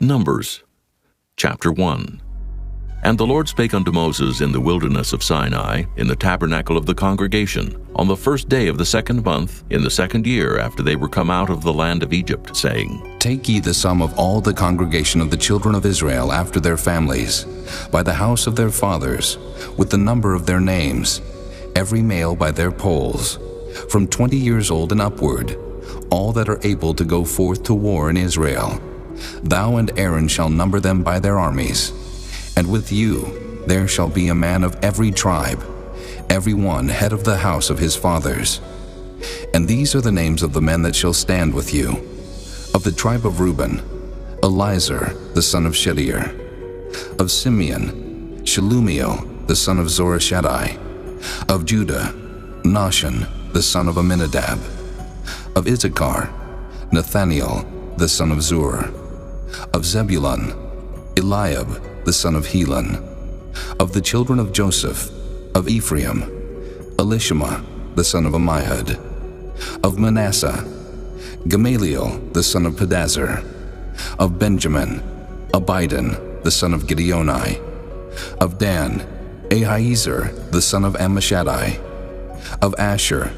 Numbers, chapter 1. And the Lord spake unto Moses in the wilderness of Sinai, in the tabernacle of the congregation, on the first day of the 2nd month, in the 2nd year after they were come out of the land of Egypt, saying, Take ye the sum of all the congregation of the children of Israel after their families, by the house of their fathers, with the number of their names, every male by their polls, from 20 years old and upward, all that are able to go forth to war in Israel. Thou and Aaron shall number them by their armies. And with you there shall be a man of every tribe, every one head of the house of his fathers. And these are the names of the men that shall stand with you. Of the tribe of Reuben, Elizur the son of Shedeur. Of Simeon, Shelumiel the son of Zorishaddai. Of Judah, Nahshon the son of Amminadab. Of Issachar, Nathaniel the son of Zur. Of Zebulun, Eliab the son of Helon. Of the children of Joseph, of Ephraim, Elishama the son of Ammihud. Of Manasseh, Gamaliel the son of Pedazur. Of Benjamin, Abidan the son of Gideoni. Of Dan, Ahiezer the son of Ammishaddai. Of Asher,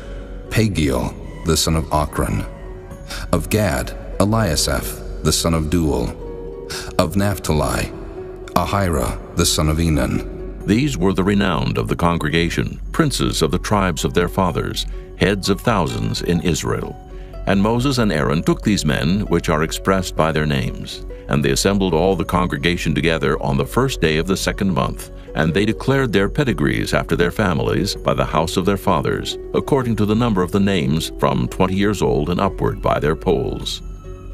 Pagiel the son of Ochran. Of Gad, Eliasaph the son of Duel. Of Naphtali, Ahira the son of Enan. These were the renowned of the congregation, princes of the tribes of their fathers, heads of thousands in Israel. And Moses and Aaron took these men, which are expressed by their names, and they assembled all the congregation together on the first day of the 2nd month, and they declared their pedigrees after their families by the house of their fathers, according to the number of the names from 20 years old and upward by their polls.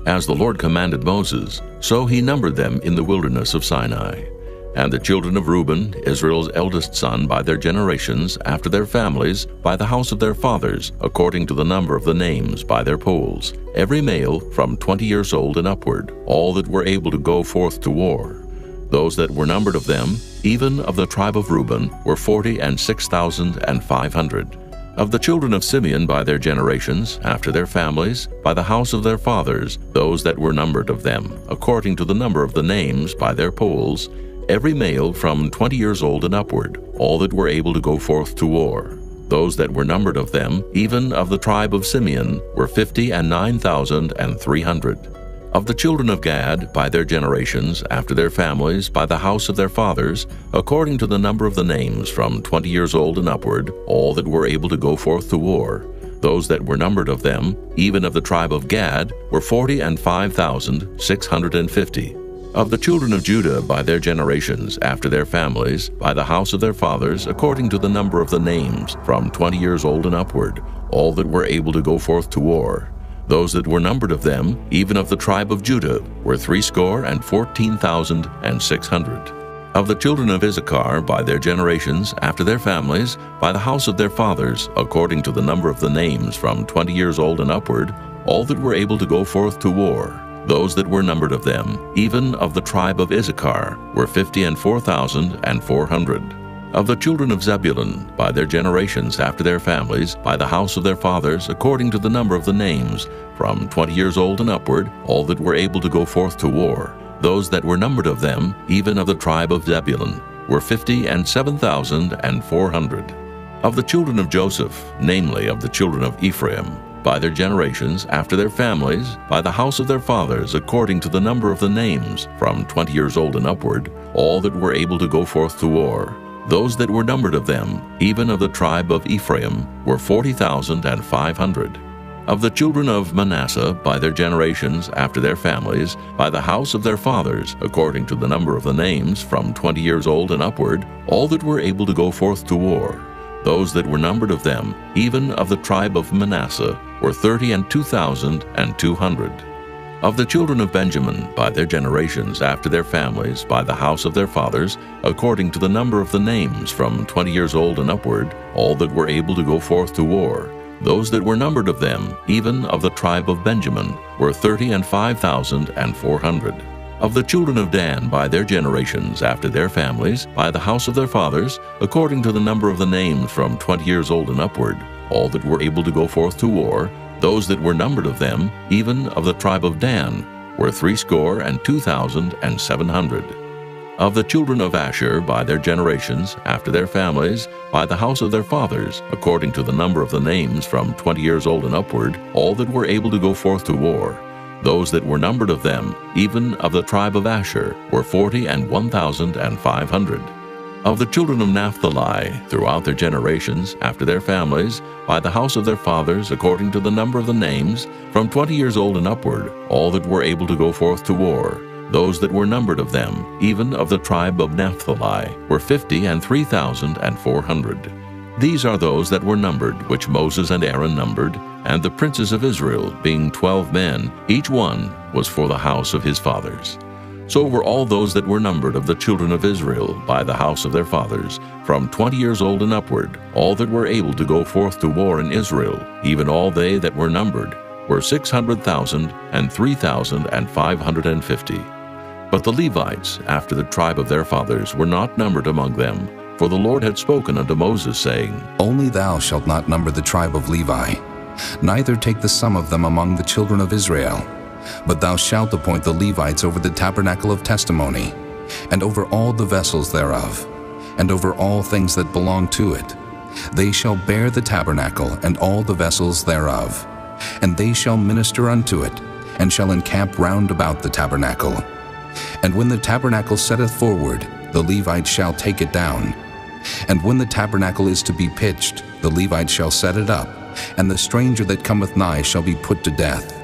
As the Lord commanded Moses, so he numbered them in the wilderness of Sinai. And the children of Reuben, Israel's eldest son, by their generations, after their families, by the house of their fathers, according to the number of the names by their polls, every male from 20 years old and upward, all that were able to go forth to war. Those that were numbered of them, even of the tribe of Reuben, were 46,500. Of the children of Simeon by their generations, after their families, by the house of their fathers, those that were numbered of them, according to the number of the names by their polls, every male from 20 years old and upward, all that were able to go forth to war. Those that were numbered of them, even of the tribe of Simeon, were 59,300. Of the children of Gad, by their generations, after their families, by the house of their fathers, according to the number of the names from 20 years old and upward, all that were able to go forth to war. Those that were numbered of them, even of the tribe of Gad, were 45,650. Of the children of Judah, by their generations, after their families, by the house of their fathers, according to the number of the names from 20 years old and upward, all that were able to go forth to war. Those that were numbered of them, even of the tribe of Judah, were 314,600. Of the children of Issachar, by their generations, after their families, by the house of their fathers, according to the number of the names from 20 years old and upward, all that were able to go forth to war. Those that were numbered of them, even of the tribe of Issachar, were 54,400. Of the children of Zebulun, by their generations, after their families, by the house of their fathers, according to the number of the names, from 20 years old and upward, all that were able to go forth to war. Those that were numbered of them, even of the tribe of Zebulun, were 57,400. Of the children of Joseph, namely of the children of Ephraim, by their generations, after their families, by the house of their fathers, according to the number of the names, from 20 years old and upward, all that were able to go forth to war. Those that were numbered of them, even of the tribe of Ephraim, were 40,500. Of the children of Manasseh, by their generations, after their families, by the house of their fathers, according to the number of the names, from 20 years old and upward, all that were able to go forth to war. Those that were numbered of them, even of the tribe of Manasseh, were 32,200. Of the children of Benjamin, by their generations, after their families, by the house of their fathers, according to the number of the names, from 20 years old and upward, all that were able to go forth to war. Those that were numbered of them, even of the tribe of Benjamin, were 35,400. Of the children of Dan, by their generations, after their families, by the house of their fathers, according to the number of the names, from 20 years old and upward, all that were able to go forth to war, those that were numbered of them, even of the tribe of Dan, were 62,700. Of the children of Asher by their generations, after their families, by the house of their fathers, according to the number of the names from 20 years old and upward, all that were able to go forth to war, those that were numbered of them, even of the tribe of Asher, were 41,500. Of the children of Naphtali, throughout their generations, after their families, by the house of their fathers, according to the number of the names, from 20 years old and upward, all that were able to go forth to war, those that were numbered of them, even of the tribe of Naphtali, were 53,400. These are those that were numbered, which Moses and Aaron numbered, and the princes of Israel, being 12 men, each one was for the house of his fathers. So were all those that were numbered of the children of Israel by the house of their fathers, from 20 years old and upward, all that were able to go forth to war in Israel, even all they that were numbered, were 600,000 and 3,550. But the Levites, after the tribe of their fathers, were not numbered among them, for the Lord had spoken unto Moses, saying, Only thou shalt not number the tribe of Levi, neither take the sum of them among the children of Israel. But thou shalt appoint the Levites over the tabernacle of testimony, and over all the vessels thereof, and over all things that belong to it. They shall bear the tabernacle and all the vessels thereof, and they shall minister unto it, and shall encamp round about the tabernacle. And when the tabernacle setteth forward, the Levites shall take it down. And when the tabernacle is to be pitched, the Levites shall set it up, and the stranger that cometh nigh shall be put to death.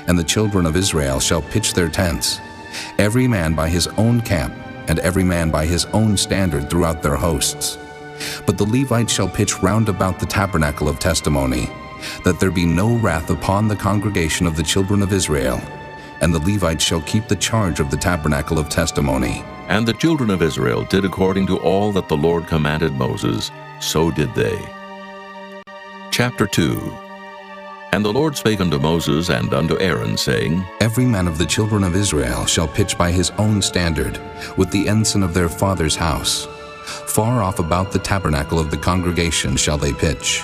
And the children of Israel shall pitch their tents, every man by his own camp, and every man by his own standard throughout their hosts. But the Levites shall pitch round about the tabernacle of testimony, that there be no wrath upon the congregation of the children of Israel. And the Levites shall keep the charge of the tabernacle of testimony. And the children of Israel did according to all that the Lord commanded Moses, so did they. Chapter 2. And the Lord spake unto Moses and unto Aaron, saying, Every man of the children of Israel shall pitch by his own standard, with the ensign of their father's house. Far off about the tabernacle of the congregation shall they pitch.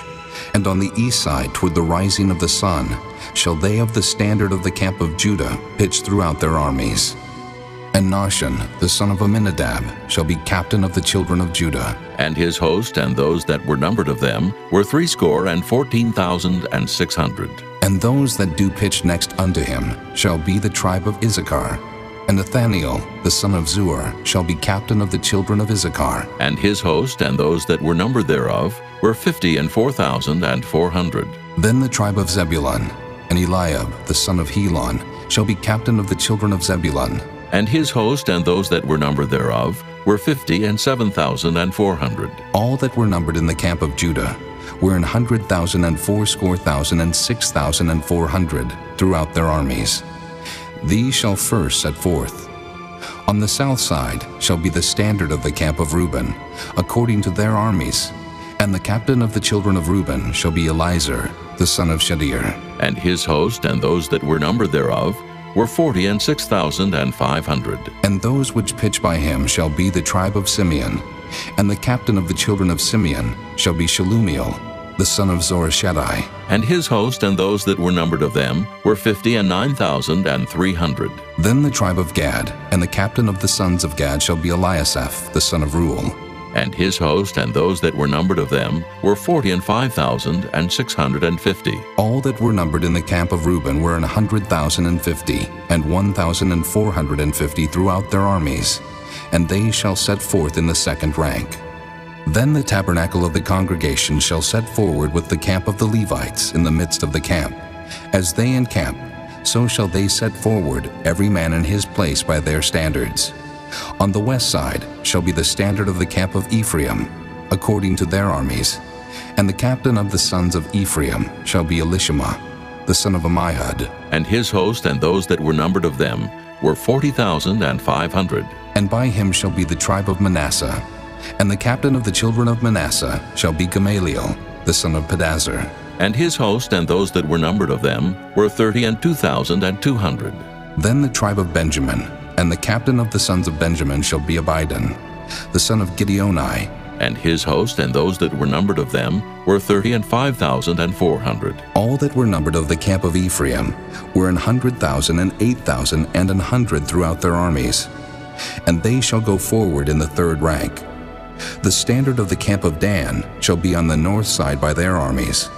And on the east side toward the rising of the sun shall they of the standard of the camp of Judah pitch throughout their armies. And Nahshon, the son of Amminadab, shall be captain of the children of Judah. And his host and those that were numbered of them were 14,600. And those that do pitch next unto him shall be the tribe of Issachar. And Nathaniel, the son of Zuar, shall be captain of the children of Issachar. And his host and those that were numbered thereof were 54,400. Then the tribe of Zebulun, and Eliab, the son of Helon, shall be captain of the children of Zebulun. And his host and those that were numbered thereof were 57,400. All that were numbered in the camp of Judah were 100,000 and 80,000 and 6,400 throughout their armies. These shall first set forth. On the south side shall be the standard of the camp of Reuben, according to their armies. And the captain of the children of Reuben shall be Elizur, the son of Shedeur. And his host and those that were numbered thereof were 46,500. And those which pitch by him shall be the tribe of Simeon. And the captain of the children of Simeon shall be Shelumiel, the son of Zorishaddai. And his host and those that were numbered of them were 59,300. Then the tribe of Gad, and the captain of the sons of Gad shall be Eliasaph, the son of Reuel. And his host and those that were numbered of them were 45,650. All that were numbered in the camp of Reuben were 100,050, and 1,450 throughout their armies, and they shall set forth in the second rank. Then the tabernacle of the congregation shall set forward with the camp of the Levites in the midst of the camp. As they encamp, so shall they set forward, every man in his place by their standards. On the west side shall be the standard of the camp of Ephraim, according to their armies. And the captain of the sons of Ephraim shall be Elishama, the son of Ammihud. And his host and those that were numbered of them were 40,500. And by him shall be the tribe of Manasseh. And the captain of the children of Manasseh shall be Gamaliel, the son of Pedazur. And his host and those that were numbered of them were 32,200. Then the tribe of Benjamin, and the captain of the sons of Benjamin shall be Abidan, the son of Gideoni, And his host and those that were numbered of them were 35,400. All that were numbered of the camp of Ephraim were 100,000 and 8,000 and 100 throughout their armies. And they shall go forward in the third rank. The standard of the camp of Dan shall be on the north side by their armies.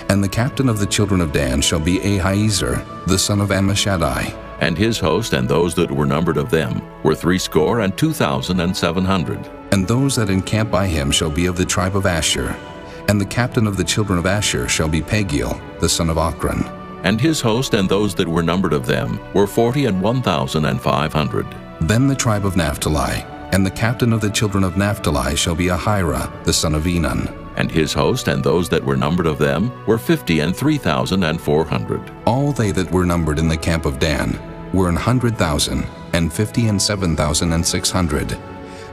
And the captain of the children of Dan shall be Ahiezer, the son of Ammishaddai. And his host and those that were numbered of them were 62,700. And those that encamp by him shall be of the tribe of Asher. And the captain of the children of Asher shall be Pagiel, the son of Ochran. And his host and those that were numbered of them were 41,500. Then the tribe of Naphtali, and the captain of the children of Naphtali shall be Ahira, the son of Enan. And his host and those that were numbered of them were 53,400. All they that were numbered in the camp of Dan were 100,000, and 57,600.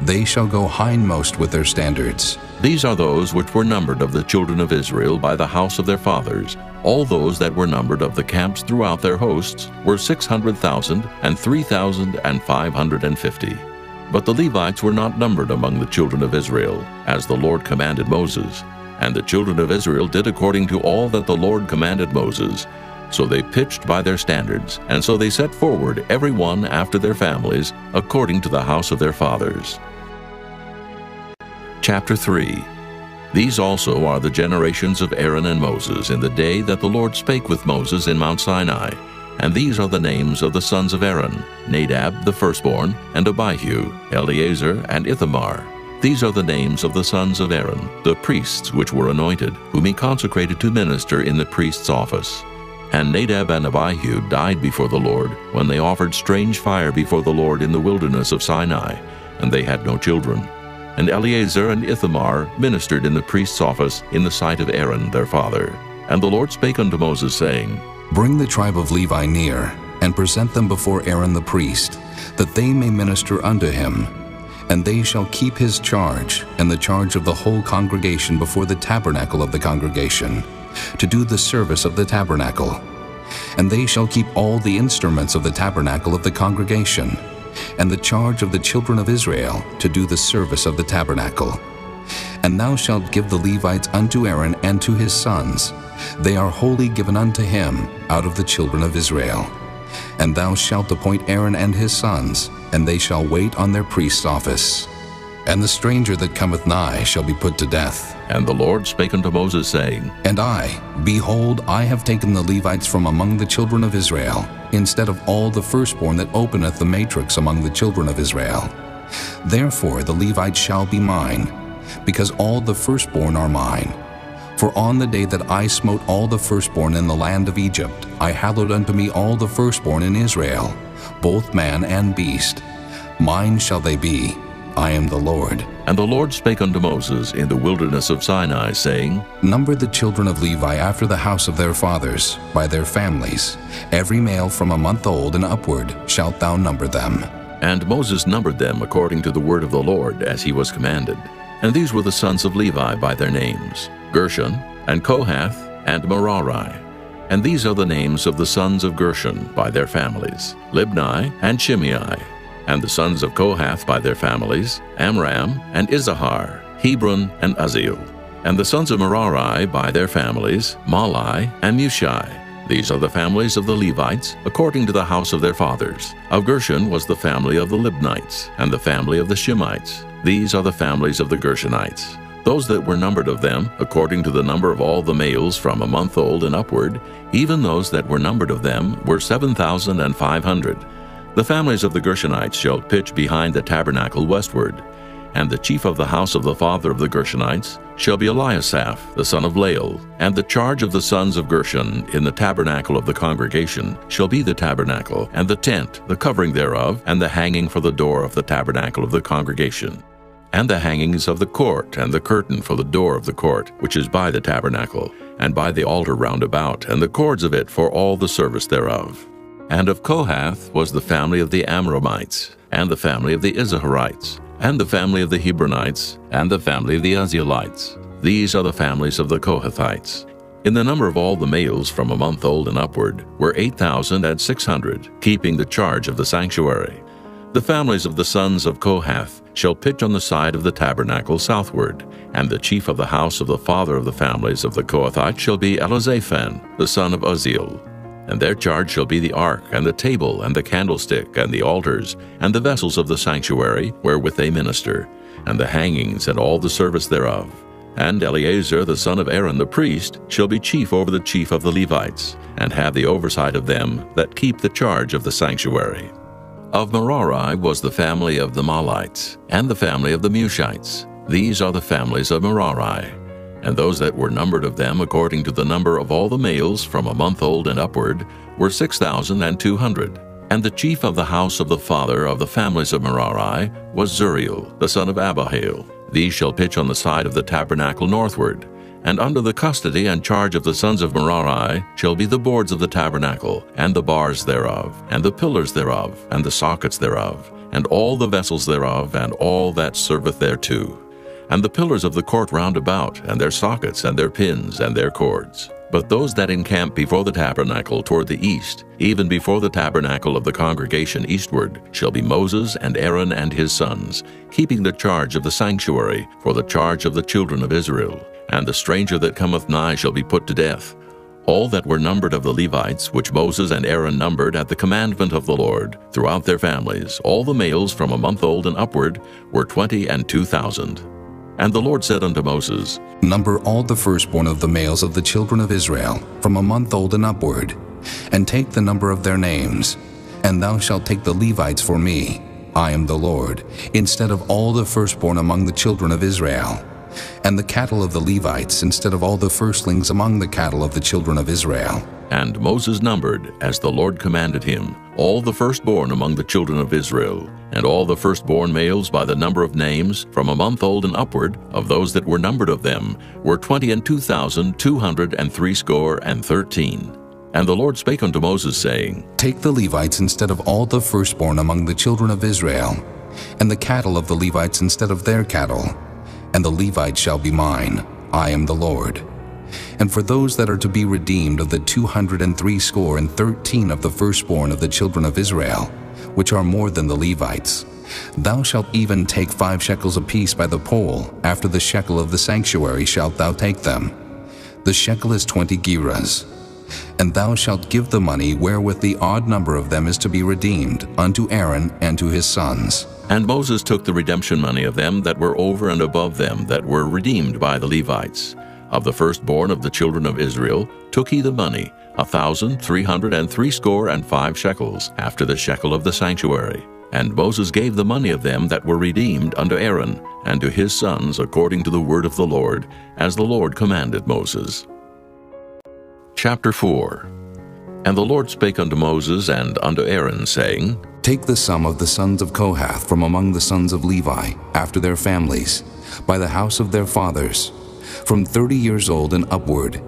They shall go hindmost with their standards. These are those which were numbered of the children of Israel by the house of their fathers. All those that were numbered of the camps throughout their hosts were 600,000 and 3,550. But the Levites were not numbered among the children of Israel, as the Lord commanded Moses. And the children of Israel did according to all that the Lord commanded Moses. So they pitched by their standards, and so they set forward every one after their families, according to the house of their fathers. Chapter 3. These also are the generations of Aaron and Moses in the day that the Lord spake with Moses in Mount Sinai. And these are the names of the sons of Aaron, Nadab the firstborn, and Abihu, Eleazar, and Ithamar. These are the names of the sons of Aaron, the priests which were anointed, whom he consecrated to minister in the priest's office. And Nadab and Abihu died before the Lord, when they offered strange fire before the Lord in the wilderness of Sinai, and they had no children. And Eleazar and Ithamar ministered in the priest's office in the sight of Aaron their father. And the Lord spake unto Moses, saying, Bring the tribe of Levi near, and present them before Aaron the priest, that they may minister unto him. And they shall keep his charge, and the charge of the whole congregation before the tabernacle of the congregation, to do the service of the tabernacle. And they shall keep all the instruments of the tabernacle of the congregation, and the charge of the children of Israel to do the service of the tabernacle. And thou shalt give the Levites unto Aaron and to his sons. They are wholly given unto him out of the children of Israel. And thou shalt appoint Aaron and his sons, and they shall wait on their priest's office. And the stranger that cometh nigh shall be put to death. And the Lord spake unto Moses, saying, And I, behold, I have taken the Levites from among the children of Israel, instead of all the firstborn that openeth the matrix among the children of Israel. Therefore the Levites shall be mine, because all the firstborn are mine. For on the day that I smote all the firstborn in the land of Egypt, I hallowed unto me all the firstborn in Israel, both man and beast. Mine shall they be. I am the Lord. And the Lord spake unto Moses in the wilderness of Sinai, saying, Number the children of Levi after the house of their fathers, by their families. Every male from a month old and upward shalt thou number them. And Moses numbered them according to the word of the Lord, as he was commanded. And these were the sons of Levi by their names, Gershon, and Kohath, and Merari. And these are the names of the sons of Gershon by their families, Libni and Shimei. And the sons of Kohath by their families, Amram and Izahar, Hebron and Uzziel. And the sons of Merari by their families, Mahli and Mushi. These are the families of the Levites, according to the house of their fathers. Of Gershon was the family of the Libnites, and the family of the Shimeites. These are the families of the Gershonites. Those that were numbered of them, according to the number of all the males from a month old and upward, even those that were numbered of them were 7,500. The families of the Gershonites shall pitch behind the tabernacle westward. And the chief of the house of the father of the Gershonites shall be Eliasaph, the son of Lael. And the charge of the sons of Gershon in the tabernacle of the congregation shall be the tabernacle, and the tent, the covering thereof, and the hanging for the door of the tabernacle of the congregation, and the hangings of the court, and the curtain for the door of the court, which is by the tabernacle, and by the altar round about, and the cords of it for all the service thereof. And of Kohath was the family of the Amramites, and the family of the Izaharites, and the family of the Hebronites, and the family of the Uzzielites. These are the families of the Kohathites. In the number of all the males from a month old and upward were 8,600, keeping the charge of the sanctuary. The families of the sons of Kohath shall pitch on the side of the tabernacle southward, and the chief of the house of the father of the families of the Kohathites shall be Elizaphan, the son of Uzziel. And their charge shall be the ark, and the table, and the candlestick, and the altars, and the vessels of the sanctuary, wherewith they minister, and the hangings, and all the service thereof. And Eleazar the son of Aaron the priest shall be chief over the chief of the Levites, and have the oversight of them that keep the charge of the sanctuary. Of Merari was the family of the Mahlites, and the family of the Mushites. These are the families of Merari. And those that were numbered of them according to the number of all the males from a month old and upward were 6,200. And the chief of the house of the father of the families of Merari was Zuriel, the son of Abihail. These shall pitch on the side of the tabernacle northward. And under the custody and charge of the sons of Merari shall be the boards of the tabernacle, and the bars thereof, and the pillars thereof, and the sockets thereof, and all the vessels thereof, and all that serveth thereto. And the pillars of the court round about, and their sockets, and their pins, and their cords. But those that encamp before the tabernacle toward the east, even before the tabernacle of the congregation eastward, shall be Moses and Aaron and his sons, keeping the charge of the sanctuary for the charge of the children of Israel. And the stranger that cometh nigh shall be put to death. All that were numbered of the Levites, which Moses and Aaron numbered at the commandment of the Lord, throughout their families, all the males from a month old and upward, were 22,000. And the Lord said unto Moses, Number all the firstborn of the males of the children of Israel, from a month old and upward, and take the number of their names. And thou shalt take the Levites for me, I am the Lord, instead of all the firstborn among the children of Israel, and the cattle of the Levites instead of all the firstlings among the cattle of the children of Israel. And Moses numbered, as the Lord commanded him, all the firstborn among the children of Israel, and all the firstborn males by the number of names, from a month old and upward, of those that were numbered of them, were 22,213. And the Lord spake unto Moses, saying, Take the Levites instead of all the firstborn among the children of Israel, and the cattle of the Levites instead of their cattle, and the Levites shall be mine, I am the Lord. And for those that are to be redeemed of the 213 of the firstborn of the children of Israel, which are more than the Levites, thou shalt even take 5 shekels apiece by the poll. After the shekel of the sanctuary shalt thou take them. The shekel is 20 gerahs. And thou shalt give the money wherewith the odd number of them is to be redeemed unto Aaron and to his sons. And Moses took the redemption money of them that were over and above them that were redeemed by the Levites. Of the firstborn of the children of Israel took he the money, 1,365 shekels, after the shekel of the sanctuary. And Moses gave the money of them that were redeemed unto Aaron and to his sons according to the word of the Lord, as the Lord commanded Moses. Chapter 4. And the Lord spake unto Moses and unto Aaron, saying, Take the sum of the sons of Kohath from among the sons of Levi, after their families, by the house of their fathers, from 30 years old and upward,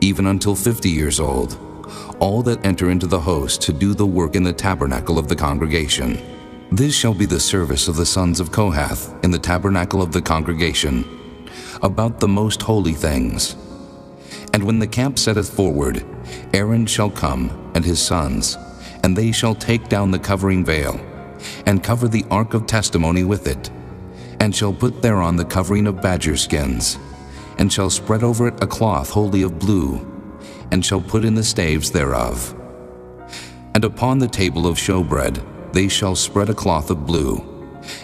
even until 50 years old, all that enter into the host to do the work in the tabernacle of the congregation. This shall be the service of the sons of Kohath in the tabernacle of the congregation, about the most holy things. And when the camp setteth forward, Aaron shall come, and his sons, and they shall take down the covering veil, and cover the ark of testimony with it, and shall put thereon the covering of badger skins, and shall spread over it a cloth wholly of blue, and shall put in the staves thereof. And upon the table of showbread they shall spread a cloth of blue,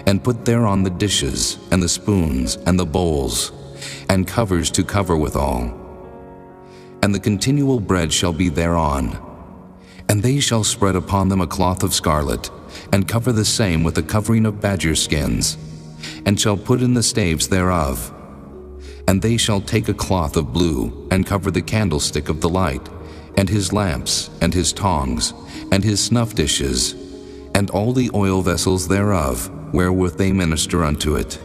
and put thereon the dishes, and the spoons, and the bowls, and covers to cover withal. And the continual bread shall be thereon. And they shall spread upon them a cloth of scarlet, and cover the same with a covering of badger skins, and shall put in the staves thereof. And they shall take a cloth of blue, and cover the candlestick of the light, and his lamps, and his tongs, and his snuff dishes, and all the oil vessels thereof, wherewith they minister unto it.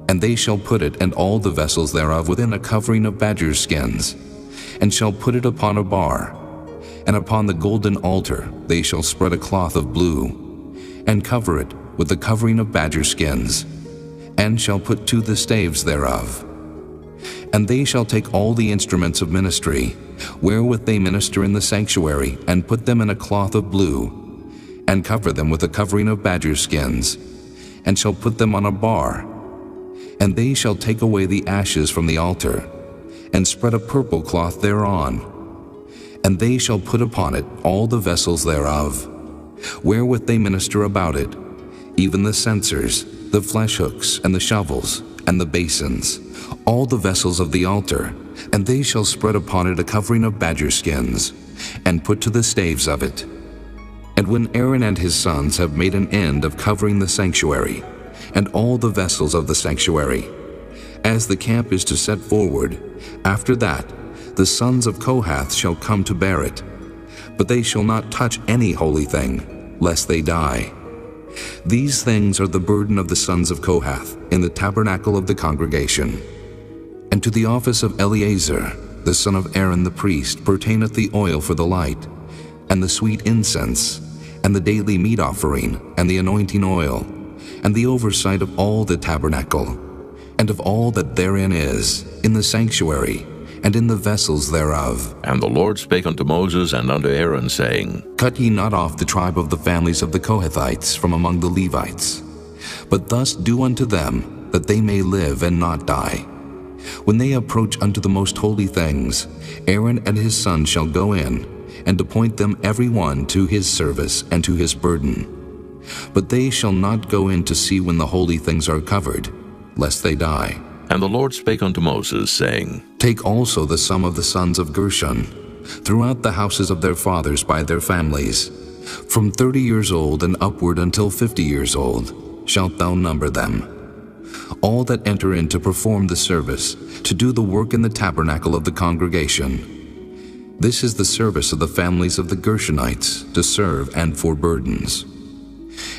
And they shall put it and all the vessels thereof within a covering of badger skins, and shall put it upon a bar. And upon the golden altar they shall spread a cloth of blue, and cover it with the covering of badger skins, and shall put to the staves thereof. And they shall take all the instruments of ministry, wherewith they minister in the sanctuary, and put them in a cloth of blue, and cover them with a covering of badger skins, and shall put them on a bar. And they shall take away the ashes from the altar, and spread a purple cloth thereon. And they shall put upon it all the vessels thereof, wherewith they minister about it, even the censers, the flesh hooks, and the shovels, and the basins, all the vessels of the altar. And they shall spread upon it a covering of badger skins, and put to the staves of it. And when Aaron and his sons have made an end of covering the sanctuary, and all the vessels of the sanctuary, as the camp is to set forward, after that the sons of Kohath shall come to bear it. But they shall not touch any holy thing, lest they die. These things are the burden of the sons of Kohath in the tabernacle of the congregation. And to the office of Eleazar, the son of Aaron the priest, pertaineth the oil for the light, and the sweet incense, and the daily meat offering, and the anointing oil, and the oversight of all the tabernacle, and of all that therein is, in the sanctuary, and in the vessels thereof. And the Lord spake unto Moses and unto Aaron, saying, Cut ye not off the tribe of the families of the Kohathites from among the Levites, but thus do unto them, that they may live and not die. When they approach unto the most holy things, Aaron and his sons shall go in, and appoint them every one to his service and to his burden. But they shall not go in to see when the holy things are covered, lest they die. And the Lord spake unto Moses, saying, Take also the sum of the sons of Gershon, throughout the houses of their fathers by their families, from 30 years old and upward until 50 years old, shalt thou number them. All that enter in to perform the service, to do the work in the tabernacle of the congregation. This is the service of the families of the Gershonites, to serve and for burdens.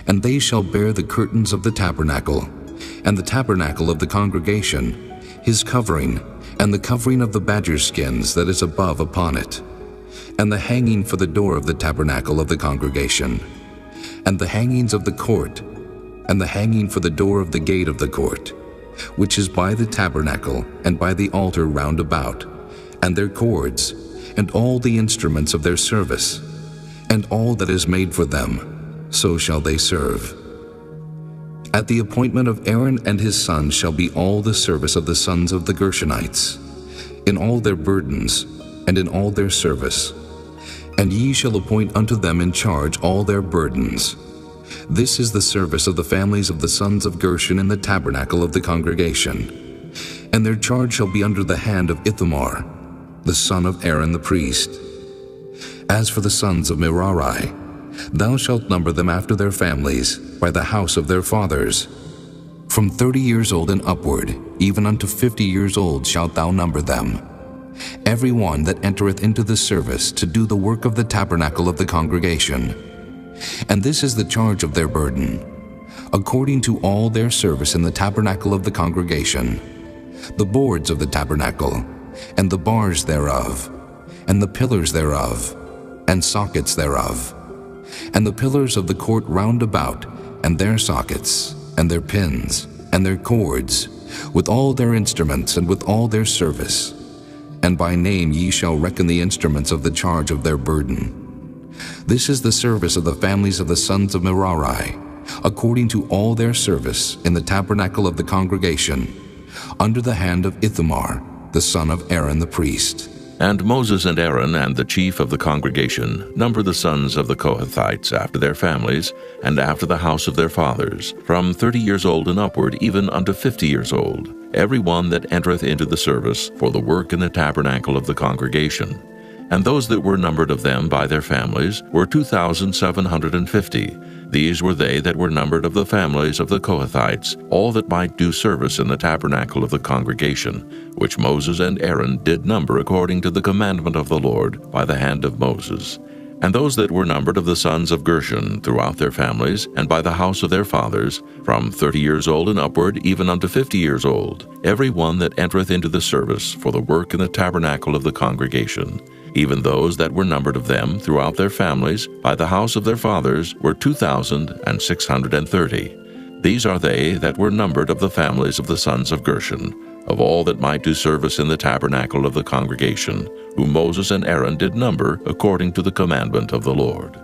And they shall bear the curtains of the tabernacle, and the tabernacle of the congregation, his covering, and the covering of the badger skins that is above upon it, and the hanging for the door of the tabernacle of the congregation, and the hangings of the court, and the hanging for the door of the gate of the court, which is by the tabernacle and by the altar round about, and their cords, and all the instruments of their service, and all that is made for them, so shall they serve. At the appointment of Aaron and his sons shall be all the service of the sons of the Gershonites, in all their burdens, and in all their service. And ye shall appoint unto them in charge all their burdens. This is the service of the families of the sons of Gershon in the tabernacle of the congregation. And their charge shall be under the hand of Ithamar, the son of Aaron the priest. As for the sons of Merari, thou shalt number them after their families, by the house of their fathers. From 30 years old and upward, even unto 50 years old shalt thou number them. Every one that entereth into the service to do the work of the tabernacle of the congregation. And this is the charge of their burden, according to all their service in the tabernacle of the congregation, the boards of the tabernacle, and the bars thereof, and the pillars thereof, and sockets thereof, and the pillars of the court round about, and their sockets, and their pins, and their cords, with all their instruments, and with all their service. And by name ye shall reckon the instruments of the charge of their burden. This is the service of the families of the sons of Merari, according to all their service in the tabernacle of the congregation, under the hand of Ithamar, the son of Aaron the priest. And Moses and Aaron and the chief of the congregation number the sons of the Kohathites after their families, and after the house of their fathers, from 30 years old and upward, even unto 50 years old, every one that entereth into the service for the work in the tabernacle of the congregation. And those that were numbered of them by their families were 2,750. These were they that were numbered of the families of the Kohathites, all that might do service in the tabernacle of the congregation, which Moses and Aaron did number according to the commandment of the Lord by the hand of Moses. And those that were numbered of the sons of Gershon throughout their families, and by the house of their fathers, from 30 years old and upward, even unto 50 years old, every one that entereth into the service for the work in the tabernacle of the congregation. Even those that were numbered of them throughout their families, by the house of their fathers, were 2,630. These are they that were numbered of the families of the sons of Gershon, of all that might do service in the tabernacle of the congregation, whom Moses and Aaron did number according to the commandment of the Lord.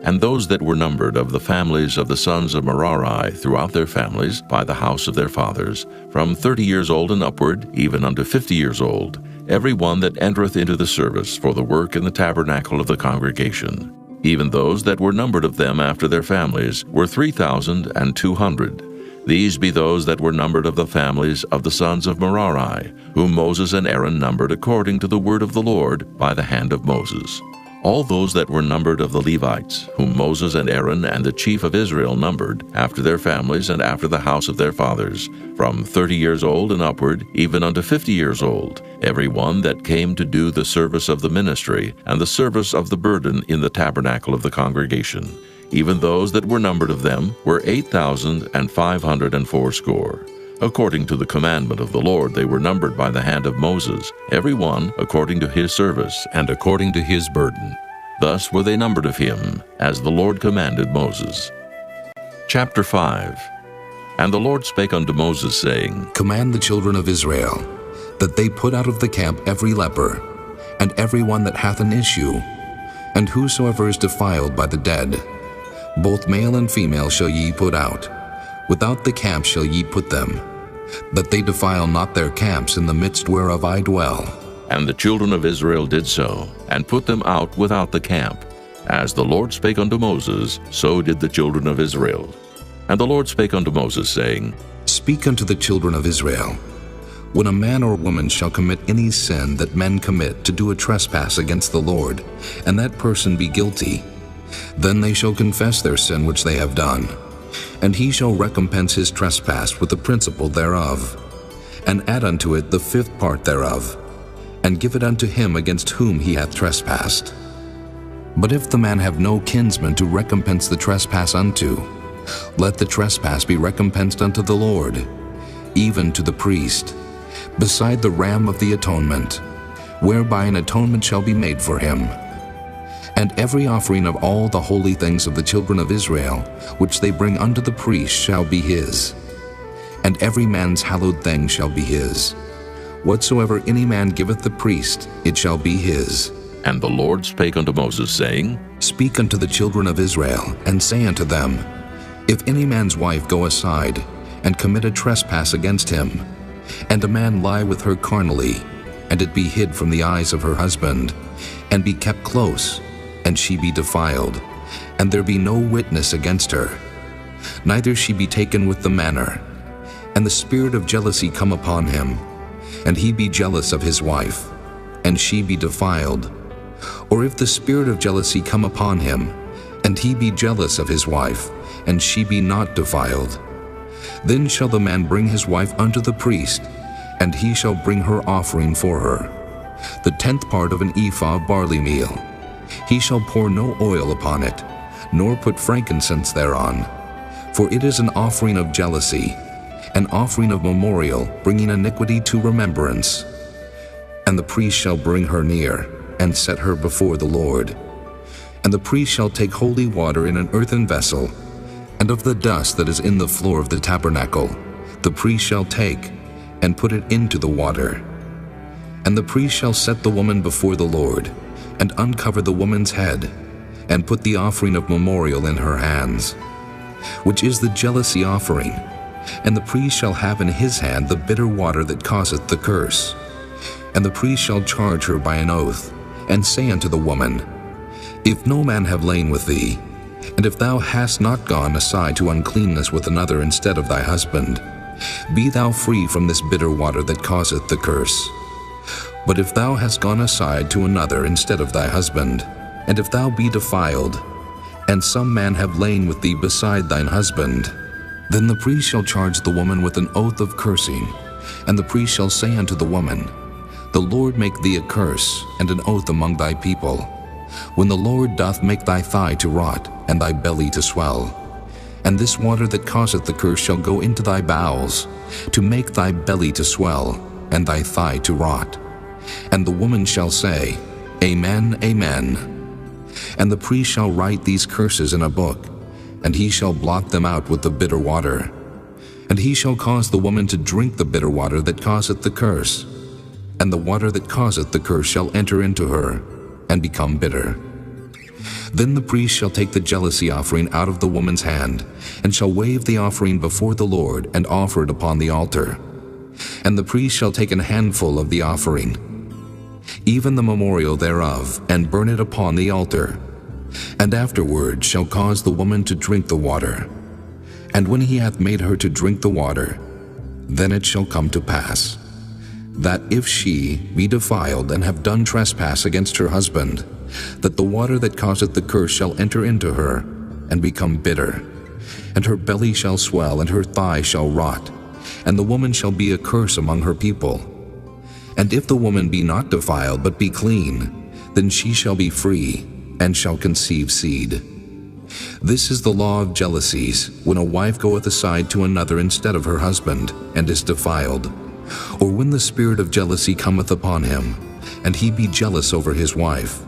And those that were numbered of the families of the sons of Merari throughout their families, by the house of their fathers, from 30 years old and upward, even unto 50 years old, every one that entereth into the service for the work in the tabernacle of the congregation. Even those that were numbered of them after their families were 3,200. These be those that were numbered of the families of the sons of Merari, whom Moses and Aaron numbered according to the word of the Lord by the hand of Moses. All those that were numbered of the Levites, whom Moses and Aaron and the chief of Israel numbered, after their families and after the house of their fathers, from 30 years old and upward, even unto 50 years old, every one that came to do the service of the ministry and the service of the burden in the tabernacle of the congregation. Even those that were numbered of them were 8,580. According to the commandment of the Lord they were numbered by the hand of Moses, every one according to his service and according to his burden. Thus were they numbered of him, as the Lord commanded Moses. Chapter 5. And the Lord spake unto Moses, saying, Command the children of Israel, that they put out of the camp every leper, and every one that hath an issue, and whosoever is defiled by the dead. Both male and female shall ye put out. Without the camp shall ye put them, that they defile not their camps in the midst whereof I dwell. And the children of Israel did so, and put them out without the camp. As the Lord spake unto Moses, so did the children of Israel. And the Lord spake unto Moses, saying, Speak unto the children of Israel, when a man or woman shall commit any sin that men commit to do a trespass against the Lord, and that person be guilty, then they shall confess their sin which they have done, and he shall recompense his trespass with the principal thereof, and add unto it the 5th part thereof, and give it unto him against whom he hath trespassed. But if the man have no kinsman to recompense the trespass unto, let the trespass be recompensed unto the Lord, even to the priest, beside the ram of the atonement, whereby an atonement shall be made for him. And every offering of all the holy things of the children of Israel, which they bring unto the priest, shall be his. And every man's hallowed thing shall be his. Whatsoever any man giveth the priest, it shall be his. And the Lord spake unto Moses, saying, Speak unto the children of Israel, and say unto them, If any man's wife go aside, and commit a trespass against him, and a man lie with her carnally, and it be hid from the eyes of her husband, and be kept close, and she be defiled, and there be no witness against her, neither she be taken with the manner, and the spirit of jealousy come upon him, and he be jealous of his wife, and she be defiled. Or if the spirit of jealousy come upon him, and he be jealous of his wife, and she be not defiled, then shall the man bring his wife unto the priest, and he shall bring her offering for her, the 10th part of an ephah of barley meal. He shall pour no oil upon it, nor put frankincense thereon, for it is an offering of jealousy, an offering of memorial, bringing iniquity to remembrance. And the priest shall bring her near, and set her before the Lord. And the priest shall take holy water in an earthen vessel, and of the dust that is in the floor of the tabernacle, the priest shall take, and put it into the water. And the priest shall set the woman before the Lord, and uncover the woman's head, and put the offering of memorial in her hands, which is the jealousy offering. And the priest shall have in his hand the bitter water that causeth the curse. And the priest shall charge her by an oath, and say unto the woman, If no man have lain with thee, and if thou hast not gone aside to uncleanness with another instead of thy husband, be thou free from this bitter water that causeth the curse. But if thou hast gone aside to another instead of thy husband, and if thou be defiled, and some man have lain with thee beside thine husband, then the priest shall charge the woman with an oath of cursing, and the priest shall say unto the woman, The Lord make thee a curse and an oath among thy people, when the Lord doth make thy thigh to rot, and thy belly to swell. And this water that causeth the curse shall go into thy bowels, to make thy belly to swell, and thy thigh to rot. And the woman shall say, Amen, Amen. And the priest shall write these curses in a book, and he shall blot them out with the bitter water. And he shall cause the woman to drink the bitter water that causeth the curse, and the water that causeth the curse shall enter into her, and become bitter. Then the priest shall take the jealousy offering out of the woman's hand, and shall wave the offering before the Lord, and offer it upon the altar. And the priest shall take an handful of the offering, even the memorial thereof, and burn it upon the altar, and afterward shall cause the woman to drink the water. And when he hath made her to drink the water, then it shall come to pass, that if she be defiled and have done trespass against her husband, that the water that causeth the curse shall enter into her, and become bitter, and her belly shall swell, and her thigh shall rot, and the woman shall be a curse among her people. And if the woman be not defiled, but be clean, then she shall be free, and shall conceive seed. This is the law of jealousies, when a wife goeth aside to another instead of her husband, and is defiled, or when the spirit of jealousy cometh upon him, and he be jealous over his wife,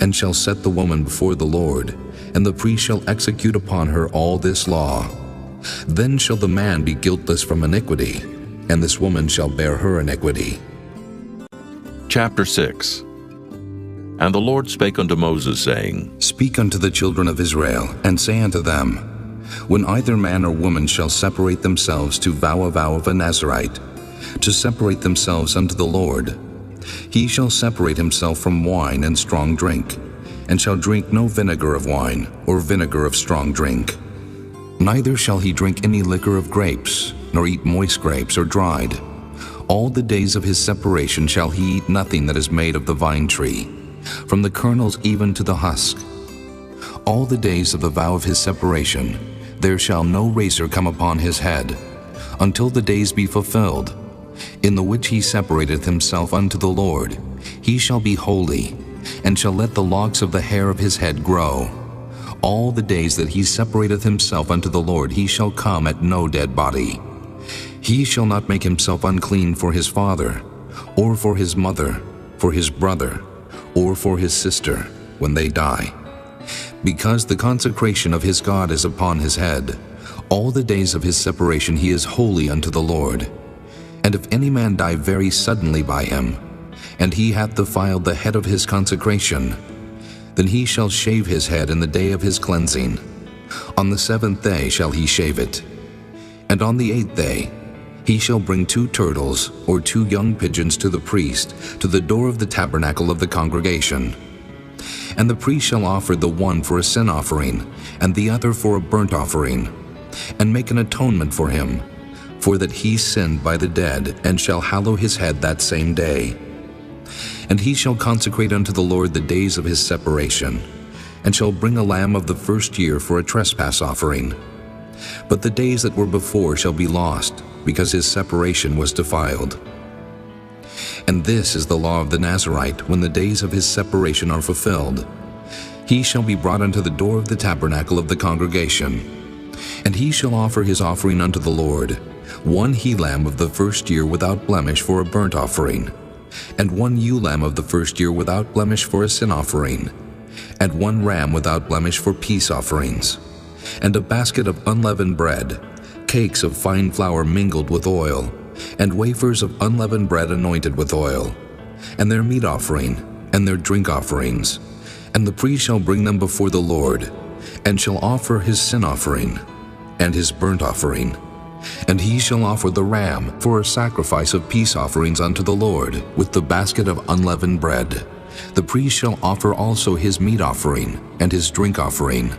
and shall set the woman before the Lord, and the priest shall execute upon her all this law. Then shall the man be guiltless from iniquity, and this woman shall bear her iniquity. Chapter 6. And the Lord spake unto Moses, saying, Speak unto the children of Israel, and say unto them, When either man or woman shall separate themselves to vow a vow of a Nazarite, to separate themselves unto the Lord, he shall separate himself from wine and strong drink, and shall drink no vinegar of wine, or vinegar of strong drink. Neither shall he drink any liquor of grapes, nor eat moist grapes or dried. All the days of his separation shall he eat nothing that is made of the vine tree, from the kernels even to the husk. All the days of the vow of his separation, there shall no razor come upon his head, until the days be fulfilled, in the which he separateth himself unto the Lord. He shall be holy, and shall let the locks of the hair of his head grow. All the days that he separateth himself unto the Lord, he shall come at no dead body. He shall not make himself unclean for his father, or for his mother, for his brother, or for his sister, when they die. Because the consecration of his God is upon his head, all the days of his separation he is holy unto the Lord. And if any man die very suddenly by him, and he hath defiled the head of his consecration, then he shall shave his head in the day of his cleansing. On the 7th day shall he shave it. And on the 8th day he shall bring 2 turtles or 2 young pigeons to the priest, to the door of the tabernacle of the congregation. And the priest shall offer the one for a sin offering, and the other for a burnt offering, and make an atonement for him, for that he sinned by the dead, and shall hallow his head that same day. And he shall consecrate unto the Lord the days of his separation, and shall bring a lamb of the first year for a trespass offering. But the days that were before shall be lost, because his separation was defiled. And this is the law of the Nazarite, when the days of his separation are fulfilled. He shall be brought unto the door of the tabernacle of the congregation, and he shall offer his offering unto the Lord, 1 he-lamb of the first year without blemish for a burnt offering, and 1 ewe-lamb of the first year without blemish for a sin offering, and 1 ram without blemish for peace offerings, and a basket of unleavened bread, cakes of fine flour mingled with oil, and wafers of unleavened bread anointed with oil, and their meat offering, and their drink offerings. And the priest shall bring them before the Lord, and shall offer his sin offering, and his burnt offering. And he shall offer the ram for a sacrifice of peace offerings unto the Lord, with the basket of unleavened bread. The priest shall offer also his meat offering, and his drink offering.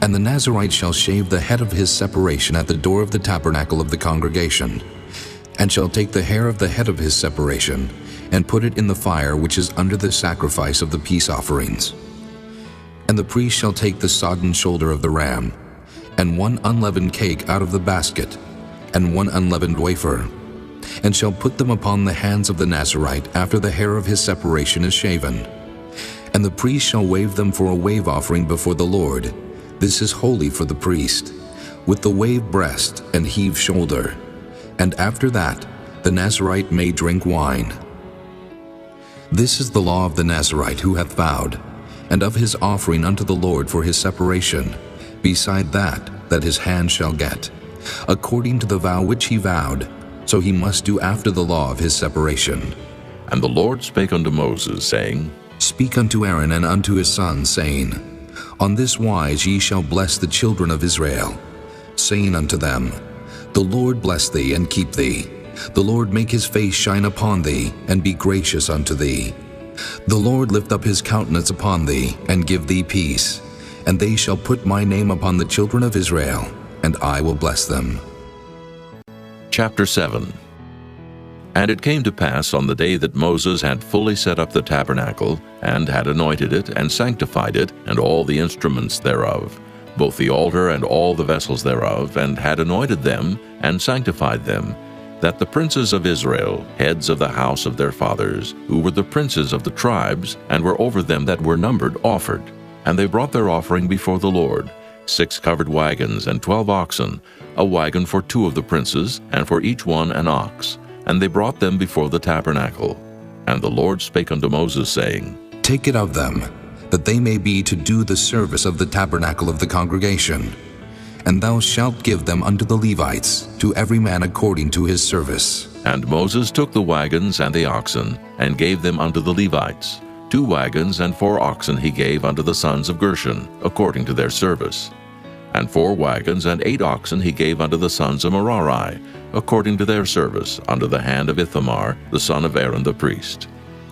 And the Nazarite shall shave the head of his separation at the door of the tabernacle of the congregation, and shall take the hair of the head of his separation, and put it in the fire which is under the sacrifice of the peace offerings. And the priest shall take the sodden shoulder of the ram, and 1 unleavened cake out of the basket, and 1 unleavened wafer, and shall put them upon the hands of the Nazarite after the hair of his separation is shaven. And the priest shall wave them for a wave offering before the Lord. This is holy for the priest, with the wave breast and heave shoulder. And after that, the Nazarite may drink wine. This is the law of the Nazarite who hath vowed, and of his offering unto the Lord for his separation, beside that his hand shall get, according to the vow which he vowed, so he must do after the law of his separation. And the Lord spake unto Moses, saying, Speak unto Aaron and unto his sons, saying, On this wise ye shall bless the children of Israel, saying unto them, The Lord bless thee and keep thee. The Lord make his face shine upon thee, and be gracious unto thee. The Lord lift up his countenance upon thee, and give thee peace. And they shall put my name upon the children of Israel, and I will bless them. Chapter 7. And it came to pass on the day that Moses had fully set up the tabernacle, and had anointed it, and sanctified it, and all the instruments thereof, both the altar and all the vessels thereof, and had anointed them, and sanctified them, that the princes of Israel, heads of the house of their fathers, who were the princes of the tribes, and were over them that were numbered, offered. And they brought their offering before the Lord, 6 covered wagons, and 12 oxen, a wagon for 2 of the princes, and for each one an ox. And they brought them before the tabernacle. And the Lord spake unto Moses, saying, Take it of them, that they may be to do the service of the tabernacle of the congregation. And thou shalt give them unto the Levites, to every man according to his service. And Moses took the wagons and the oxen, and gave them unto the Levites. 2 wagons and 4 oxen he gave unto the sons of Gershon, according to their service. And 4 wagons and 8 oxen he gave unto the sons of Merari, according to their service, under the hand of Ithamar, the son of Aaron the priest.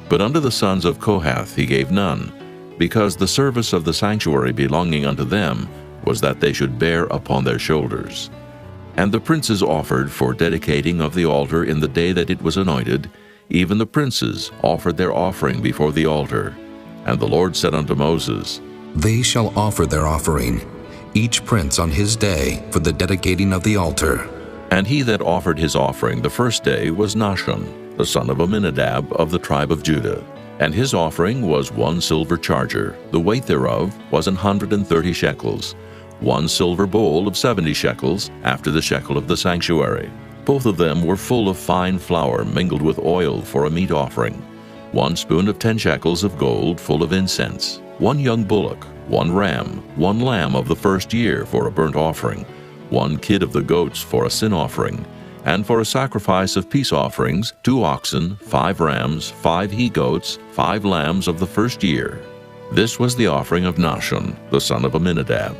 But unto the sons of Kohath he gave none, because the service of the sanctuary belonging unto them was that they should bear upon their shoulders. And the princes offered for dedicating of the altar in the day that it was anointed, even the princes offered their offering before the altar. And the Lord said unto Moses, They shall offer their offering, each prince on his day, for the dedicating of the altar. And he that offered his offering the first day was Nahshon, the son of Amminadab of the tribe of Judah. And his offering was 1 silver charger, the weight thereof was 130 shekels, 1 silver bowl of 70 shekels, after the shekel of the sanctuary. Both of them were full of fine flour mingled with oil for a meat offering, 1 spoon of 10 shekels of gold full of incense, 1 young bullock, 1 ram, 1 lamb of the first year for a burnt offering, 1 kid of the goats for a sin offering, and for a sacrifice of peace offerings, 2 oxen, 5 rams, 5 he-goats, 5 lambs of the first year. This was the offering of Nahshon, the son of Amminadab.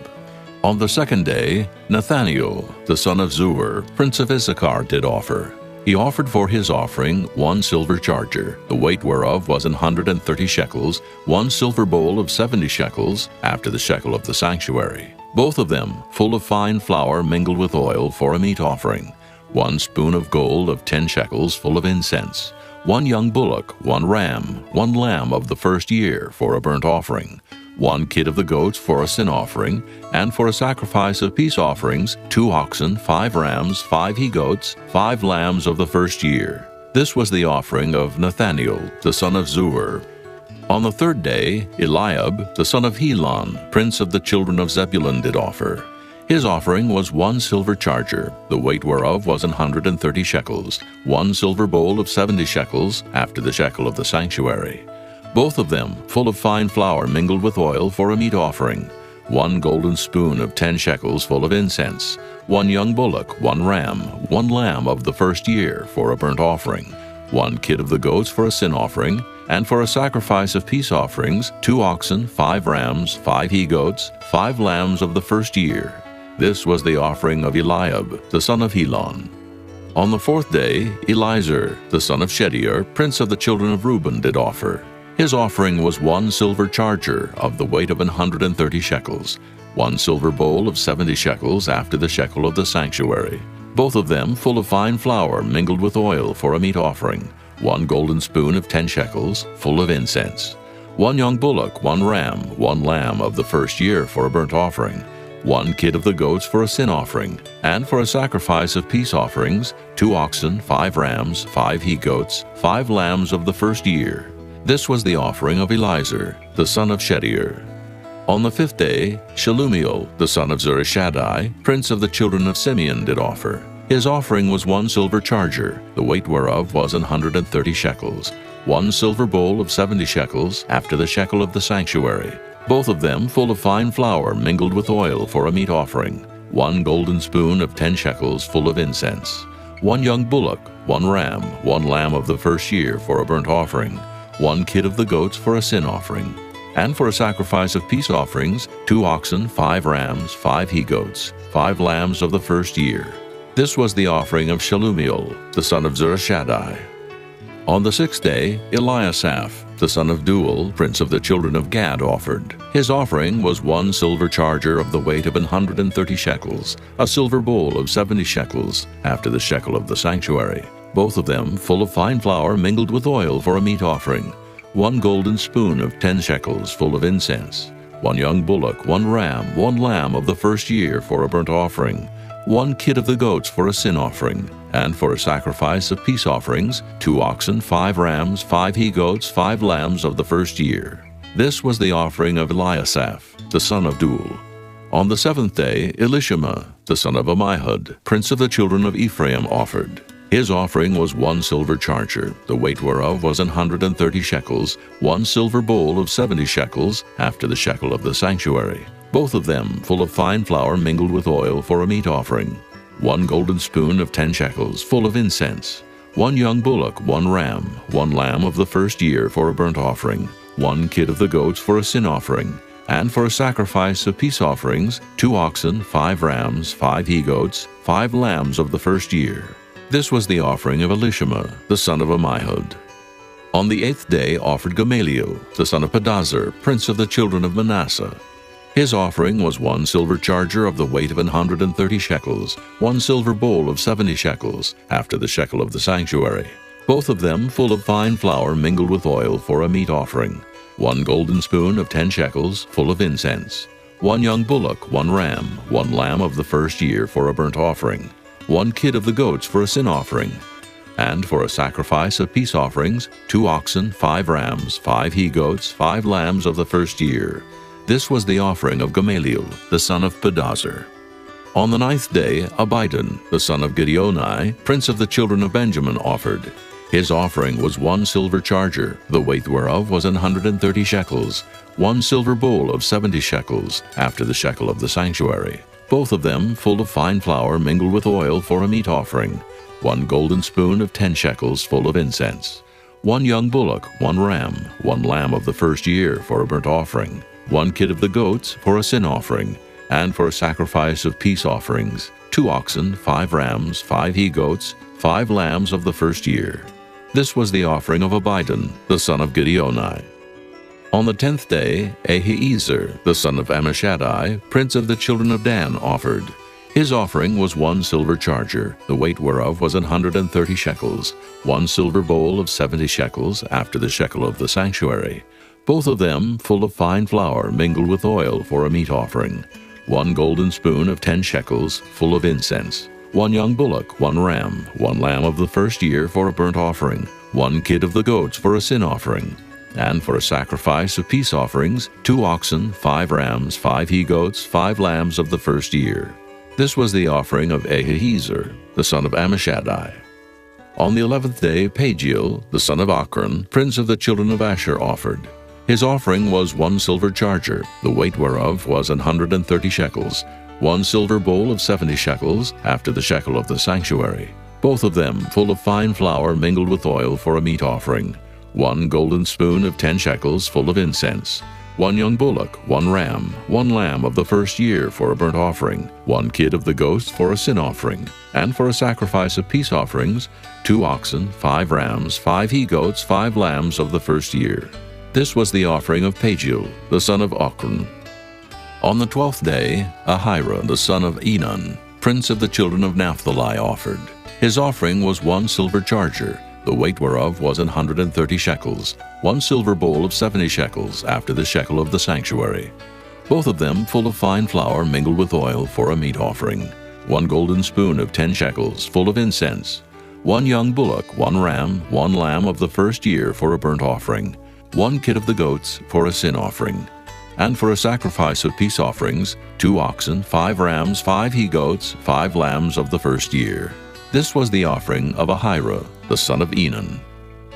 On the second day, Nathaniel, the son of Zuar, prince of Issachar, did offer. He offered for his offering 1 silver charger, the weight whereof was 130 shekels, 1 silver bowl of 70 shekels, after the shekel of the sanctuary. Both of them full of fine flour mingled with oil for a meat offering, 1 spoon of gold of 10 shekels full of incense, 1 young bullock, 1 ram, 1 lamb of the first year for a burnt offering, 1 kid of the goats for a sin offering, and for a sacrifice of peace offerings, 2 oxen, 5 rams, 5 he-goats, 5 lambs of the first year. This was the offering of Nathaniel, the son of Zuar. On the third day, Eliab, the son of Helon, prince of the children of Zebulun, did offer. His offering was 1 silver charger, the weight whereof was 130 shekels, 1 silver bowl of 70 shekels, after the shekel of the sanctuary. Both of them full of fine flour mingled with oil for a meat offering, 1 golden spoon of 10 shekels full of incense, 1 young bullock, 1 ram, 1 lamb of the first year for a burnt offering, 1 kid of the goats for a sin offering, and for a sacrifice of peace offerings, 2 oxen, 5 rams, 5 he-goats, 5 lambs of the first year. This was the offering of Eliab, the son of Helon. On the fourth day, Elizur, the son of Shedeur, prince of the children of Reuben, did offer. His offering was 1 silver charger of the weight of 130 shekels, 1 silver bowl of 70 shekels after the shekel of the sanctuary, both of them full of fine flour mingled with oil for a meat offering, 1 golden spoon of 10 shekels, full of incense, 1 young bullock, 1 ram, 1 lamb of the first year for a burnt offering, 1 kid of the goats for a sin offering, and for a sacrifice of peace offerings, 2 oxen, 5 rams, 5 he-goats, 5 lambs of the first year. This was the offering of Elizur, the son of Shedeur. On the fifth day, Shelumiel, the son of Zurishaddai, prince of the children of Simeon, did offer. His offering was 1 silver charger, the weight whereof was 130 shekels, 1 silver bowl of 70 shekels, after the shekel of the sanctuary, both of them full of fine flour mingled with oil for a meat offering, 1 golden spoon of 10 shekels full of incense, 1 young bullock, 1 ram, 1 lamb of the first year for a burnt offering, 1 kid of the goats for a sin offering, And for a sacrifice of peace offerings, 2 oxen, 5 rams, 5 he-goats, 5 lambs of the first year. This was the offering of Shelumiel, the son of Zurishaddai. On the 6th day, Eliasaph, the son of Deuel, prince of the children of Gad, offered. His offering was 1 silver charger of the weight of 130 shekels, a silver bowl of 70 shekels, after the shekel of the sanctuary, both of them full of fine flour mingled with oil for a meat offering, 1 golden spoon of 10 shekels full of incense, 1 young bullock, 1 ram, 1 lamb of the first year for a burnt offering, 1 kid of the goats for a sin offering, and for a sacrifice of peace offerings, 2 oxen, 5 rams, 5 he-goats, 5 lambs of the first year. This was the offering of Eliasaph, the son of Deuel. On the 7th day, Elishama, the son of Ammihud, prince of the children of Ephraim, offered. His offering was 1 silver charger, the weight whereof was 130 shekels, 1 silver bowl of 70 shekels, after the shekel of the sanctuary, both of them full of fine flour mingled with oil for a meat offering, 1 golden spoon of 10 shekels full of incense, 1 young bullock, 1 ram, 1 lamb of the first year for a burnt offering, 1 kid of the goats for a sin offering, and for a sacrifice of peace offerings, 2 oxen, 5 rams, 5 he-goats, 5 lambs of the first year. This was the offering of Elishama, the son of Ammihud. On the 8th day offered Gamaliel, the son of Pedazur, prince of the children of Manasseh. His offering was 1 silver charger of the weight of 130 shekels, 1 silver bowl of 70 shekels, after the shekel of the sanctuary, both of them full of fine flour mingled with oil for a meat offering, 1 golden spoon of 10 shekels, full of incense, 1 young bullock, 1 ram, 1 lamb of the first year for a burnt offering, 1 kid of the goats for a sin offering, and for a sacrifice of peace offerings, 2 oxen, 5 rams, 5 he-goats, 5 lambs of the first year. This was the offering of Gamaliel, the son of Pedazur. On the 9th day, Abidan, the son of Gideoni, prince of the children of Benjamin, offered. His offering was 1 silver charger, the weight whereof was 130 shekels, 1 silver bowl of 70 shekels, after the shekel of the sanctuary, both of them full of fine flour mingled with oil for a meat offering, 1 golden spoon of 10 shekels full of incense, 1 young bullock, 1 ram, 1 lamb of the first year for a burnt offering, 1 kid of the goats for a sin offering, and for a sacrifice of peace offerings, 2 oxen, 5 rams, 5 he-goats, 5 lambs of the first year. This was the offering of Abidan, the son of Gideoni. On the 10th day, Ahiezer, the son of Ammishaddai, prince of the children of Dan, offered. His offering was 1 silver charger, the weight whereof was 130 shekels, 1 silver bowl of 70 shekels, after the shekel of the sanctuary, both of them full of fine flour mingled with oil for a meat offering, 1 golden spoon of 10 shekels, full of incense, 1 young bullock, 1 ram, 1 lamb of the first year for a burnt offering, 1 kid of the goats for a sin offering, and for a sacrifice of peace offerings, 2 oxen, 5 rams, 5 he-goats, 5 lambs of the first year. This was the offering of Ahiezer, the son of Ammishaddai. On the 11th day, Pagiel, the son of Ochran, prince of the children of Asher, offered. His offering was 1 silver charger, the weight whereof was 130 shekels, 1 silver bowl of 70 shekels, after the shekel of the sanctuary, both of them full of fine flour mingled with oil for a meat offering, 1 golden spoon of 10 shekels full of incense, 1 young bullock, 1 ram, 1 lamb of the first year for a burnt offering, 1 kid of the goats for a sin offering, and for a sacrifice of peace offerings, 2 oxen, 5 rams, 5 he-goats, 5 lambs of the first year. This was the offering of Pagiel, the son of Ochran. On the 12th day, Ahira, the son of Enan, prince of the children of Naphtali, offered. His offering was 1 silver charger, the weight whereof was 130 shekels, 1 silver bowl of 70 shekels, after the shekel of the sanctuary, both of them full of fine flour mingled with oil for a meat offering, 1 golden spoon of 10 shekels, full of incense, 1 young bullock, 1 ram, 1 lamb of the first year for a burnt offering, 1 kid of the goats for a sin offering, and for a sacrifice of peace offerings, 2 oxen, 5 rams, 5 he-goats, 5 lambs of the first year. This was the offering of Ahira, the son of Enan.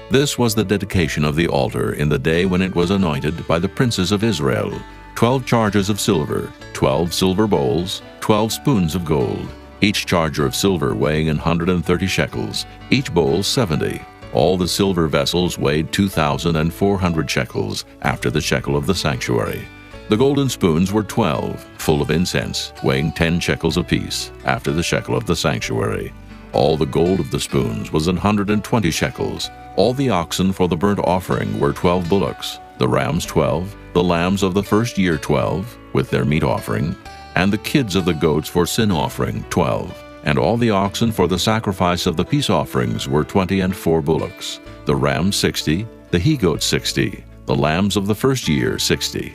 This was the dedication of the altar in the day when it was anointed by the princes of Israel, 12 chargers of silver, 12 silver bowls, 12 spoons of gold, each charger of silver weighing 130 shekels, each bowl 70, All the silver vessels weighed 2,400 shekels, after the shekel of the sanctuary. The golden spoons were 12, full of incense, weighing 10 shekels apiece, after the shekel of the sanctuary. All the gold of the spoons was 120 shekels. All the oxen for the burnt offering were 12 bullocks, the rams 12, the lambs of the first year 12, with their meat offering, and the kids of the goats for sin offering 12. And all the oxen for the sacrifice of the peace offerings were 20 and 4 bullocks, the rams 60, the he-goats 60, the lambs of the first year 60.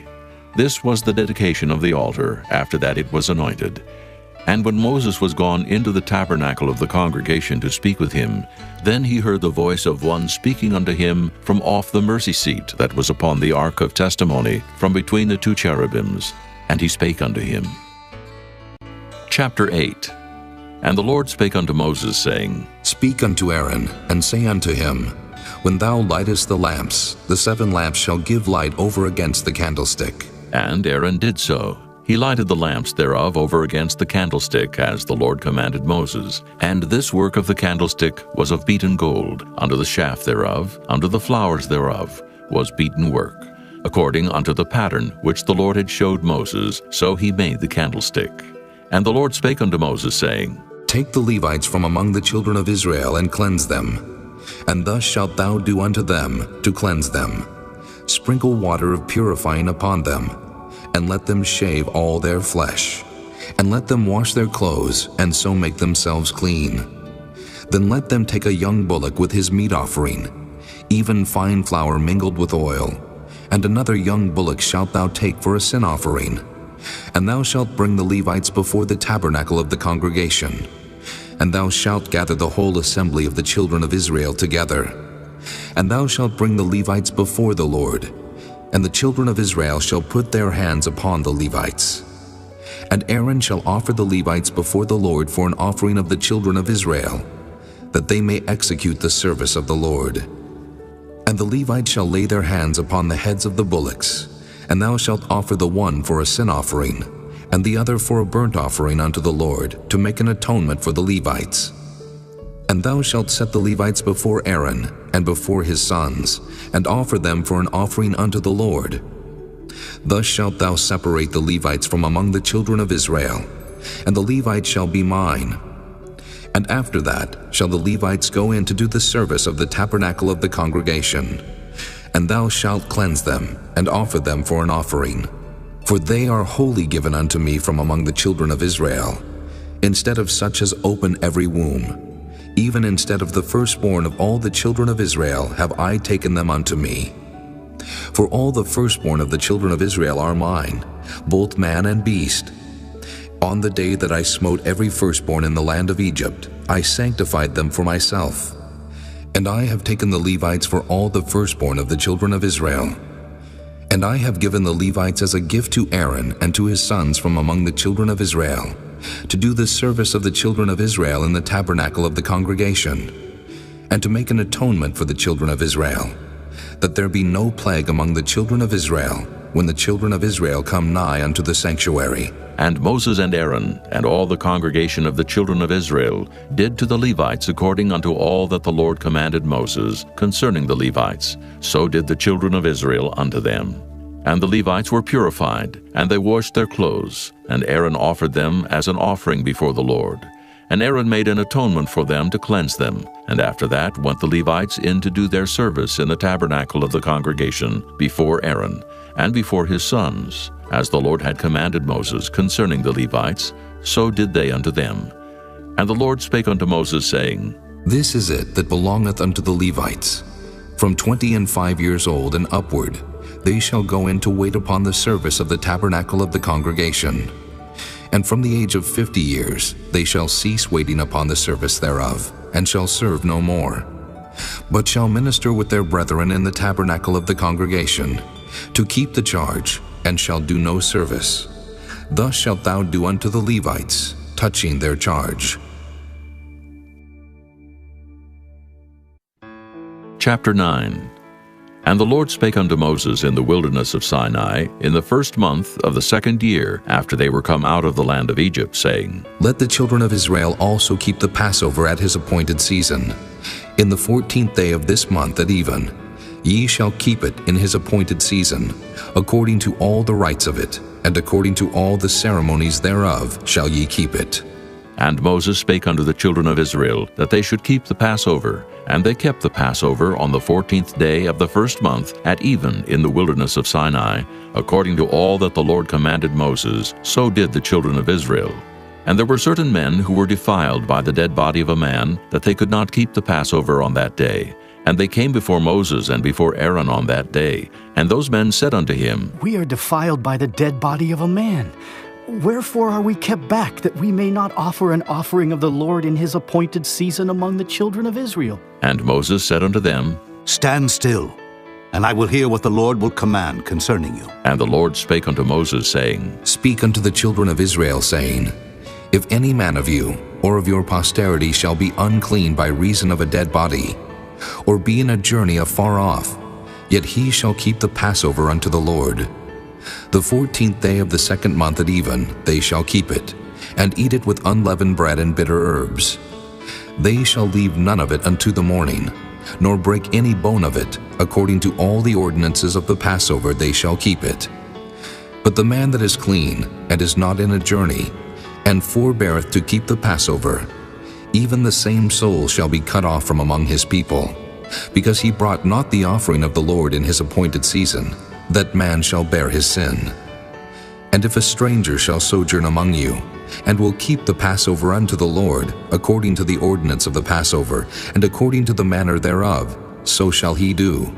This was the dedication of the altar. After that it was anointed. And when Moses was gone into the tabernacle of the congregation to speak with him, then he heard the voice of one speaking unto him from off the mercy seat that was upon the ark of testimony, from between the 2 cherubims. And he spake unto him. Chapter 8. And the Lord spake unto Moses, saying, Speak unto Aaron, and say unto him, When thou lightest the lamps, the 7 lamps shall give light over against the candlestick. And Aaron did so. He lighted the lamps thereof over against the candlestick, as the Lord commanded Moses. And this work of the candlestick was of beaten gold. Under the shaft thereof, under the flowers thereof, was beaten work. According unto the pattern which the Lord had showed Moses, so he made the candlestick. And the Lord spake unto Moses, saying, Take the Levites from among the children of Israel, and cleanse them. And thus shalt thou do unto them, to cleanse them. Sprinkle water of purifying upon them, and let them shave all their flesh, and let them wash their clothes, and so make themselves clean. Then let them take a young bullock with his meat offering, even fine flour mingled with oil, and another young bullock shalt thou take for a sin offering. And thou shalt bring the Levites before the tabernacle of the congregation, and thou shalt gather the whole assembly of the children of Israel together. And thou shalt bring the Levites before the Lord, and the children of Israel shall put their hands upon the Levites. And Aaron shall offer the Levites before the Lord for an offering of the children of Israel, that they may execute the service of the Lord. And the Levites shall lay their hands upon the heads of the bullocks, and thou shalt offer the one for a sin offering, and the other for a burnt offering unto the Lord, to make an atonement for the Levites. And thou shalt set the Levites before Aaron, and before his sons, and offer them for an offering unto the Lord. Thus shalt thou separate the Levites from among the children of Israel, and the Levites shall be mine. And after that shall the Levites go in to do the service of the tabernacle of the congregation. And thou shalt cleanse them, and offer them for an offering. For they are wholly given unto me from among the children of Israel, instead of such as open every womb. Even instead of the firstborn of all the children of Israel have I taken them unto me. For all the firstborn of the children of Israel are mine, both man and beast. On the day that I smote every firstborn in the land of Egypt, I sanctified them for myself. And I have taken the Levites for all the firstborn of the children of Israel. And I have given the Levites as a gift to Aaron and to his sons from among the children of Israel, to do the service of the children of Israel in the tabernacle of the congregation, and to make an atonement for the children of Israel, that there be no plague among the children of Israel, when the children of Israel come nigh unto the sanctuary. And Moses and Aaron, and all the congregation of the children of Israel, did to the Levites according unto all that the Lord commanded Moses concerning the Levites. So did the children of Israel unto them. And the Levites were purified, and they washed their clothes, and Aaron offered them as an offering before the Lord. And Aaron made an atonement for them to cleanse them. And after that went the Levites in to do their service in the tabernacle of the congregation before Aaron, and before his sons. As the Lord had commanded Moses concerning the Levites, so did they unto them. And the Lord spake unto Moses, saying, This is it that belongeth unto the Levites. From 25 years old and upward, they shall go in to wait upon the service of the tabernacle of the congregation. And from the age of 50 years they shall cease waiting upon the service thereof, and shall serve no more, but shall minister with their brethren in the tabernacle of the congregation, to keep the charge, and shall do no service. Thus shalt thou do unto the Levites, touching their charge. Chapter 9. And the Lord spake unto Moses in the wilderness of Sinai in the 1st month of the 2nd year after they were come out of the land of Egypt, saying, Let the children of Israel also keep the Passover at his appointed season. In the 14th day of this month at even, ye shall keep it in his appointed season, according to all the rites of it, and according to all the ceremonies thereof shall ye keep it. And Moses spake unto the children of Israel that they should keep the Passover. And they kept the Passover on the 14th day of the first month at even in the wilderness of Sinai, according to all that the Lord commanded Moses, so did the children of Israel. And there were certain men who were defiled by the dead body of a man, that they could not keep the Passover on that day. And they came before Moses and before Aaron on that day. And those men said unto him, We are defiled by the dead body of a man. Wherefore are we kept back, that we may not offer an offering of the Lord in his appointed season among the children of Israel? And Moses said unto them, Stand still, and I will hear what the Lord will command concerning you. And the Lord spake unto Moses, saying, Speak unto the children of Israel, saying, If any man of you, or of your posterity, shall be unclean by reason of a dead body, or be in a journey afar off, yet he shall keep the Passover unto the Lord. The 14th day of the second month at even they shall keep it, and eat it with unleavened bread and bitter herbs. They shall leave none of it unto the morning, nor break any bone of it. According to all the ordinances of the Passover they shall keep it. But the man that is clean, and is not in a journey, and forbeareth to keep the Passover, even the same soul shall be cut off from among his people, because he brought not the offering of the Lord in his appointed season. That man shall bear his sin. And if a stranger shall sojourn among you, and will keep the Passover unto the Lord, according to the ordinance of the Passover, and according to the manner thereof, so shall he do.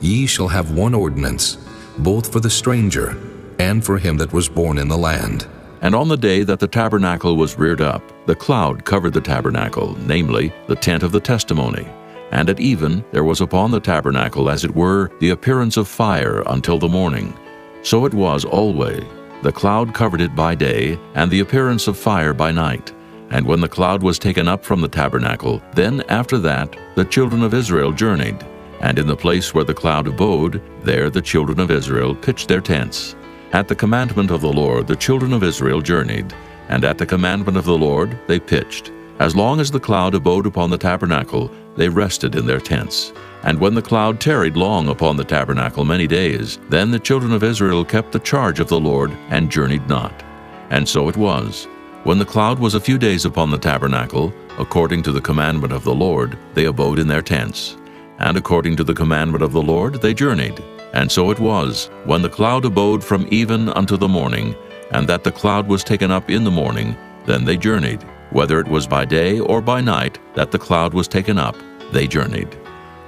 Ye shall have one ordinance, both for the stranger, and for him that was born in the land. And on the day that the tabernacle was reared up, the cloud covered the tabernacle, namely, the tent of the testimony. And at even there was upon the tabernacle, as it were, the appearance of fire until the morning. So it was always. The cloud covered it by day, and the appearance of fire by night. And when the cloud was taken up from the tabernacle, then after that the children of Israel journeyed. And in the place where the cloud abode, there the children of Israel pitched their tents. At the commandment of the Lord the children of Israel journeyed, and at the commandment of the Lord they pitched. As long as the cloud abode upon the tabernacle, they rested in their tents. And when the cloud tarried long upon the tabernacle many days, then the children of Israel kept the charge of the Lord, and journeyed not. And so it was. When the cloud was a few days upon the tabernacle, according to the commandment of the Lord, they abode in their tents. And according to the commandment of the Lord they journeyed. And so it was, when the cloud abode from even unto the morning, and that the cloud was taken up in the morning, then they journeyed. Whether it was by day or by night that the cloud was taken up, they journeyed.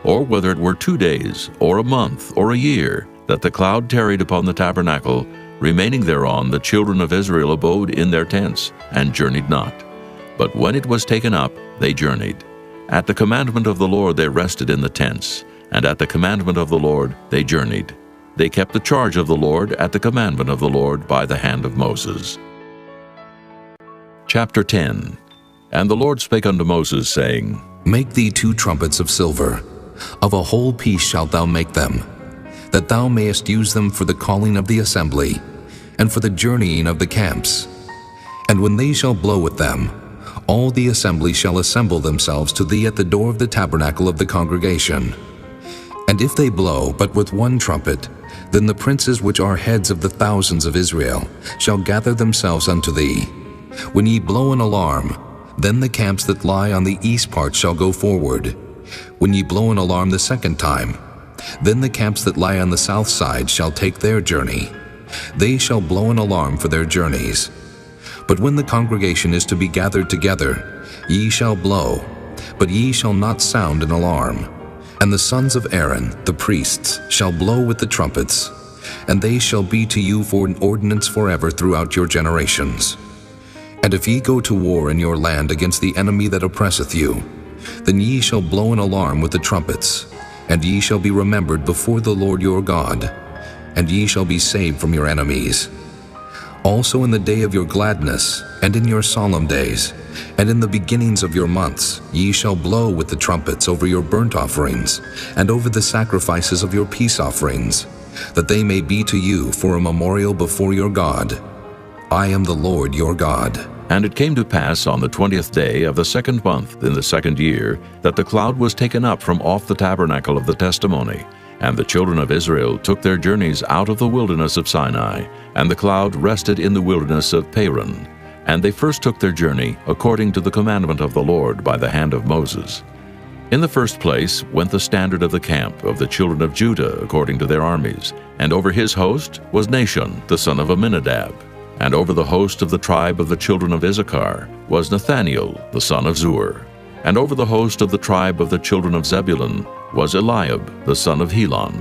Or whether it were 2 days, or a month, or a year, that the cloud tarried upon the tabernacle, remaining thereon the children of Israel abode in their tents, and journeyed not. But when it was taken up, they journeyed. At the commandment of the Lord they rested in the tents, and at the commandment of the Lord they journeyed. They kept the charge of the Lord at the commandment of the Lord by the hand of Moses. Chapter 10. And the Lord spake unto Moses, saying, Make thee 2 trumpets of silver, of a whole piece shalt thou make them, that thou mayest use them for the calling of the assembly, and for the journeying of the camps. And when they shall blow with them, all the assembly shall assemble themselves to thee at the door of the tabernacle of the congregation. And if they blow but with 1 trumpet, then the princes which are heads of the thousands of Israel shall gather themselves unto thee. When ye blow an alarm, then the camps that lie on the east part shall go forward. When ye blow an alarm the second time, then the camps that lie on the south side shall take their journey. They shall blow an alarm for their journeys. But when the congregation is to be gathered together, ye shall blow, but ye shall not sound an alarm. And the sons of Aaron, the priests, shall blow with the trumpets, and they shall be to you for an ordinance forever throughout your generations. And if ye go to war in your land against the enemy that oppresseth you, then ye shall blow an alarm with the trumpets, and ye shall be remembered before the Lord your God, and ye shall be saved from your enemies. Also in the day of your gladness, and in your solemn days, and in the beginnings of your months, ye shall blow with the trumpets over your burnt offerings, and over the sacrifices of your peace offerings, that they may be to you for a memorial before your God. I am the Lord your God. And it came to pass on the 20th day of the 2nd month in the 2nd year, that the cloud was taken up from off the tabernacle of the testimony. And the children of Israel took their journeys out of the wilderness of Sinai, and the cloud rested in the wilderness of Paran. And they first took their journey according to the commandment of the Lord by the hand of Moses. In the first place went the standard of the camp of the children of Judah according to their armies, and over his host was Nahshon the son of Amminadab. And over the host of the tribe of the children of Issachar was Nathaniel the son of Zur. And over the host of the tribe of the children of Zebulun was Eliab the son of Helon.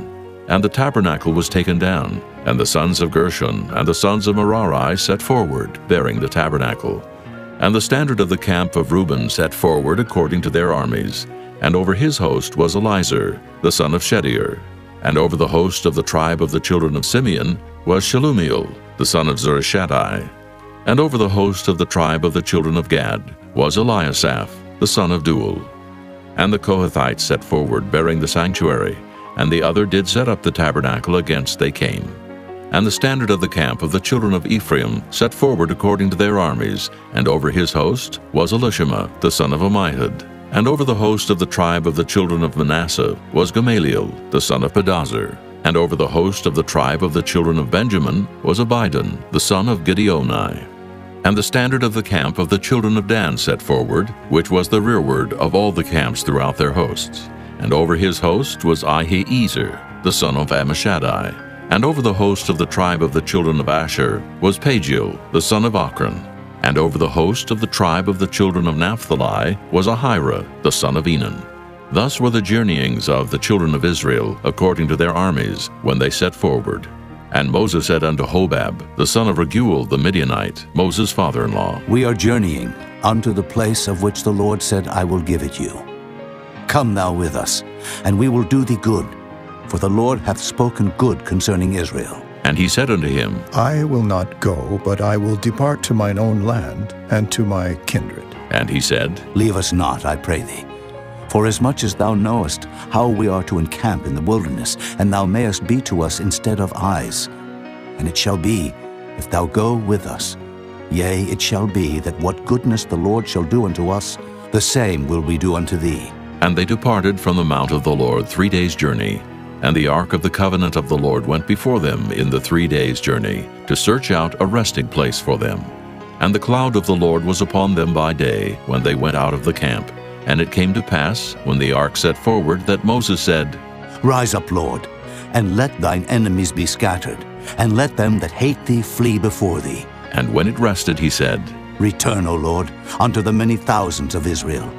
And the tabernacle was taken down, and the sons of Gershon and the sons of Merari set forward, bearing the tabernacle. And the standard of the camp of Reuben set forward according to their armies, and over his host was Elizur the son of Shedeur. And over the host of the tribe of the children of Simeon was Shelumiel the son of Zurishaddai. And over the host of the tribe of the children of Gad was Eliasaph the son of Deuel. And the Kohathites set forward, bearing the sanctuary, and the other did set up the tabernacle against they came. And the standard of the camp of the children of Ephraim set forward according to their armies, and over his host was Elishama the son of Ammihud. And over the host of the tribe of the children of Manasseh was Gamaliel the son of Pedazur. And over the host of the tribe of the children of Benjamin was Abidan the son of Gideoni. And the standard of the camp of the children of Dan set forward, which was the rearward of all the camps throughout their hosts. And over his host was Ahiezer the son of Ammishaddai. And over the host of the tribe of the children of Asher was Pagiel the son of Ochran. And over the host of the tribe of the children of Naphtali was Ahira the son of Enan. Thus were the journeyings of the children of Israel according to their armies when they set forward. And Moses said unto Hobab the son of Raguel the Midianite, Moses' father-in-law, We are journeying unto the place of which the Lord said, I will give it you. Come thou with us, and we will do thee good, for the Lord hath spoken good concerning Israel. And he said unto him, I will not go, but I will depart to mine own land and to my kindred. And he said, Leave us not, I pray thee. For as much as thou knowest how we are to encamp in the wilderness, and thou mayest be to us instead of eyes. And it shall be, if thou go with us, yea, it shall be that what goodness the Lord shall do unto us, the same will we do unto thee. And they departed from the mount of the Lord 3 days' journey. And the ark of the covenant of the Lord went before them in the 3 days' journey, to search out a resting place for them. And the cloud of the Lord was upon them by day, when they went out of the camp. And it came to pass, when the ark set forward, that Moses said, Rise up, Lord, and let thine enemies be scattered, and let them that hate thee flee before thee. And when it rested, he said, Return, O Lord, unto the many thousands of Israel.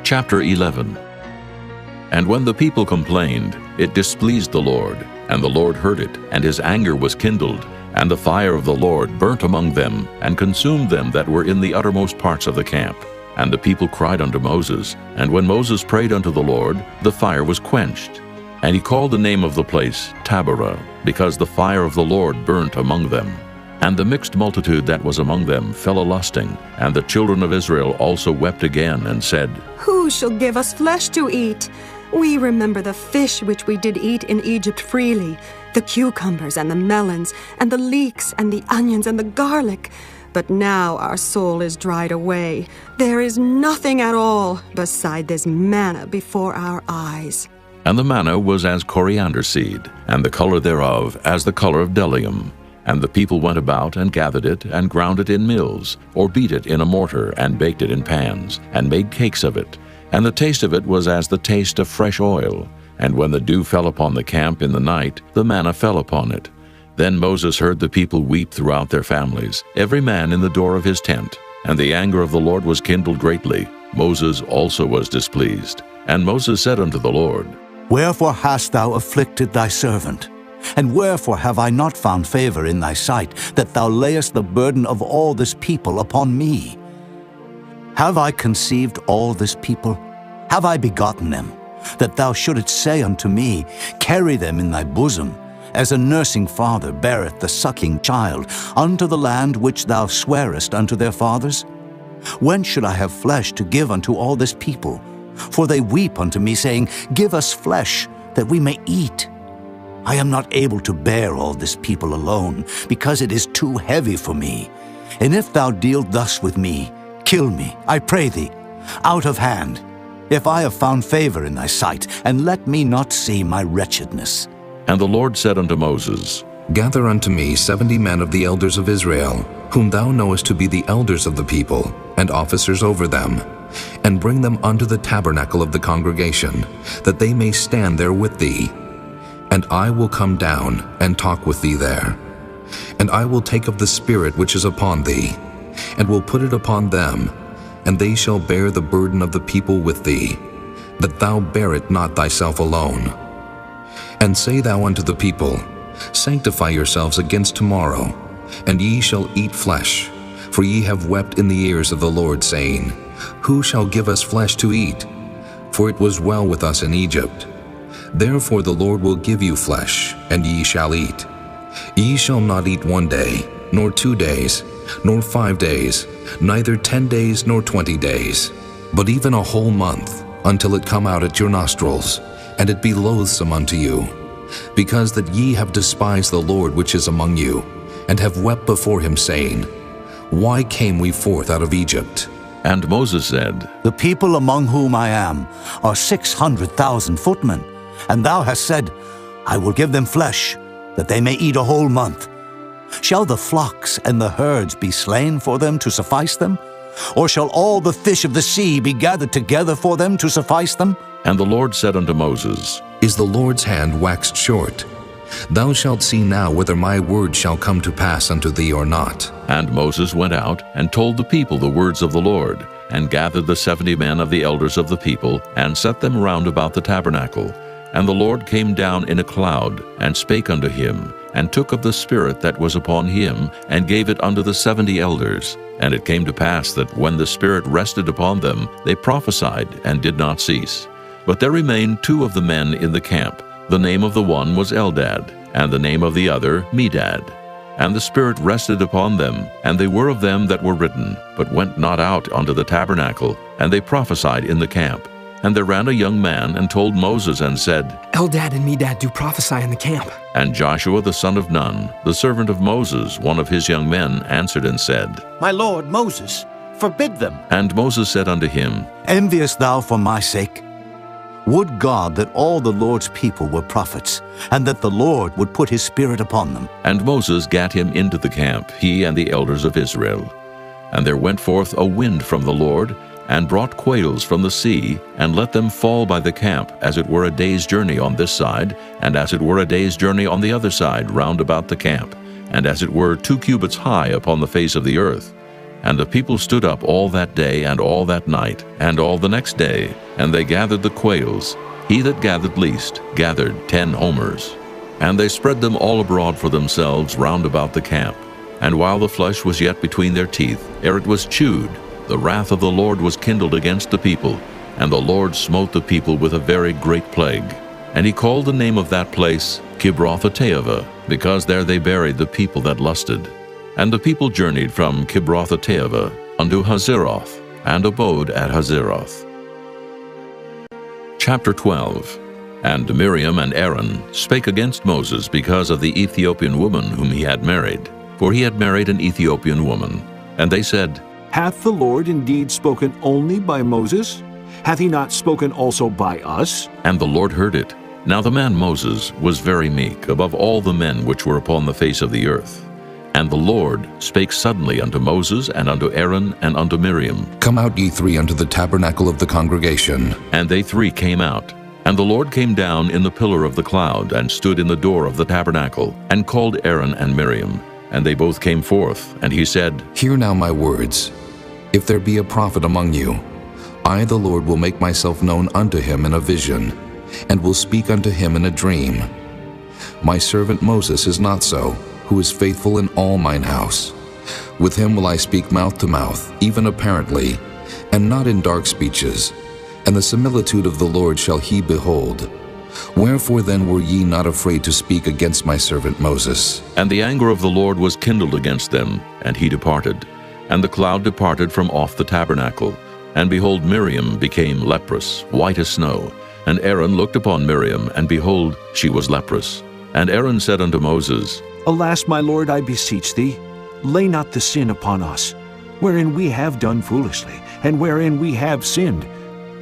Chapter 11. And when the people complained, it displeased the Lord, and the Lord heard it, and his anger was kindled, and the fire of the Lord burnt among them, and consumed them that were in the uttermost parts of the camp. And the people cried unto Moses, and when Moses prayed unto the Lord, the fire was quenched. And he called the name of the place Taberah, because the fire of the Lord burnt among them. And the mixed multitude that was among them fell a-lusting, and the children of Israel also wept again, and said, Who shall give us flesh to eat? We remember the fish which we did eat in Egypt freely, the cucumbers and the melons, and the leeks and the onions and the garlic. But now our soul is dried away. There is nothing at all beside this manna before our eyes. And the manna was as coriander seed, and the color thereof as the color of bdellium. And the people went about and gathered it, and ground it in mills, or beat it in a mortar, and baked it in pans, and made cakes of it. And the taste of it was as the taste of fresh oil. And when the dew fell upon the camp in the night, the manna fell upon it. Then Moses heard the people weep throughout their families, every man in the door of his tent. And the anger of the Lord was kindled greatly. Moses also was displeased. And Moses said unto the Lord, Wherefore hast thou afflicted thy servant? And wherefore have I not found favor in thy sight, that thou layest the burden of all this people upon me? Have I conceived all this people? Have I begotten them? That thou shouldest say unto me, Carry them in thy bosom, as a nursing father beareth the sucking child, unto the land which thou swarest unto their fathers? When should I have flesh to give unto all this people? For they weep unto me, saying, Give us flesh, that we may eat. I am not able to bear all this people alone, because it is too heavy for me. And if thou deal thus with me, kill me, I pray thee, out of hand, if I have found favor in thy sight, and let me not see my wretchedness. And the Lord said unto Moses, Gather unto me 70 men of the elders of Israel, whom thou knowest to be the elders of the people, and officers over them, and bring them unto the tabernacle of the congregation, that they may stand there with thee. And I will come down and talk with thee there. And I will take of the Spirit which is upon thee, and will put it upon them, and they shall bear the burden of the people with thee, that thou bear it not thyself alone. And say thou unto the people, Sanctify yourselves against tomorrow, and ye shall eat flesh, for ye have wept in the ears of the Lord, saying, Who shall give us flesh to eat? For it was well with us in Egypt. Therefore the Lord will give you flesh, and ye shall eat. Ye shall not eat 1 day, nor 2 days, nor 5 days, neither 10 days nor 20 days, but even a whole month, until it come out at your nostrils, and it be loathsome unto you, because that ye have despised the Lord which is among you, and have wept before him, saying, Why came we forth out of Egypt? And Moses said, The people among whom I am are 600,000 footmen, and thou hast said, I will give them flesh, that they may eat a whole month. Shall the flocks and the herds be slain for them to suffice them? Or shall all the fish of the sea be gathered together for them to suffice them? And the Lord said unto Moses, Is the Lord's hand waxed short? Thou shalt see now whether my word shall come to pass unto thee or not. And Moses went out and told the people the words of the Lord, and gathered the 70 men of the elders of the people, and set them round about the tabernacle. And the Lord came down in a cloud, and spake unto him, and took of the Spirit that was upon him, and gave it unto the 70 elders. And it came to pass that when the Spirit rested upon them, they prophesied, and did not cease. But there remained 2 of the men in the camp. The name of the one was Eldad, and the name of the other Medad. And the Spirit rested upon them, and they were of them that were written, but went not out unto the tabernacle, and they prophesied in the camp. And there ran a young man, and told Moses, and said, Eldad and Medad do prophesy in the camp. And Joshua the son of Nun, the servant of Moses, one of his young men, answered and said, My lord Moses, forbid them. And Moses said unto him, Enviest thou for my sake? Would God that all the Lord's people were prophets, and that the Lord would put his Spirit upon them. And Moses gat him into the camp, he and the elders of Israel. And there went forth a wind from the Lord, and brought quails from the sea, and let them fall by the camp, as it were a day's journey on this side, and as it were a day's journey on the other side round about the camp, and as it were 2 cubits high upon the face of the earth. And the people stood up all that day and all that night, and all the next day, and they gathered the quails. He that gathered least gathered 10 homers. And they spread them all abroad for themselves round about the camp. And while the flesh was yet between their teeth, ere it was chewed, the wrath of the Lord was kindled against the people, and the Lord smote the people with a very great plague. And he called the name of that place Kibroth-Hattaavah, because there they buried the people that lusted. And the people journeyed from Kibroth-Hattaavah unto Hazeroth, and abode at Hazeroth. Chapter 12. And Miriam and Aaron spake against Moses because of the Ethiopian woman whom he had married, for he had married an Ethiopian woman. And they said, Hath the Lord indeed spoken only by Moses? Hath he not spoken also by us? And the Lord heard it. Now the man Moses was very meek above all the men which were upon the face of the earth. And the Lord spake suddenly unto Moses, and unto Aaron, and unto Miriam. Come out, ye 3, unto the tabernacle of the congregation. And they 3 came out. And the Lord came down in the pillar of the cloud, and stood in the door of the tabernacle, and called Aaron and Miriam. And they both came forth, and he said, Hear now my words. If there be a prophet among you, I the Lord will make myself known unto him in a vision, and will speak unto him in a dream. My servant Moses is not so, who is faithful in all mine house. With him will I speak mouth to mouth, even apparently, and not in dark speeches. And the similitude of the Lord shall he behold. Wherefore then were ye not afraid to speak against my servant Moses? And the anger of the Lord was kindled against them, and he departed. And the cloud departed from off the tabernacle. And behold, Miriam became leprous, white as snow. And Aaron looked upon Miriam, and behold, she was leprous. And Aaron said unto Moses, Alas, my lord, I beseech thee, lay not the sin upon us, wherein we have done foolishly, and wherein we have sinned.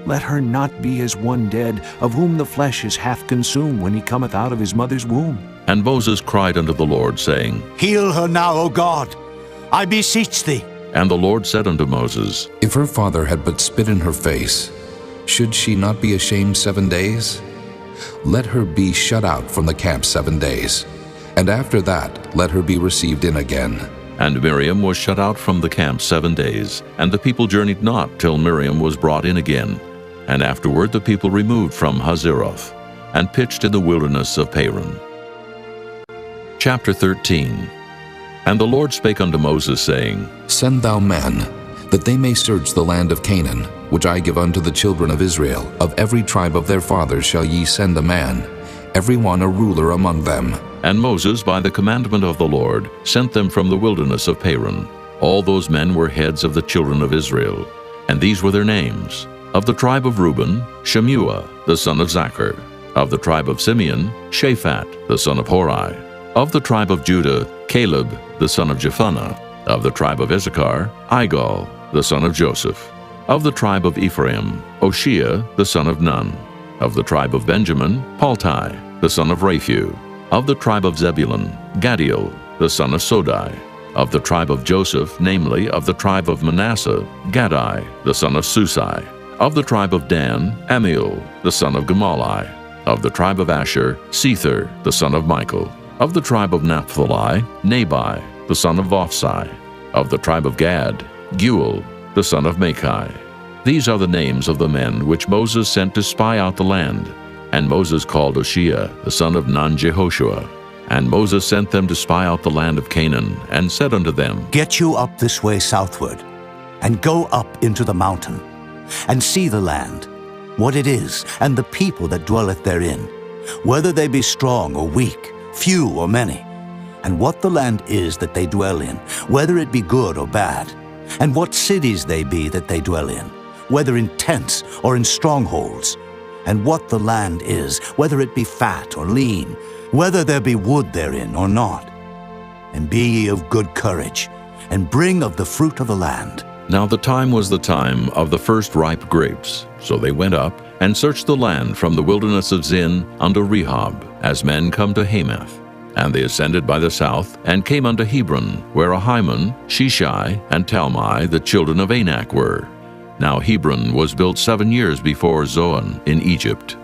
Let her not be as one dead, of whom the flesh is half consumed when he cometh out of his mother's womb. And Moses cried unto the Lord, saying, Heal her now, O God, I beseech thee. And the Lord said unto Moses, If her father had but spit in her face, should she not be ashamed 7 days? Let her be shut out from the camp 7 days, and after that let her be received in again. And Miriam was shut out from the camp 7 days, and the people journeyed not till Miriam was brought in again. And afterward the people removed from Hazeroth, and pitched in the wilderness of Paran. Chapter 13. And the Lord spake unto Moses, saying, Send thou men, that they may search the land of Canaan, which I give unto the children of Israel. Of every tribe of their fathers shall ye send a man, every one a ruler among them. And Moses, by the commandment of the Lord, sent them from the wilderness of Paran. All those men were heads of the children of Israel, and these were their names. Of the tribe of Reuben, Shemuah, the son of Zachar. Of the tribe of Simeon, Shaphat, the son of Hori. Of the tribe of Judah, Caleb, the son of Jephunneh. Of the tribe of Issachar, Igal, the son of Joseph. Of the tribe of Ephraim, Oshea, the son of Nun. Of the tribe of Benjamin, Paltai, the son of Raphu. Of the tribe of Zebulun, Gadiel, the son of Sodai. Of the tribe of Joseph, namely, of the tribe of Manasseh, Gadai, the son of Susai. Of the tribe of Dan, Amiel, the son of Gemalli. Of the tribe of Asher, Sether, the son of Michael. Of the tribe of Naphtali, Nabai, the son of Vophsi. Of the tribe of Gad, Guel, the son of Machi. These are the names of the men which Moses sent to spy out the land. And Moses called Oshea, the son of Nun-Jehoshua. And Moses sent them to spy out the land of Canaan, and said unto them, Get you up this way southward, and go up into the mountain, and see the land, what it is, and the people that dwelleth therein, whether they be strong or weak, few or many, and what the land is that they dwell in, whether it be good or bad, and what cities they be that they dwell in, whether in tents or in strongholds, and what the land is, whether it be fat or lean, whether there be wood therein or not. And be ye of good courage, and bring of the fruit of the land. Now the time was the time of the first ripe grapes. So they went up, and searched the land from the wilderness of Zin unto Rehob, as men come to Hamath. And they ascended by the south, and came unto Hebron, where Ahiman, Sheshai, and Talmai, the children of Anak, were. Now Hebron was built 7 years before Zoan in Egypt.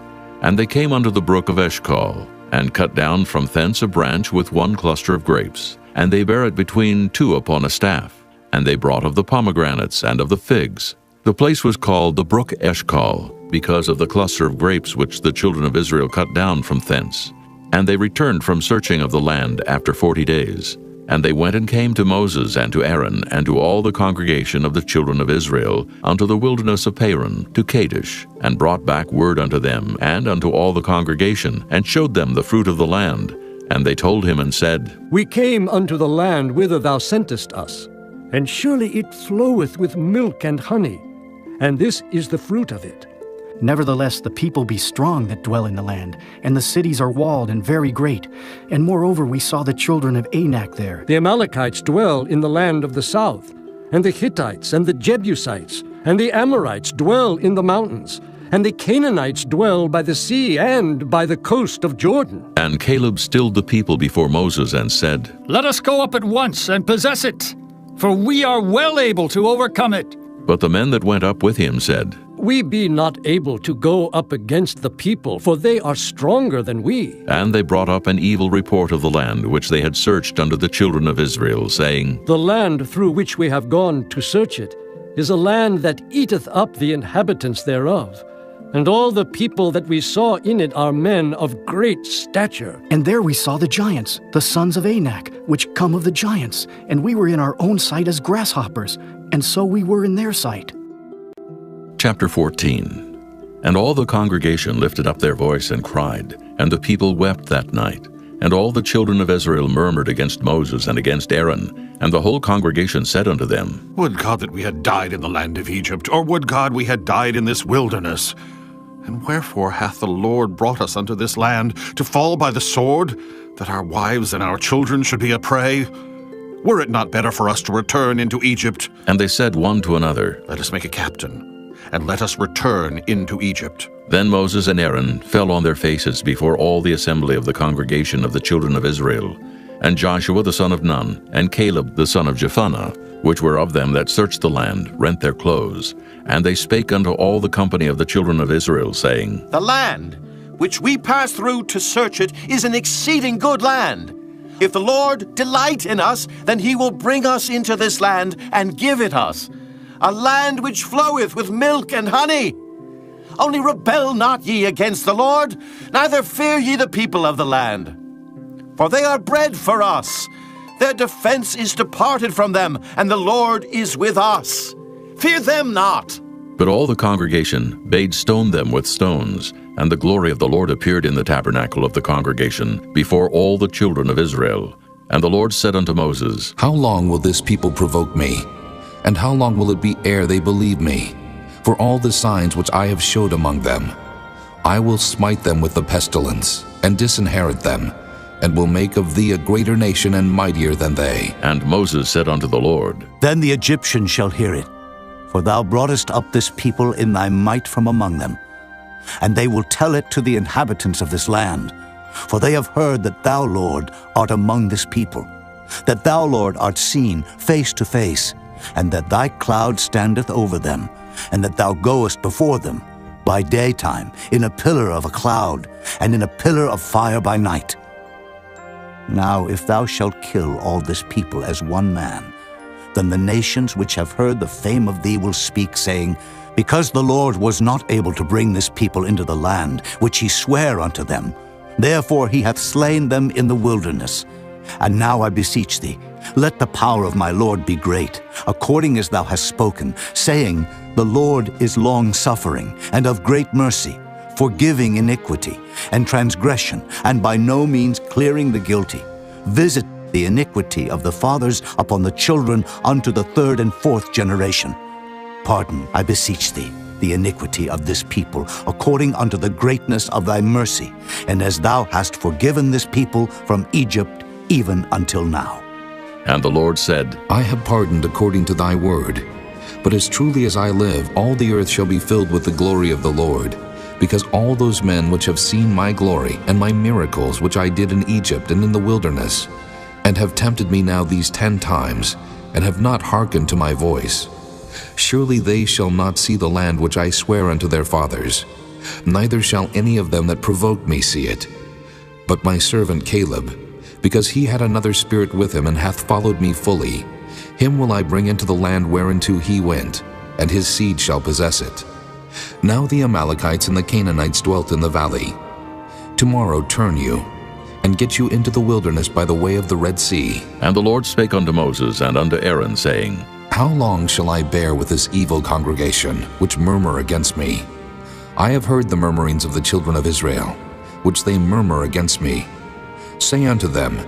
And they came unto the brook of Eshcol, and cut down from thence a branch with one cluster of grapes, and they bare it between two upon a staff. And they brought of the pomegranates and of the figs. The place was called the brook Eshcol, because of the cluster of grapes which the children of Israel cut down from thence. And they returned from searching of the land after 40 days. And they went and came to Moses and to Aaron and to all the congregation of the children of Israel unto the wilderness of Paran, to Kadesh, and brought back word unto them and unto all the congregation, and showed them the fruit of the land. And they told him and said, We came unto the land whither thou sentest us, and surely it floweth with milk and honey, and this is the fruit of it. Nevertheless, the people be strong that dwell in the land, and the cities are walled and very great. And moreover, we saw the children of Anak there. The Amalekites dwell in the land of the south, and the Hittites and the Jebusites and the Amorites dwell in the mountains, and the Canaanites dwell by the sea and by the coast of Jordan. And Caleb stilled the people before Moses and said, Let us go up at once and possess it, for we are well able to overcome it. But the men that went up with him said, We be not able to go up against the people, for they are stronger than we. And they brought up an evil report of the land which they had searched unto the children of Israel, saying, The land through which we have gone to search it is a land that eateth up the inhabitants thereof. And all the people that we saw in it are men of great stature. And there we saw the giants, the sons of Anak, which come of the giants. And we were in our own sight as grasshoppers, and so we were in their sight. Chapter 14. And all the congregation lifted up their voice and cried, and the people wept that night. And all the children of Israel murmured against Moses and against Aaron. And the whole congregation said unto them, Would God that we had died in the land of Egypt, or would God we had died in this wilderness? And wherefore hath the Lord brought us unto this land, to fall by the sword, that our wives and our children should be a prey? Were it not better for us to return into Egypt? And they said one to another, Let us make a captain, and let us return into Egypt. Then Moses and Aaron fell on their faces before all the assembly of the congregation of the children of Israel. And Joshua the son of Nun, and Caleb the son of Jephunneh, which were of them that searched the land, rent their clothes. And they spake unto all the company of the children of Israel, saying, The land which we passed through to search it is an exceeding good land. If the Lord delight in us, then he will bring us into this land and give it us, a land which floweth with milk and honey. Only rebel not ye against the Lord, neither fear ye the people of the land. For they are bread for us. Their defense is departed from them, and the Lord is with us. Fear them not. But all the congregation bade stone them with stones, and the glory of the Lord appeared in the tabernacle of the congregation before all the children of Israel. And the Lord said unto Moses, How long will this people provoke me? And how long will it be ere they believe me? For all the signs which I have showed among them, I will smite them with the pestilence, and disinherit them, and will make of thee a greater nation and mightier than they. And Moses said unto the Lord, Then the Egyptians shall hear it, for thou broughtest up this people in thy might from among them. And they will tell it to the inhabitants of this land, for they have heard that thou, Lord, art among this people, that thou, Lord, art seen face to face, and that thy cloud standeth over them, and that thou goest before them by daytime in a pillar of a cloud, and in a pillar of fire by night. Now if thou shalt kill all this people as one man, then the nations which have heard the fame of thee will speak, saying, Because the Lord was not able to bring this people into the land which he sware unto them, therefore he hath slain them in the wilderness. And now I beseech thee, let the power of my Lord be great, according as thou hast spoken, saying, The Lord is long-suffering, and of great mercy, forgiving iniquity and transgression, and by no means clearing the guilty. Visit the iniquity of the fathers upon the children unto the third and fourth generation. Pardon, I beseech thee, the iniquity of this people, according unto the greatness of thy mercy, and as thou hast forgiven this people from Egypt even until now. And the Lord said, I have pardoned according to thy word. But as truly as I live, all the earth shall be filled with the glory of the Lord, because all those men which have seen my glory and my miracles which I did in Egypt and in the wilderness, and have tempted me now these 10 times, and have not hearkened to my voice, surely they shall not see the land which I swear unto their fathers, neither shall any of them that provoked me see it. But my servant Caleb, because he had another spirit with him, and hath followed me fully, him will I bring into the land whereinto he went, and his seed shall possess it. Now the Amalekites and the Canaanites dwelt in the valley. Tomorrow turn you, and get you into the wilderness by the way of the Red Sea. And the Lord spake unto Moses and unto Aaron, saying, How long shall I bear with this evil congregation, which murmur against me? I have heard the murmurings of the children of Israel, which they murmur against me. Say unto them,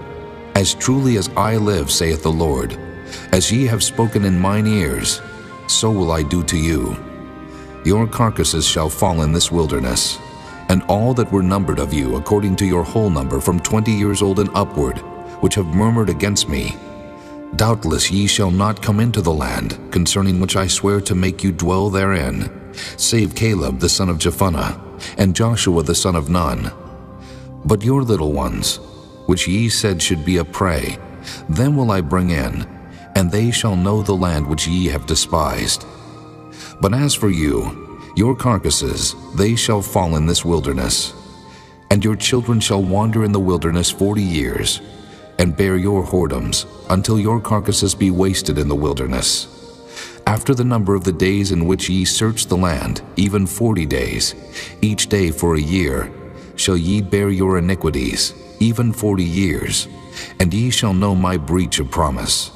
As truly as I live, saith the Lord, as ye have spoken in mine ears, so will I do to you. Your carcasses shall fall in this wilderness, and all that were numbered of you, according to your whole number, from 20 years old and upward, which have murmured against me. Doubtless ye shall not come into the land, concerning which I swear to make you dwell therein, save Caleb the son of Jephunneh, and Joshua the son of Nun. But your little ones, which ye said should be a prey, them will I bring in, and they shall know the land which ye have despised. But as for you, your carcasses, they shall fall in this wilderness. And your children shall wander in the wilderness 40 years, and bear your whoredoms, until your carcasses be wasted in the wilderness. After the number of the days in which ye search the land, even 40 days, each day for a year, shall ye bear your iniquities, even 40 years, and ye shall know my breach of promise.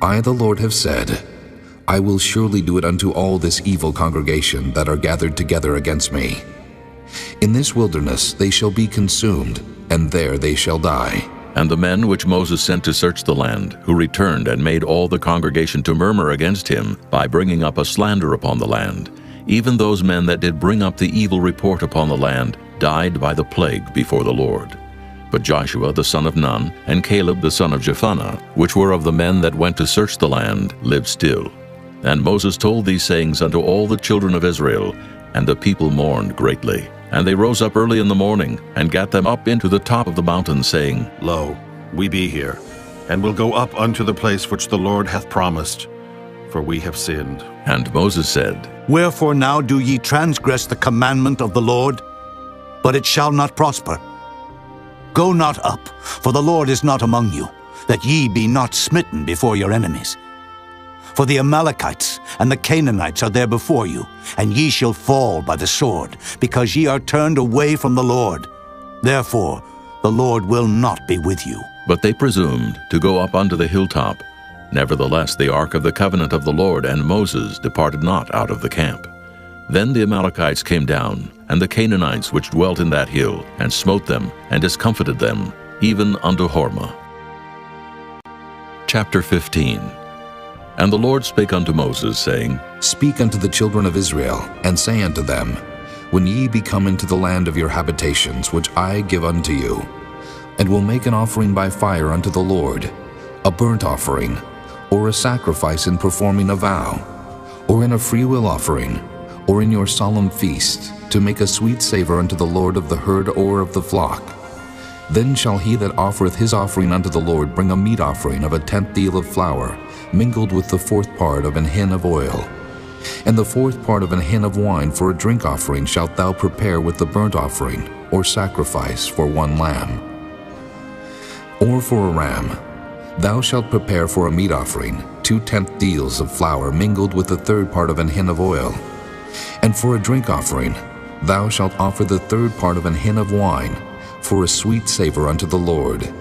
I, the Lord, have said, I will surely do it unto all this evil congregation that are gathered together against me. In this wilderness they shall be consumed, and there they shall die. And the men which Moses sent to search the land, who returned and made all the congregation to murmur against him, by bringing up a slander upon the land, even those men that did bring up the evil report upon the land, died by the plague before the Lord. But Joshua the son of Nun, and Caleb the son of Jephunneh, which were of the men that went to search the land, lived still. And Moses told these sayings unto all the children of Israel, and the people mourned greatly. And they rose up early in the morning, and gat them up into the top of the mountain, saying, Lo, we be here, and will go up unto the place which the Lord hath promised, for we have sinned. And Moses said, Wherefore now do ye transgress the commandment of the Lord? But it shall not prosper. Go not up, for the Lord is not among you, that ye be not smitten before your enemies. For the Amalekites and the Canaanites are there before you, and ye shall fall by the sword, because ye are turned away from the Lord. Therefore the Lord will not be with you. But they presumed to go up unto the hilltop. Nevertheless the ark of the covenant of the Lord and Moses departed not out of the camp. Then the Amalekites came down, and the Canaanites which dwelt in that hill, and smote them, and discomfited them, even unto Hormah. Chapter 15. And the Lord spake unto Moses, saying, Speak unto the children of Israel, and say unto them, When ye be come into the land of your habitations, which I give unto you, and will make an offering by fire unto the Lord, a burnt offering, or a sacrifice in performing a vow, or in a freewill offering, or in your solemn feast, to make a sweet savor unto the Lord of the herd or of the flock. Then shall he that offereth his offering unto the Lord bring a meat offering of a 10th deal of flour, mingled with the 4th part of an hin of oil. And the 4th part of an hin of wine for a drink offering shalt thou prepare with the burnt offering, or sacrifice for 1 lamb. Or for a ram, thou shalt prepare for a meat offering 2 10th deals of flour mingled with the 3rd part of an hin of oil. And for a drink offering, thou shalt offer the 3rd part of an hin of wine, for a sweet savor unto the Lord.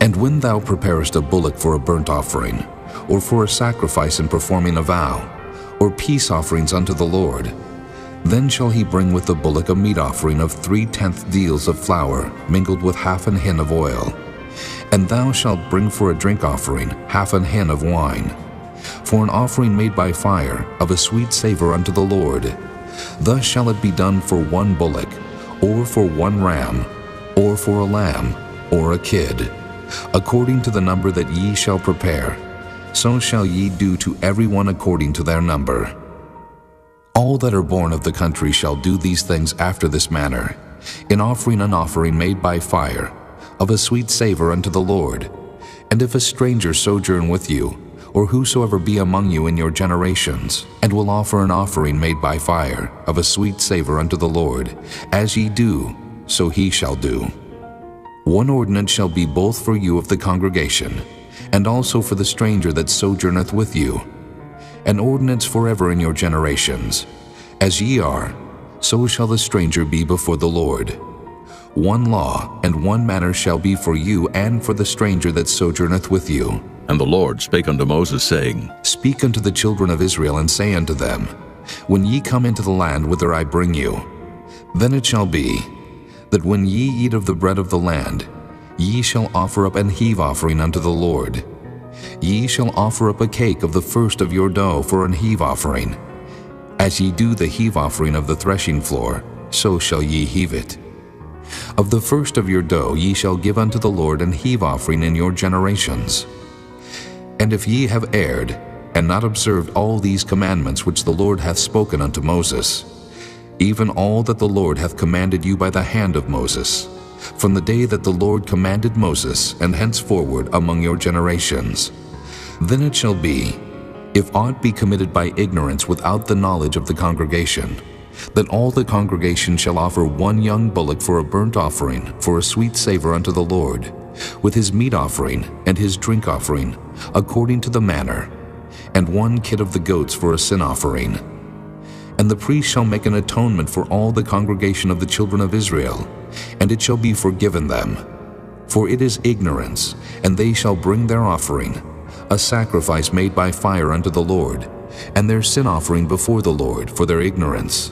And when thou preparest a bullock for a burnt offering, or for a sacrifice in performing a vow, or peace offerings unto the Lord, then shall he bring with the bullock a meat offering of 3 10th deals of flour, mingled with half an hin of oil. And thou shalt bring for a drink offering half an hin of wine, for an offering made by fire of a sweet savor unto the Lord. Thus shall it be done for 1 bullock, or for 1 ram, or for a lamb, or a kid, according to the number that ye shall prepare. So shall ye do to every one according to their number. All that are born of the country shall do these things after this manner, in offering an offering made by fire, of a sweet savor unto the Lord. And if a stranger sojourn with you, or whosoever be among you in your generations, and will offer an offering made by fire, of a sweet savor unto the Lord, as ye do, so he shall do. 1 ordinance shall be both for you of the congregation, and also for the stranger that sojourneth with you. An ordinance forever in your generations. As ye are, so shall the stranger be before the Lord. 1 law and 1 manner shall be for you and for the stranger that sojourneth with you. And the Lord spake unto Moses, saying, Speak unto the children of Israel, and say unto them, When ye come into the land whither I bring you, then it shall be, that when ye eat of the bread of the land, ye shall offer up an heave offering unto the Lord. Ye shall offer up a cake of the first of your dough for an heave offering. As ye do the heave offering of the threshing floor, so shall ye heave it. Of the first of your dough ye shall give unto the Lord an heave offering in your generations. And if ye have erred, and not observed all these commandments which the Lord hath spoken unto Moses, even all that the Lord hath commanded you by the hand of Moses, from the day that the Lord commanded Moses, and henceforward among your generations, then it shall be, if aught be committed by ignorance without the knowledge of the congregation, that all the congregation shall offer 1 young bullock for a burnt offering, for a sweet savor unto the Lord, with his meat offering and his drink offering, according to the manner, and 1 kid of the goats for a sin offering. And the priest shall make an atonement for all the congregation of the children of Israel, and it shall be forgiven them. For it is ignorance, and they shall bring their offering, a sacrifice made by fire unto the Lord, and their sin offering before the Lord for their ignorance.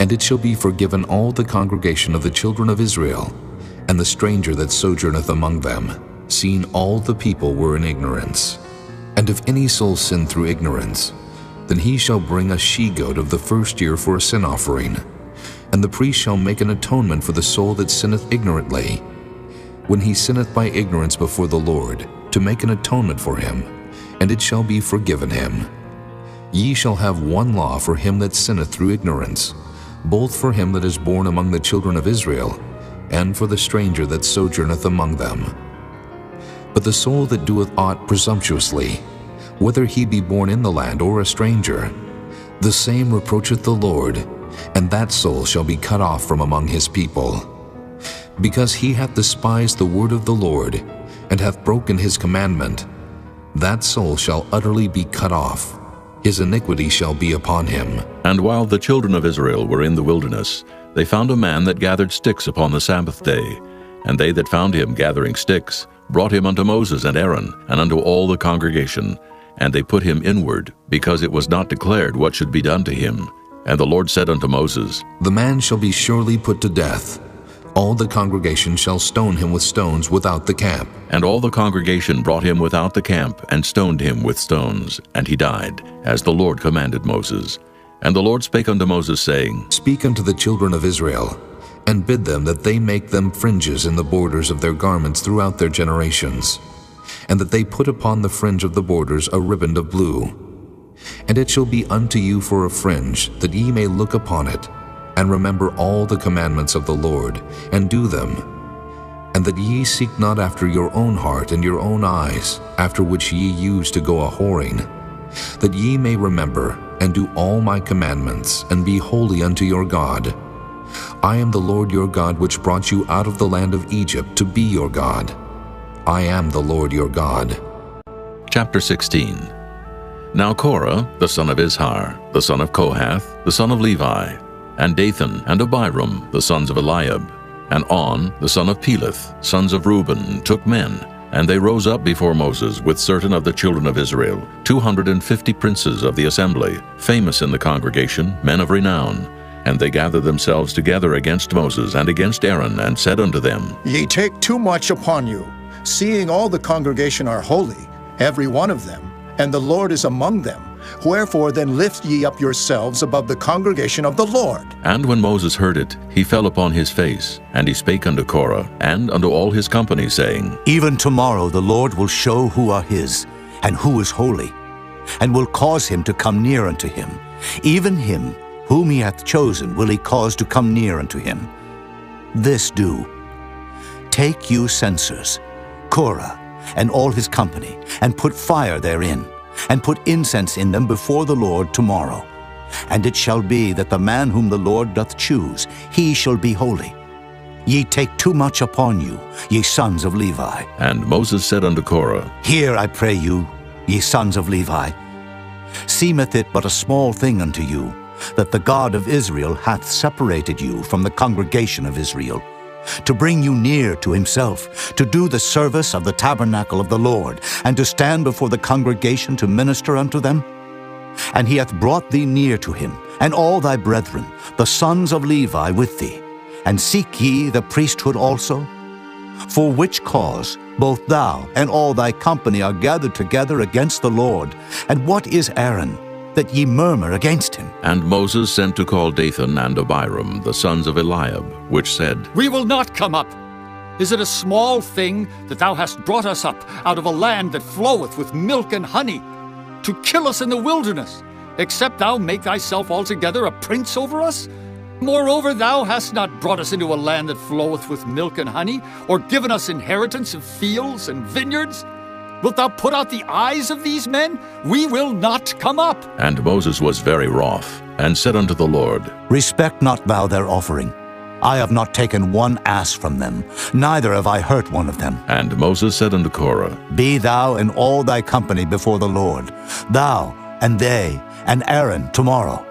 And it shall be forgiven all the congregation of the children of Israel, and the stranger that sojourneth among them, seeing all the people were in ignorance. And if any soul sin through ignorance, then he shall bring a she-goat of the first year for a sin offering. And the priest shall make an atonement for the soul that sinneth ignorantly, when he sinneth by ignorance before the Lord, to make an atonement for him, and it shall be forgiven him. Ye shall have one law for him that sinneth through ignorance, both for him that is born among the children of Israel, and for the stranger that sojourneth among them. But the soul that doeth aught presumptuously, whether he be born in the land or a stranger, the same reproacheth the Lord, and that soul shall be cut off from among his people. Because he hath despised the word of the Lord, and hath broken his commandment, that soul shall utterly be cut off. His iniquity shall be upon him. And while the children of Israel were in the wilderness, they found a man that gathered sticks upon the Sabbath day. And they that found him gathering sticks brought him unto Moses and Aaron, and unto all the congregation. And they put him inward, because it was not declared what should be done to him. And the Lord said unto Moses, The man shall be surely put to death. All the congregation shall stone him with stones without the camp. And all the congregation brought him without the camp, and stoned him with stones. And he died, as the Lord commanded Moses. And the Lord spake unto Moses, saying, Speak unto the children of Israel, and bid them that they make them fringes in the borders of their garments throughout their generations, and that they put upon the fringe of the borders a riband of blue. And it shall be unto you for a fringe, that ye may look upon it, and remember all the commandments of the Lord, and do them, and that ye seek not after your own heart and your own eyes, after which ye used to go a-whoring, that ye may remember and do all my commandments, and be holy unto your God. I am the Lord your God, which brought you out of the land of Egypt to be your God. I am the Lord your God. Chapter 16. Now Korah, the son of Izhar, the son of Kohath, the son of Levi, and Dathan and Abiram, the sons of Eliab, and On, the son of Peleth, sons of Reuben, took men, and they rose up before Moses with certain of the children of Israel, 250 princes of the assembly, famous in the congregation, men of renown. And they gathered themselves together against Moses and against Aaron, and said unto them, Ye take too much upon you, seeing all the congregation are holy, every one of them, and the Lord is among them. Wherefore then lift ye up yourselves above the congregation of the Lord. And when Moses heard it, he fell upon his face, and he spake unto Korah, and unto all his company, saying, Even tomorrow the Lord will show who are his, and who is holy, and will cause him to come near unto him. Even him whom he hath chosen will he cause to come near unto him. This do. Take you censers, Korah, and all his company, and put fire therein, and put incense in them before the Lord tomorrow. And it shall be that the man whom the Lord doth choose, he shall be holy. Ye take too much upon you, ye sons of Levi. And Moses said unto Korah, Hear, I pray you, ye sons of Levi. Seemeth it but a small thing unto you, that the God of Israel hath separated you from the congregation of Israel, to bring you near to himself, to do the service of the tabernacle of the Lord, and to stand before the congregation to minister unto them? And he hath brought thee near to him, and all thy brethren, the sons of Levi, with thee. And seek ye the priesthood also? For which cause both thou and all thy company are gathered together against the Lord. And what is Aaron, that ye murmur against him? And Moses sent to call Dathan and Abiram, the sons of Eliab, which said, We will not come up. Is it a small thing that thou hast brought us up out of a land that floweth with milk and honey, to kill us in the wilderness, except thou make thyself altogether a prince over us? Moreover, thou hast not brought us into a land that floweth with milk and honey, or given us inheritance of fields and vineyards? Wilt thou put out the eyes of these men? We will not come up. And Moses was very wroth, and said unto the Lord, Respect not thou their offering. I have not taken one ass from them, neither have I hurt one of them. And Moses said unto Korah, Be thou and all thy company before the Lord, thou and they and Aaron tomorrow.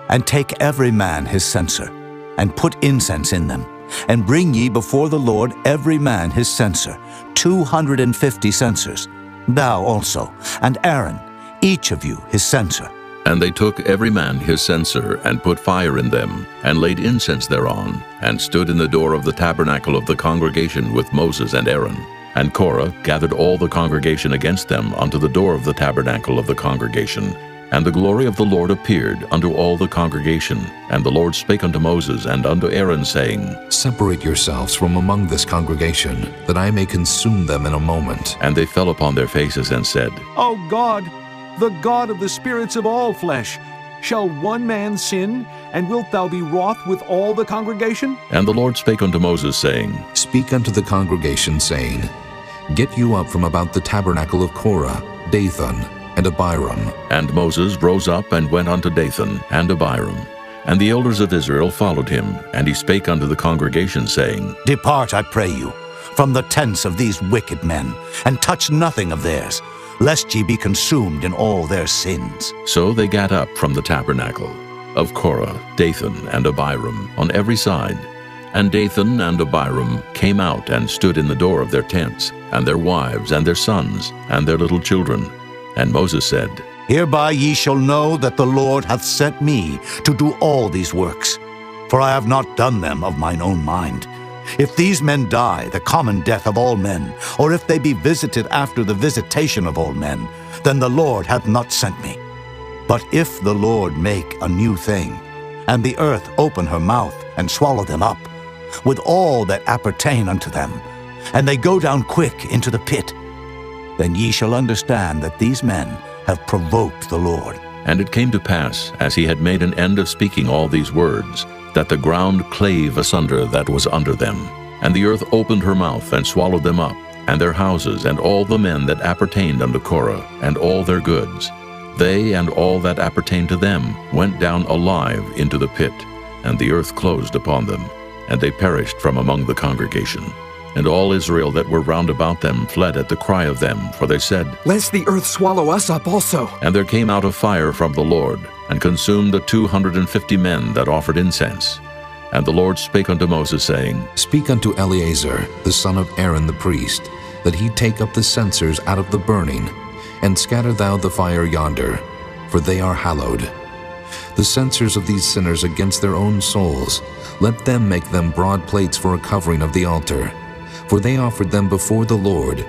And take every man his censer, and put incense in them, and bring ye before the Lord every man his censer, 250 censers, thou also, and Aaron, each of you his censer. And they took every man his censer, and put fire in them, and laid incense thereon, and stood in the door of the tabernacle of the congregation with Moses and Aaron. And Korah gathered all the congregation against them unto the door of the tabernacle of the congregation, And the glory of the Lord appeared unto all the congregation. And the Lord spake unto Moses and unto Aaron, saying, Separate yourselves from among this congregation, that I may consume them in a moment. And they fell upon their faces and said, O God, the God of the spirits of all flesh, shall one man sin, and wilt thou be wroth with all the congregation? And the Lord spake unto Moses, saying, Speak unto the congregation, saying, Get you up from about the tabernacle of Korah, Dathan, and Abiram. And Moses rose up and went unto Dathan and Abiram. And the elders of Israel followed him, and he spake unto the congregation, saying, Depart, I pray you, from the tents of these wicked men, and touch nothing of theirs, lest ye be consumed in all their sins. So they gat up from the tabernacle of Korah, Dathan, and Abiram on every side. And Dathan and Abiram came out and stood in the door of their tents, and their wives, and their sons, and their little children. And Moses said, Hereby ye shall know that the Lord hath sent me to do all these works, for I have not done them of mine own mind. If these men die the common death of all men, or if they be visited after the visitation of all men, then the Lord hath not sent me. But if the Lord make a new thing, and the earth open her mouth and swallow them up, with all that appertain unto them, and they go down quick into the pit, then ye shall understand that these men have provoked the Lord. And it came to pass, as he had made an end of speaking all these words, that the ground clave asunder that was under them. And the earth opened her mouth and swallowed them up, and their houses, and all the men that appertained unto Korah, and all their goods. They and all that appertained to them went down alive into the pit, and the earth closed upon them, and they perished from among the congregation. And all Israel that were round about them fled at the cry of them, for they said, Lest the earth swallow us up also. And there came out a fire from the Lord, and consumed the 250 men that offered incense. And the Lord spake unto Moses, saying, Speak unto Eleazar, the son of Aaron the priest, that he take up the censers out of the burning, and scatter thou the fire yonder, for they are hallowed. The censers of these sinners against their own souls, let them make them broad plates for a covering of the altar. For they offered them before the Lord.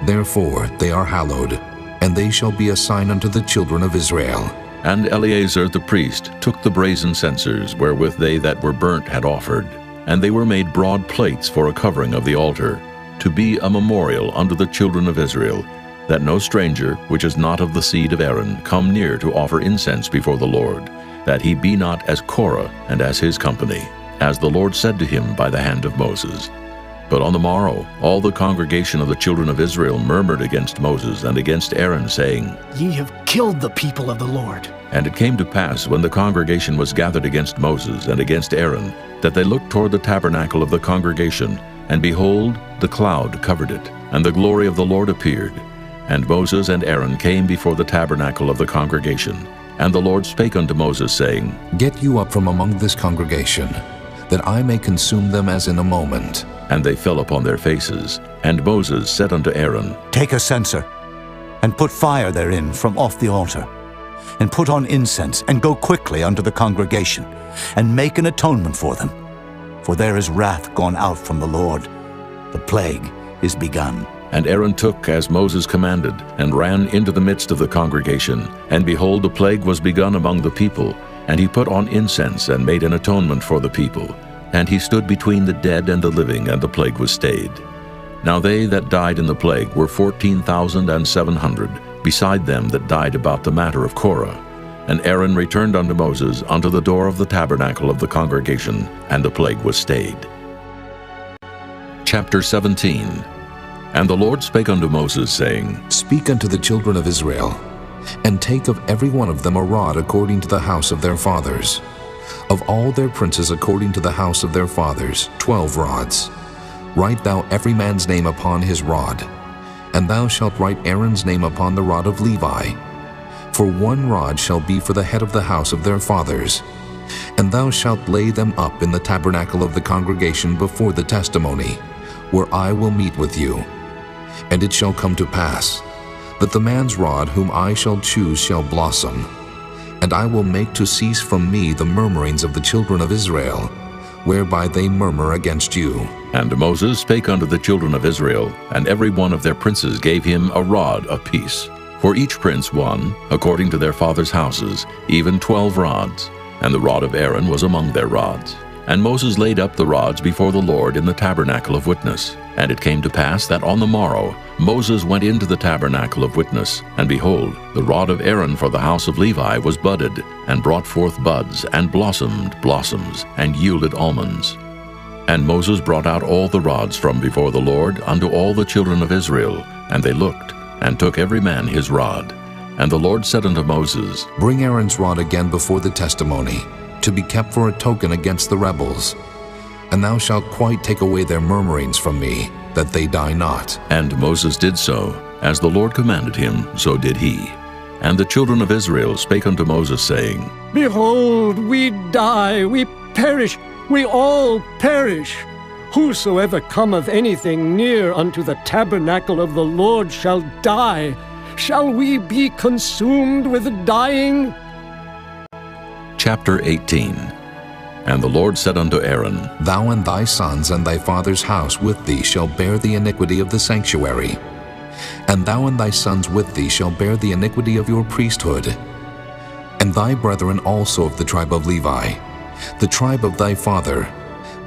Therefore they are hallowed, and they shall be a sign unto the children of Israel. And Eleazar the priest took the brazen censers wherewith they that were burnt had offered, and they were made broad plates for a covering of the altar, to be a memorial unto the children of Israel, that no stranger, which is not of the seed of Aaron, come near to offer incense before the Lord, that he be not as Korah and as his company, as the Lord said to him by the hand of Moses. But on the morrow all the congregation of the children of Israel murmured against Moses and against Aaron, saying, Ye have killed the people of the Lord. And it came to pass, when the congregation was gathered against Moses and against Aaron, that they looked toward the tabernacle of the congregation, and behold, the cloud covered it, and the glory of the Lord appeared. And Moses and Aaron came before the tabernacle of the congregation. And the Lord spake unto Moses, saying, Get you up from among this congregation, that I may consume them as in a moment. And they fell upon their faces. And Moses said unto Aaron, Take a censer, and put fire therein from off the altar, and put on incense, and go quickly unto the congregation, and make an atonement for them. For there is wrath gone out from the Lord. The plague is begun. And Aaron took as Moses commanded, and ran into the midst of the congregation. And behold, the plague was begun among the people. And he put on incense, and made an atonement for the people. And he stood between the dead and the living, and the plague was stayed. Now they that died in the plague were 14,700, beside them that died about the matter of Korah. And Aaron returned unto Moses unto the door of the tabernacle of the congregation, and the plague was stayed. Chapter 17. And the Lord spake unto Moses, saying, Speak unto the children of Israel, and take of every one of them a rod according to the house of their fathers. Of all their princes according to the house of their fathers, 12 rods. Write thou every man's name upon his rod, and thou shalt write Aaron's name upon the rod of Levi. For 1 rod shall be for the head of the house of their fathers. And thou shalt lay them up in the tabernacle of the congregation before the testimony, where I will meet with you. And it shall come to pass, that the man's rod whom I shall choose shall blossom, and I will make to cease from me the murmurings of the children of Israel, whereby they murmur against you. And Moses spake unto the children of Israel, and every one of their princes gave him a rod apiece. For each prince one, according to their fathers' houses, even 12 rods, and the rod of Aaron was among their rods. And Moses laid up the rods before the Lord in the tabernacle of witness. And it came to pass that on the morrow Moses went into the tabernacle of witness, and behold, the rod of Aaron for the house of Levi was budded, and brought forth buds, and blossomed blossoms, and yielded almonds. And Moses brought out all the rods from before the Lord unto all the children of Israel, and they looked, and took every man his rod. And the Lord said unto Moses, Bring Aaron's rod again before the testimony, to be kept for a token against the rebels. And thou shalt quite take away their murmurings from me, that they die not. And Moses did so. As the Lord commanded him, so did he. And the children of Israel spake unto Moses, saying, Behold, we die, we perish, we all perish. Whosoever cometh anything near unto the tabernacle of the Lord shall die. Shall we be consumed with dying? Chapter 18. And the Lord said unto Aaron, Thou and thy sons and thy father's house with thee shall bear the iniquity of the sanctuary. And thou and thy sons with thee shall bear the iniquity of your priesthood. And thy brethren also of the tribe of Levi, the tribe of thy father,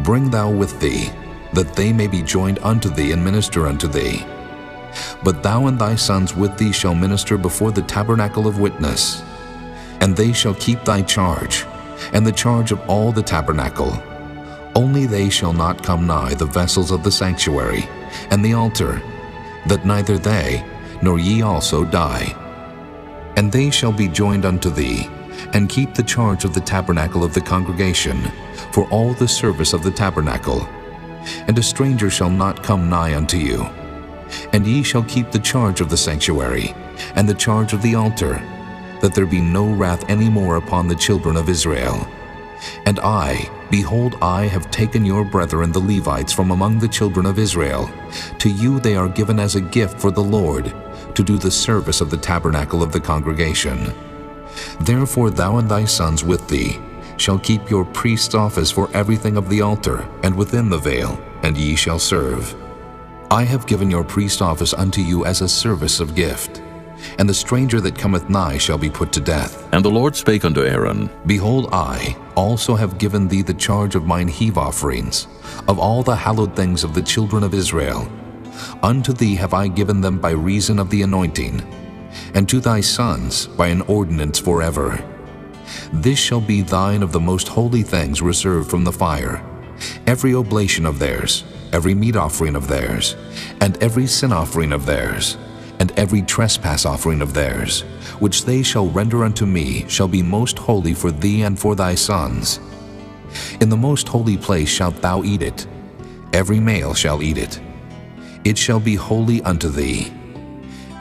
bring thou with thee, that they may be joined unto thee and minister unto thee. But thou and thy sons with thee shall minister before the tabernacle of witness. And they shall keep thy charge, and the charge of all the tabernacle. Only they shall not come nigh the vessels of the sanctuary, and the altar, that neither they, nor ye also die. And they shall be joined unto thee, and keep the charge of the tabernacle of the congregation, for all the service of the tabernacle. And a stranger shall not come nigh unto you. And ye shall keep the charge of the sanctuary, and the charge of the altar, that there be no wrath any more upon the children of Israel. And I, behold, I have taken your brethren the Levites from among the children of Israel. To you they are given as a gift for the Lord, to do the service of the tabernacle of the congregation. Therefore thou and thy sons with thee shall keep your priest's office for everything of the altar, and within the veil, and ye shall serve. I have given your priest office unto you as a service of gift. And the stranger that cometh nigh shall be put to death. And the Lord spake unto Aaron, Behold, I also have given thee the charge of mine heave offerings, of all the hallowed things of the children of Israel. Unto thee have I given them by reason of the anointing, and to thy sons by an ordinance forever. This shall be thine of the most holy things reserved from the fire, every oblation of theirs, every meat offering of theirs, and every sin offering of theirs, and every trespass offering of theirs, which they shall render unto me, shall be most holy for thee and for thy sons. In the most holy place shalt thou eat it. Every male shall eat it. It shall be holy unto thee.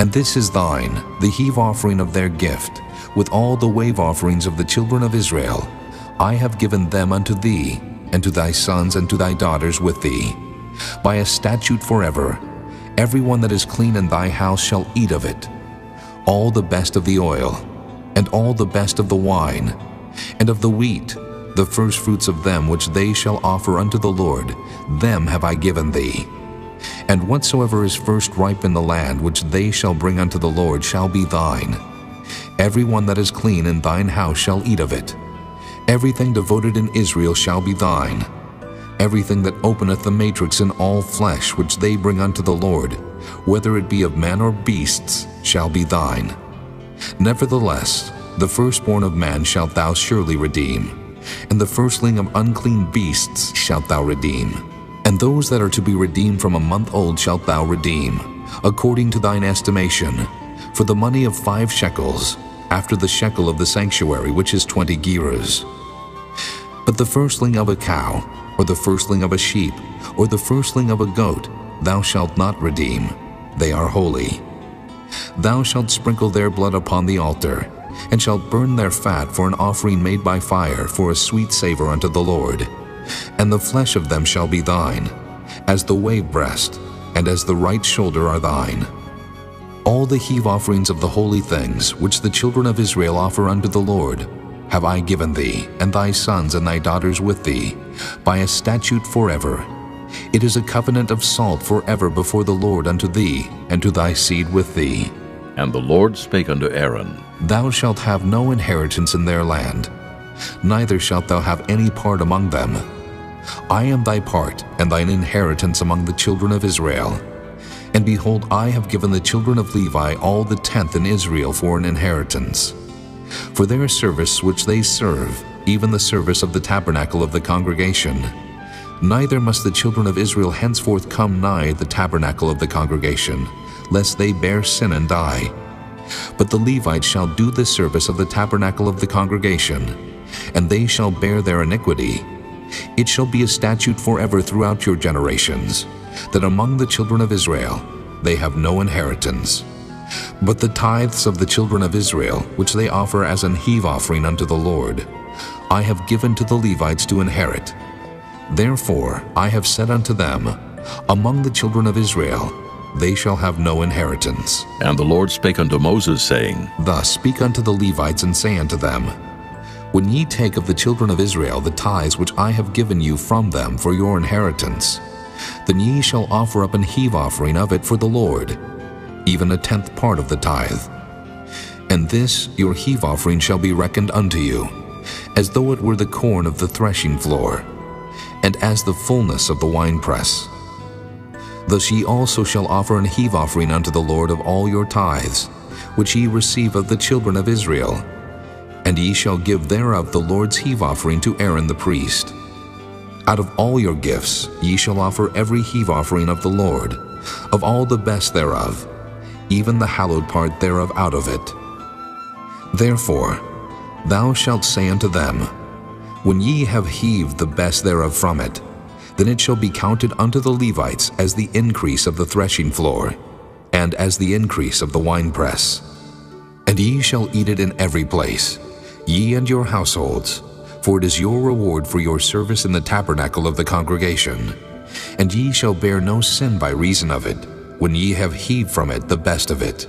And this is thine, the heave offering of their gift, with all the wave offerings of the children of Israel. I have given them unto thee, and to thy sons and to thy daughters with thee, by a statute forever. Every one that is clean in thy house shall eat of it, all the best of the oil, and all the best of the wine, and of the wheat, the firstfruits of them which they shall offer unto the Lord, them have I given thee. And whatsoever is first ripe in the land which they shall bring unto the Lord shall be thine. Every one that is clean in thine house shall eat of it. Everything devoted in Israel shall be thine. Everything that openeth the matrix in all flesh which they bring unto the Lord, whether it be of man or beasts, shall be thine. Nevertheless, the firstborn of man shalt thou surely redeem, and the firstling of unclean beasts shalt thou redeem. And those that are to be redeemed from a month old shalt thou redeem, according to thine estimation, for the money of 5 shekels, after the shekel of the sanctuary, which is 20 gerahs. But the firstling of a cow, or the firstling of a sheep, or the firstling of a goat, thou shalt not redeem. They are holy. Thou shalt sprinkle their blood upon the altar, and shalt burn their fat for an offering made by fire, for a sweet savor unto the Lord. And the flesh of them shall be thine, as the wave breast, and as the right shoulder are thine. All the heave offerings of the holy things, which the children of Israel offer unto the Lord, have I given thee, and thy sons and thy daughters with thee, by a statute forever. It is a covenant of salt forever before the Lord unto thee, and to thy seed with thee. And the Lord spake unto Aaron, Thou shalt have no inheritance in their land, neither shalt thou have any part among them. I am thy part and thine inheritance among the children of Israel. And behold, I have given the children of Levi all the tenth in Israel for an inheritance, for their service which they serve, even the service of the tabernacle of the congregation. Neither must the children of Israel henceforth come nigh the tabernacle of the congregation, lest they bear sin and die. But the Levites shall do the service of the tabernacle of the congregation, and they shall bear their iniquity. It shall be a statute forever throughout your generations, that among the children of Israel they have no inheritance. But the tithes of the children of Israel, which they offer as an heave offering unto the Lord, I have given to the Levites to inherit. Therefore I have said unto them, Among the children of Israel they shall have no inheritance. And the Lord spake unto Moses, saying, Thus speak unto the Levites, and say unto them, When ye take of the children of Israel the tithes which I have given you from them for your inheritance, then ye shall offer up an heave offering of it for the Lord, even a tenth part of the tithe. And this your heave offering shall be reckoned unto you, as though it were the corn of the threshing floor, and as the fullness of the winepress. Thus ye also shall offer an heave offering unto the Lord of all your tithes, which ye receive of the children of Israel, and ye shall give thereof the Lord's heave offering to Aaron the priest. Out of all your gifts ye shall offer every heave offering of the Lord, of all the best thereof, even the hallowed part thereof out of it. Therefore thou shalt say unto them, When ye have heaved the best thereof from it, then it shall be counted unto the Levites as the increase of the threshing floor, and as the increase of the winepress. And ye shall eat it in every place, ye and your households, for it is your reward for your service in the tabernacle of the congregation. And ye shall bear no sin by reason of it, when ye have heaved from it the best of it.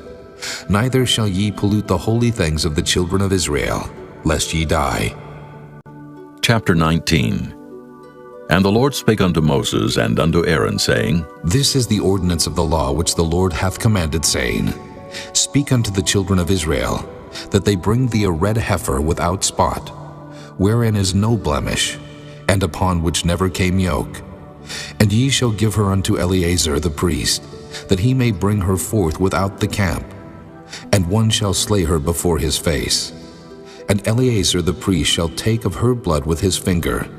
Neither shall ye pollute the holy things of the children of Israel, lest ye die. Chapter 19. And the Lord spake unto Moses and unto Aaron, saying, This is the ordinance of the law which the Lord hath commanded, saying, Speak unto the children of Israel, that they bring thee a red heifer without spot, wherein is no blemish, and upon which never came yoke. And ye shall give her unto Eleazar the priest, that he may bring her forth without the camp. And one shall slay her before his face. And Eleazar the priest shall take of her blood with his finger,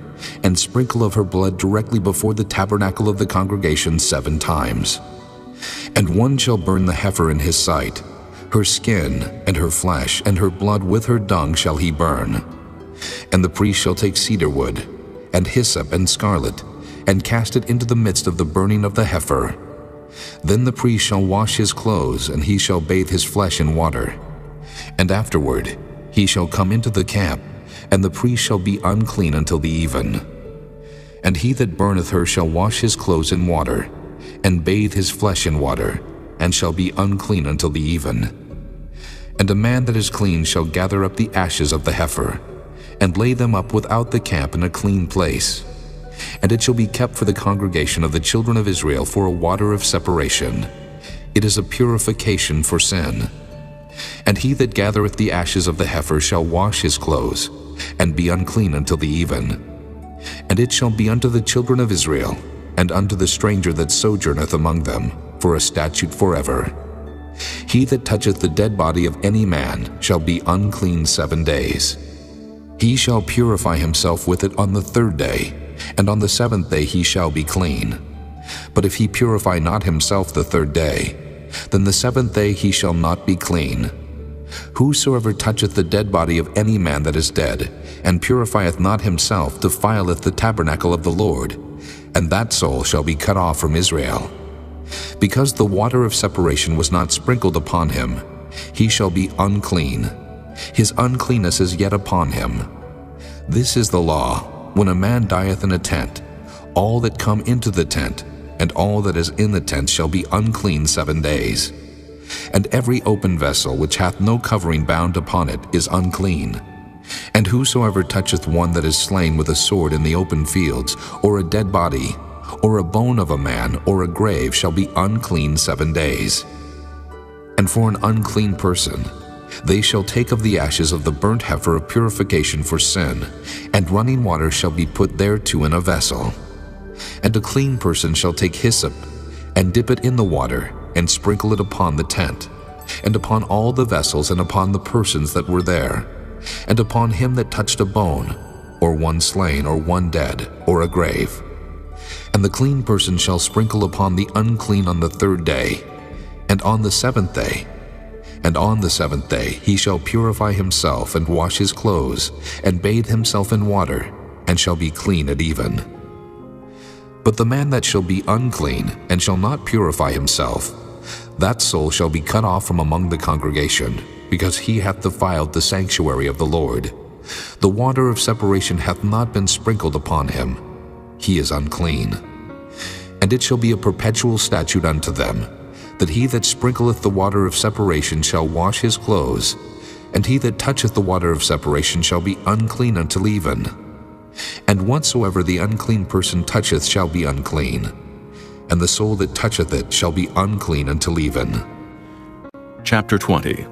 and sprinkle of her blood directly before the tabernacle of the congregation 7 times. And one shall burn the heifer in his sight, her skin and her flesh and her blood with her dung shall he burn. And the priest shall take cedar wood, and hyssop and scarlet, and cast it into the midst of the burning of the heifer. Then the priest shall wash his clothes, and he shall bathe his flesh in water. And afterward he shall come into the camp, and the priest shall be unclean until the even. And he that burneth her shall wash his clothes in water, and bathe his flesh in water, and shall be unclean until the even. And a man that is clean shall gather up the ashes of the heifer, and lay them up without the camp in a clean place. And it shall be kept for the congregation of the children of Israel for a water of separation. It is a purification for sin. And he that gathereth the ashes of the heifer shall wash his clothes, and be unclean until the even. And it shall be unto the children of Israel, and unto the stranger that sojourneth among them, for a statute forever. He that toucheth the dead body of any man shall be unclean 7 days. He shall purify himself with it on the 3rd day, and on the 7th day he shall be clean. But if he purify not himself the 3rd day, then the 7th day he shall not be clean. Whosoever toucheth the dead body of any man that is dead, and purifieth not himself, defileth the tabernacle of the Lord, and that soul shall be cut off from Israel. Because the water of separation was not sprinkled upon him, he shall be unclean. His uncleanness is yet upon him. This is the law, when a man dieth in a tent, all that come into the tent, and all that is in the tent shall be unclean 7 days. And every open vessel which hath no covering bound upon it is unclean. And whosoever toucheth one that is slain with a sword in the open fields, or a dead body, or a bone of a man, or a grave, shall be unclean 7 days. And for an unclean person, they shall take of the ashes of the burnt heifer of purification for sin, and running water shall be put thereto in a vessel. And a clean person shall take hyssop, and dip it in the water, and sprinkle it upon the tent, and upon all the vessels, and upon the persons that were there, and upon him that touched a bone, or one slain, or one dead, or a grave. And the clean person shall sprinkle upon the unclean on the 3rd day, and on the 7th day. And on the 7th day he shall purify himself, and wash his clothes, and bathe himself in water, and shall be clean at even. But the man that shall be unclean, and shall not purify himself, that soul shall be cut off from among the congregation, because he hath defiled the sanctuary of the Lord. The water of separation hath not been sprinkled upon him. He is unclean. And it shall be a perpetual statute unto them, that he that sprinkleth the water of separation shall wash his clothes, and he that toucheth the water of separation shall be unclean until even. And whatsoever the unclean person toucheth shall be unclean, and the soul that toucheth it shall be unclean until even. Chapter 20.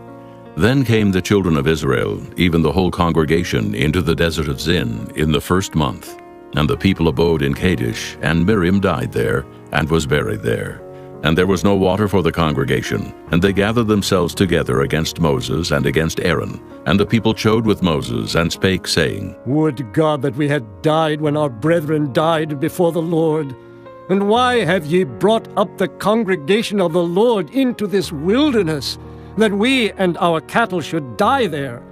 Then came the children of Israel, even the whole congregation, into the desert of Zin in the 1st month. And the people abode in Kadesh, and Miriam died there, and was buried there. And there was no water for the congregation, and they gathered themselves together against Moses and against Aaron. And the people chode with Moses, and spake, saying, Would God that we had died when our brethren died before the Lord! And why have ye brought up the congregation of the Lord into this wilderness, that we and our cattle should die there?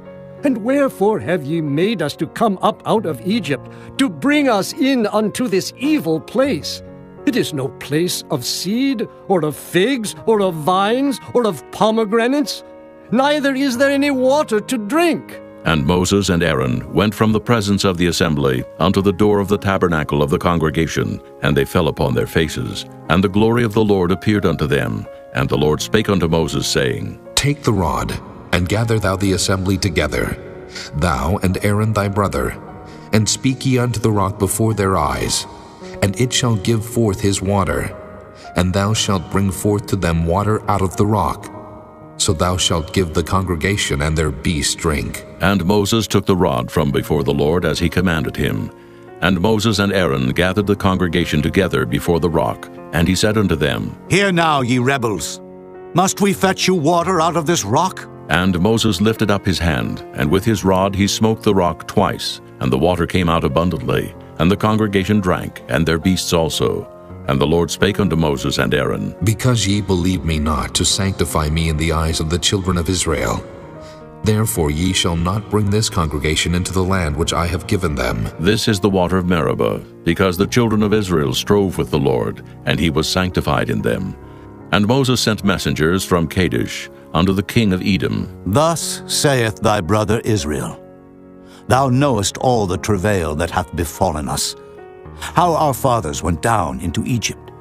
And wherefore have ye made us to come up out of Egypt, to bring us in unto this evil place? It is no place of seed, or of figs, or of vines, or of pomegranates, neither is there any water to drink. And Moses and Aaron went from the presence of the assembly unto the door of the tabernacle of the congregation, and they fell upon their faces. And the glory of the Lord appeared unto them. And the Lord spake unto Moses, saying, Take the rod, and gather thou the assembly together, thou and Aaron thy brother, and speak ye unto the rock before their eyes, and it shall give forth his water, and thou shalt bring forth to them water out of the rock. So thou shalt give the congregation and their beasts drink. And Moses took the rod from before the Lord as he commanded him. And Moses and Aaron gathered the congregation together before the rock, and he said unto them, Hear now, ye rebels, must we fetch you water out of this rock? And Moses lifted up his hand, and with his rod he smote the rock twice, and the water came out abundantly, and the congregation drank, and their beasts also. And the Lord spake unto Moses and Aaron, Because ye believe me not to sanctify me in the eyes of the children of Israel, therefore ye shall not bring this congregation into the land which I have given them. This is the water of Meribah, because the children of Israel strove with the Lord, and he was sanctified in them. And Moses sent messengers from Kadesh unto the king of Edom. Thus saith thy brother Israel, Thou knowest all the travail that hath befallen us, how our fathers went down into Egypt.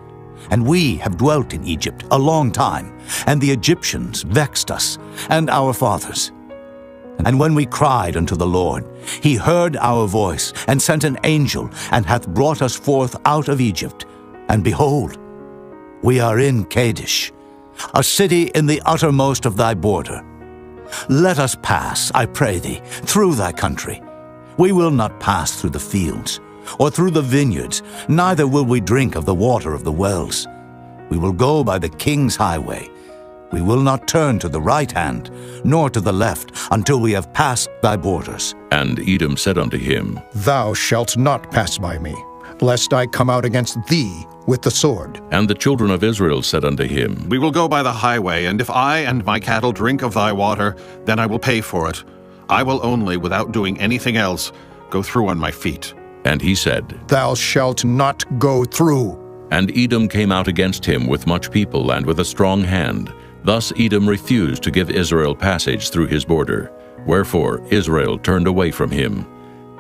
And we have dwelt in Egypt a long time, and the Egyptians vexed us, and our fathers. And when we cried unto the Lord, he heard our voice, and sent an angel, and hath brought us forth out of Egypt. And behold, we are in Kadesh, a city in the uttermost of thy border. Let us pass, I pray thee, through thy country. We will not pass through the fields, or through the vineyards, neither will we drink of the water of the wells. We will go by the king's highway. We will not turn to the right hand, nor to the left, until we have passed thy borders. And Edom said unto him, Thou shalt not pass by me, lest I come out against thee with the sword. And the children of Israel said unto him, We will go by the highway, and if I and my cattle drink of thy water, then I will pay for it. I will only, without doing anything else, go through on my feet. And he said, Thou shalt not go through. And Edom came out against him with much people and with a strong hand. Thus Edom refused to give Israel passage through his border. Wherefore Israel turned away from him.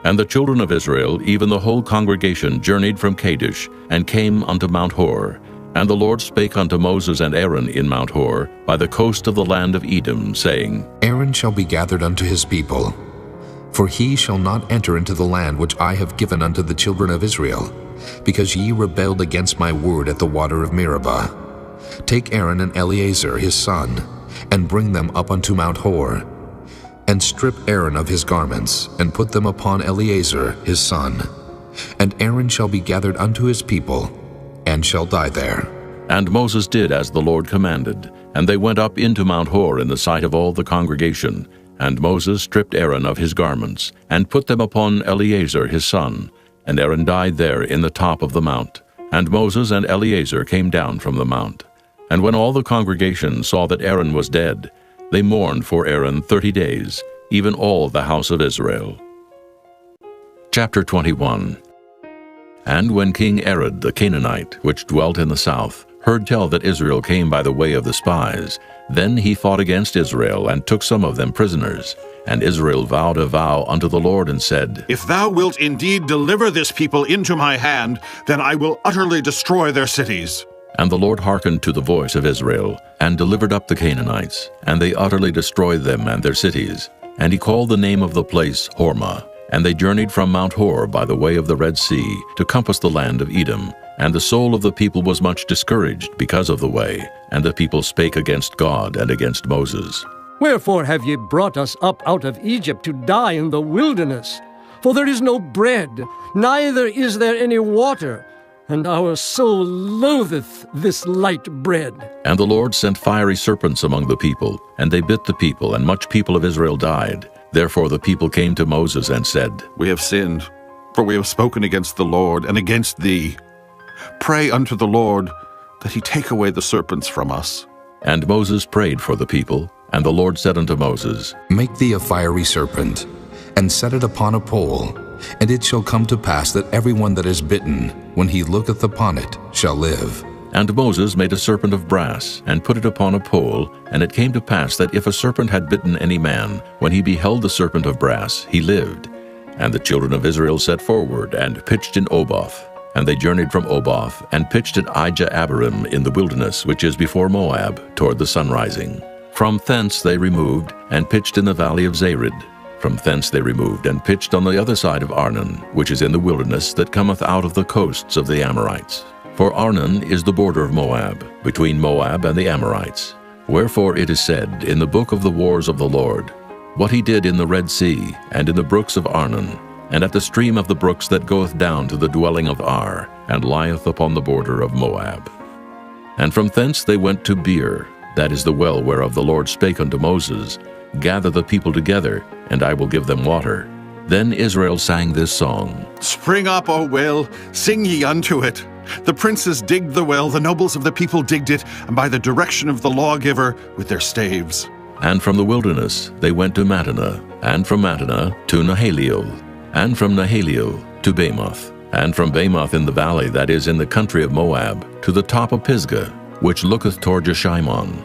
And the children of Israel, even the whole congregation, journeyed from Kadesh, and came unto Mount Hor. And the Lord spake unto Moses and Aaron in Mount Hor, by the coast of the land of Edom, saying, Aaron shall be gathered unto his people, for he shall not enter into the land which I have given unto the children of Israel, because ye rebelled against my word at the water of Meribah. Take Aaron and Eleazar his son, and bring them up unto Mount Hor, and strip Aaron of his garments, and put them upon Eleazar his son. And Aaron shall be gathered unto his people, and shall die there. And Moses did as the Lord commanded, and they went up into Mount Hor in the sight of all the congregation. And Moses stripped Aaron of his garments, and put them upon Eleazar his son. And Aaron died there in the top of the mount. And Moses and Eleazar came down from the mount. And when all the congregation saw that Aaron was dead, they mourned for Aaron 30 days, even all the house of Israel. Chapter 21. And when King Arad the Canaanite, which dwelt in the south, heard tell that Israel came by the way of the spies, then he fought against Israel, and took some of them prisoners. And Israel vowed a vow unto the Lord, and said, If thou wilt indeed deliver this people into my hand, then I will utterly destroy their cities. And the Lord hearkened to the voice of Israel, and delivered up the Canaanites, and they utterly destroyed them and their cities. And he called the name of the place Hormah. And they journeyed from Mount Hor by the way of the Red Sea, to compass the land of Edom. And the soul of the people was much discouraged because of the way, and the people spake against God and against Moses. Wherefore have ye brought us up out of Egypt to die in the wilderness? For there is no bread, neither is there any water, and our soul loatheth this light bread. And the Lord sent fiery serpents among the people, and they bit the people, and much people of Israel died. Therefore the people came to Moses and said, We have sinned, for we have spoken against the Lord and against thee. Pray unto the Lord that he take away the serpents from us. And Moses prayed for the people, and the Lord said unto Moses, Make thee a fiery serpent, and set it upon a pole, and it shall come to pass that every one that is bitten, when he looketh upon it, shall live. And Moses made a serpent of brass, and put it upon a pole, and it came to pass that if a serpent had bitten any man, when he beheld the serpent of brass, he lived. And the children of Israel set forward, and pitched in Oboth. And they journeyed from Oboth, and pitched at Ijah-abarim in the wilderness, which is before Moab, toward the sunrising. From thence they removed, and pitched in the valley of Zared. From thence they removed, and pitched on the other side of Arnon, which is in the wilderness that cometh out of the coasts of the Amorites. For Arnon is the border of Moab, between Moab and the Amorites. Wherefore it is said in the book of the wars of the Lord, what he did in the Red Sea, and in the brooks of Arnon, and at the stream of the brooks that goeth down to the dwelling of Ar, and lieth upon the border of Moab. And from thence they went to Beer, that is the well whereof the Lord spake unto Moses, Gather the people together, and I will give them water. Then Israel sang this song, Spring up, O well, sing ye unto it. The princes digged the well, the nobles of the people digged it, and by the direction of the lawgiver with their staves. And from the wilderness they went to Mattanah, and from Mattanah to Nahaliel, and from Nahaliel to Bamoth, and from Bamoth in the valley that is in the country of Moab, to the top of Pisgah, which looketh toward Jeshimon.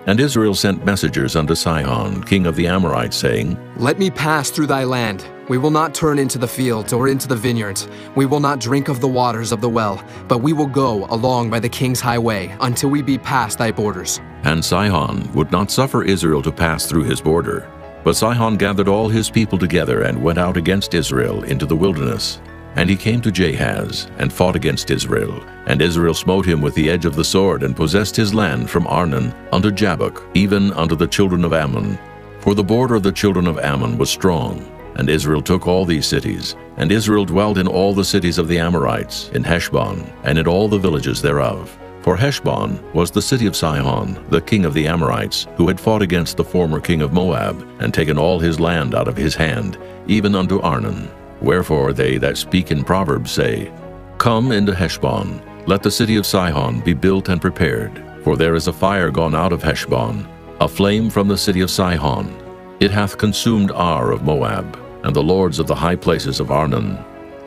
And Israel sent messengers unto Sihon, king of the Amorites, saying, Let me pass through thy land. We will not turn into the fields or into the vineyards. We will not drink of the waters of the well, but we will go along by the king's highway until we be past thy borders. And Sihon would not suffer Israel to pass through his border. But Sihon gathered all his people together and went out against Israel into the wilderness. And he came to Jahaz, and fought against Israel. And Israel smote him with the edge of the sword, and possessed his land from Arnon unto Jabbok, even unto the children of Ammon. For the border of the children of Ammon was strong. And Israel took all these cities. And Israel dwelt in all the cities of the Amorites, in Heshbon, and in all the villages thereof. For Heshbon was the city of Sihon, the king of the Amorites, who had fought against the former king of Moab, and taken all his land out of his hand, even unto Arnon. Wherefore they that speak in Proverbs say, Come into Heshbon, let the city of Sihon be built and prepared. For there is a fire gone out of Heshbon, a flame from the city of Sihon. It hath consumed Ar of Moab, and the lords of the high places of Arnon.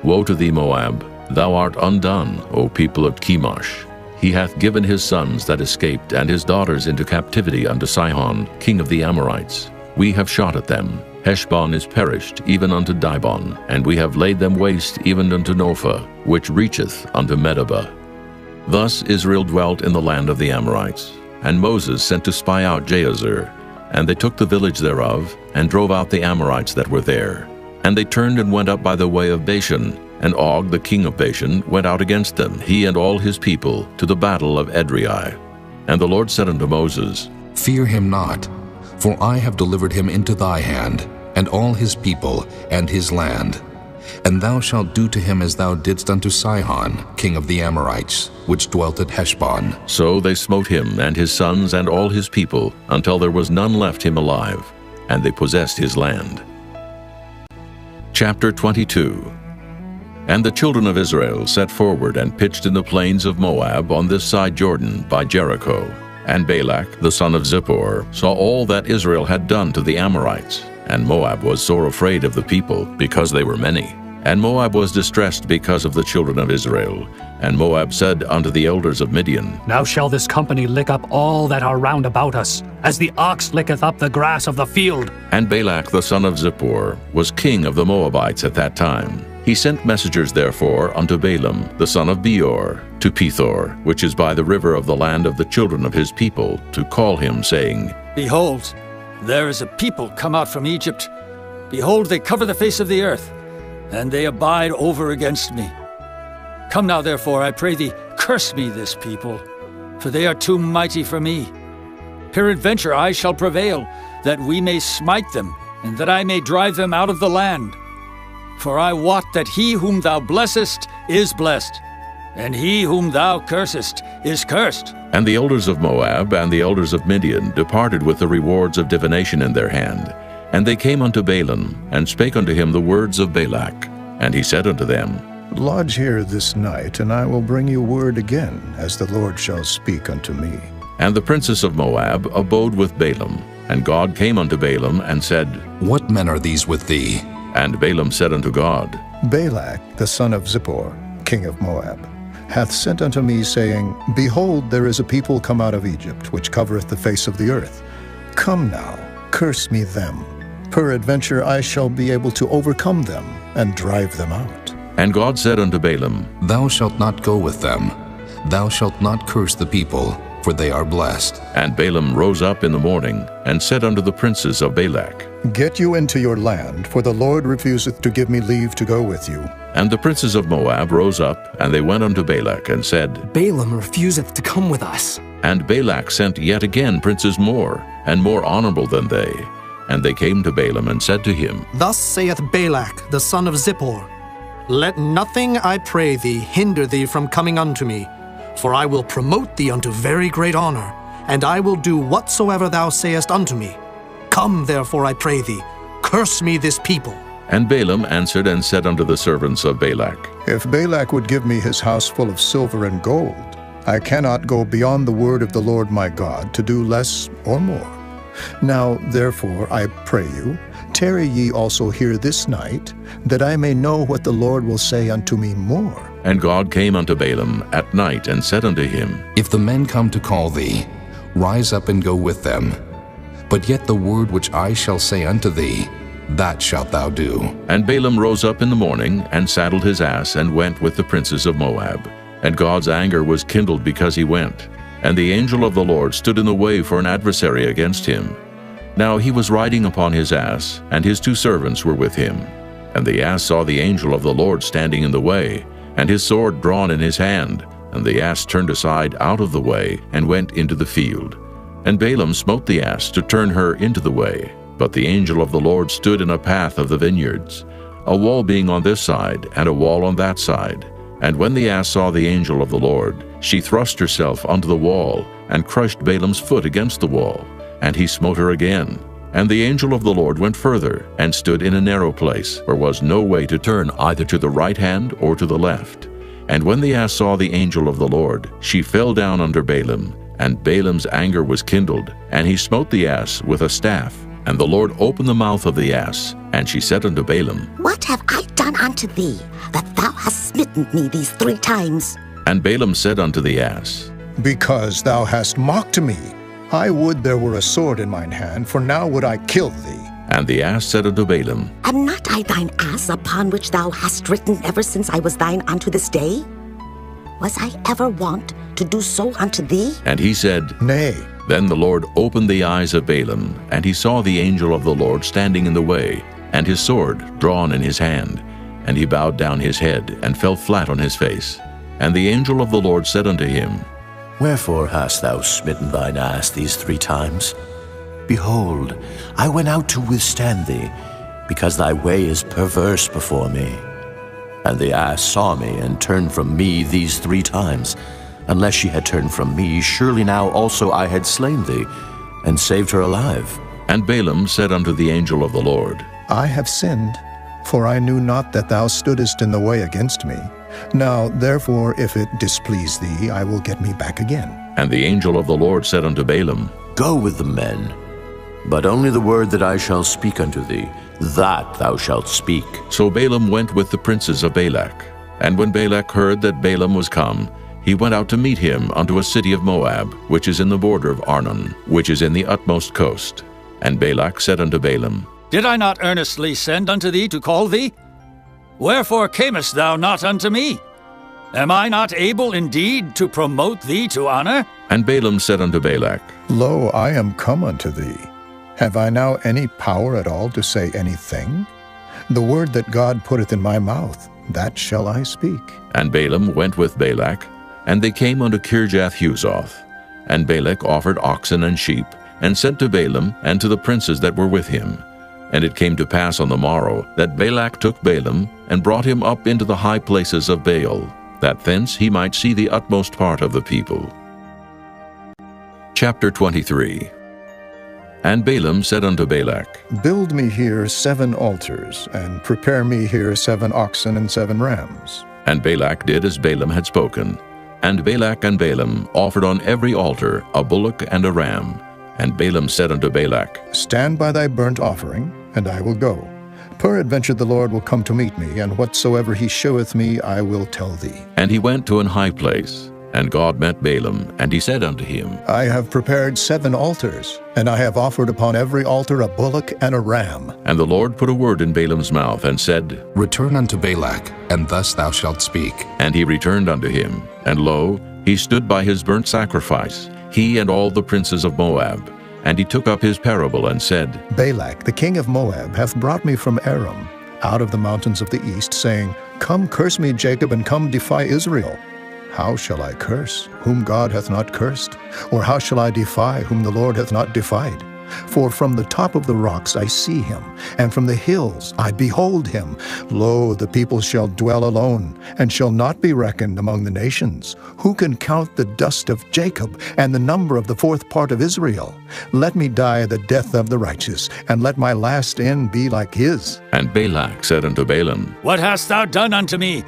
Woe to thee, Moab! Thou art undone, O people of Chemosh. He hath given his sons that escaped and his daughters into captivity unto Sihon, king of the Amorites. We have shot at them. Heshbon is perished, even unto Dibon, and we have laid them waste even unto Nophah, which reacheth unto Medeba. Thus Israel dwelt in the land of the Amorites. And Moses sent to spy out Jahazer, and they took the village thereof, and drove out the Amorites that were there. And they turned and went up by the way of Bashan, and Og the king of Bashan went out against them, he and all his people, to the battle of Edrei. And the Lord said unto Moses, Fear him not, for I have delivered him into thy hand, and all his people, and his land. And thou shalt do to him as thou didst unto Sihon, king of the Amorites, which dwelt at Heshbon. So they smote him and his sons and all his people, until there was none left him alive, and they possessed his land. Chapter 22. And the children of Israel set forward and pitched in the plains of Moab on this side Jordan by Jericho. And Balak, the son of Zippor, saw all that Israel had done to the Amorites. And Moab was sore afraid of the people, because they were many. And Moab was distressed because of the children of Israel. And Moab said unto the elders of Midian, Now shall this company lick up all that are round about us, as the ox licketh up the grass of the field. And Balak the son of Zippor was king of the Moabites at that time. He sent messengers therefore unto Balaam the son of Beor to Pethor, which is by the river of the land of the children of his people, to call him, saying, Behold, there is a people come out from Egypt. Behold, they cover the face of the earth, and they abide over against me. Come now, therefore, I pray thee, curse me this people, for they are too mighty for me. Peradventure I shall prevail, that we may smite them, and that I may drive them out of the land. For I wot that he whom thou blessest is blessed, and he whom thou cursest is cursed. And the elders of Moab and the elders of Midian departed with the rewards of divination in their hand. And they came unto Balaam, and spake unto him the words of Balak. And he said unto them, Lodge here this night, and I will bring you word again, as the Lord shall speak unto me. And the princess of Moab abode with Balaam. And God came unto Balaam, and said, What men are these with thee? And Balaam said unto God, Balak, the son of Zippor, king of Moab, hath sent unto me, saying, Behold, there is a people come out of Egypt, which covereth the face of the earth. Come now, curse me them. Peradventure I shall be able to overcome them, and drive them out. And God said unto Balaam, Thou shalt not go with them. Thou shalt not curse the people, for they are blessed. And Balaam rose up in the morning, and said unto the princes of Balak, Get you into your land, for the Lord refuseth to give me leave to go with you. And the princes of Moab rose up, and they went unto Balak, and said, Balaam refuseth to come with us. And Balak sent yet again princes more, and more honorable than they. And they came to Balaam, and said to him, Thus saith Balak, the son of Zippor, Let nothing, I pray thee, hinder thee from coming unto me, for I will promote thee unto very great honor, and I will do whatsoever thou sayest unto me. Come, therefore, I pray thee, curse me this people. And Balaam answered and said unto the servants of Balak, If Balak would give me his house full of silver and gold, I cannot go beyond the word of the Lord my God to do less or more. Now, therefore, I pray you, tarry ye also here this night, that I may know what the Lord will say unto me more. And God came unto Balaam at night, and said unto him, If the men come to call thee, rise up and go with them. But yet the word which I shall say unto thee, that shalt thou do. And Balaam rose up in the morning, and saddled his ass, and went with the princes of Moab. And God's anger was kindled because he went. And the angel of the Lord stood in the way for an adversary against him. Now he was riding upon his ass, and his two servants were with him. And the ass saw the angel of the Lord standing in the way, and his sword drawn in his hand. And the ass turned aside out of the way, and went into the field. And Balaam smote the ass to turn her into the way. But the angel of the Lord stood in a path of the vineyards, a wall being on this side, and a wall on that side. And when the ass saw the angel of the Lord, she thrust herself unto the wall, and crushed Balaam's foot against the wall. And he smote her again. And the angel of the Lord went further, and stood in a narrow place, where was no way to turn either to the right hand or to the left. And when the ass saw the angel of the Lord, she fell down under Balaam. And Balaam's anger was kindled, and he smote the ass with a staff. And the Lord opened the mouth of the ass, and she said unto Balaam, What have I done unto thee, that thou hast smitten me these 3 times? And Balaam said unto the ass, Because thou hast mocked me. I would there were a sword in mine hand, for now would I kill thee. And the ass said unto Balaam, Am not I thine ass, upon which thou hast ridden ever since I was thine unto this day? Was I ever wont to do so unto thee? And he said, Nay. Then the Lord opened the eyes of Balaam, and he saw the angel of the Lord standing in the way, and his sword drawn in his hand. And he bowed down his head, and fell flat on his face. And the angel of the Lord said unto him, Wherefore hast thou smitten thine ass these 3 times? Behold, I went out to withstand thee, because thy way is perverse before me. And the ass saw me, and turned from me these 3 times. Unless she had turned from me, surely now also I had slain thee, and saved her alive. And Balaam said unto the angel of the Lord, I have sinned, for I knew not that thou stoodest in the way against me. Now, therefore, if it displease thee, I will get me back again. And the angel of the Lord said unto Balaam, Go with the men, but only the word that I shall speak unto thee, that thou shalt speak. So Balaam went with the princes of Balak. And when Balak heard that Balaam was come, he went out to meet him unto a city of Moab, which is in the border of Arnon, which is in the utmost coast. And Balak said unto Balaam, Did I not earnestly send unto thee to call thee? Wherefore camest thou not unto me? Am I not able indeed to promote thee to honor? And Balaam said unto Balak, Lo, I am come unto thee. Have I now any power at all to say anything? The word that God putteth in my mouth, that shall I speak. And Balaam went with Balak, and they came unto Kirjath-Huzoth. And Balak offered oxen and sheep, and sent to Balaam and to the princes that were with him. And it came to pass on the morrow that Balak took Balaam, and brought him up into the high places of Baal, that thence he might see the utmost part of the people. Chapter 23. And Balaam said unto Balak, Build me here 7 altars, and prepare me here 7 oxen and 7 rams. And Balak did as Balaam had spoken. And Balak and Balaam offered on every altar a bullock and a ram. And Balaam said unto Balak, Stand by thy burnt offering, and I will go. Peradventure the Lord will come to meet me, and whatsoever he sheweth me I will tell thee. And he went to an high place. And God met Balaam, and he said unto him, I have prepared 7 altars, and I have offered upon every altar a bullock and a ram. And the Lord put a word in Balaam's mouth, and said, Return unto Balak, and thus thou shalt speak. And he returned unto him, and lo, he stood by his burnt sacrifice, he and all the princes of Moab. And he took up his parable, and said, Balak, the king of Moab, hath brought me from Aram, out of the mountains of the east, saying, Come curse me, Jacob, and come defy Israel. How shall I curse, whom God hath not cursed? Or how shall I defy, whom the Lord hath not defied? For from the top of the rocks I see him, and from the hills I behold him. Lo, the people shall dwell alone, and shall not be reckoned among the nations. Who can count the dust of Jacob, and the number of the 4th part of Israel? Let me die the death of the righteous, and let my last end be like his. And Balak said unto Balaam, What hast thou done unto me?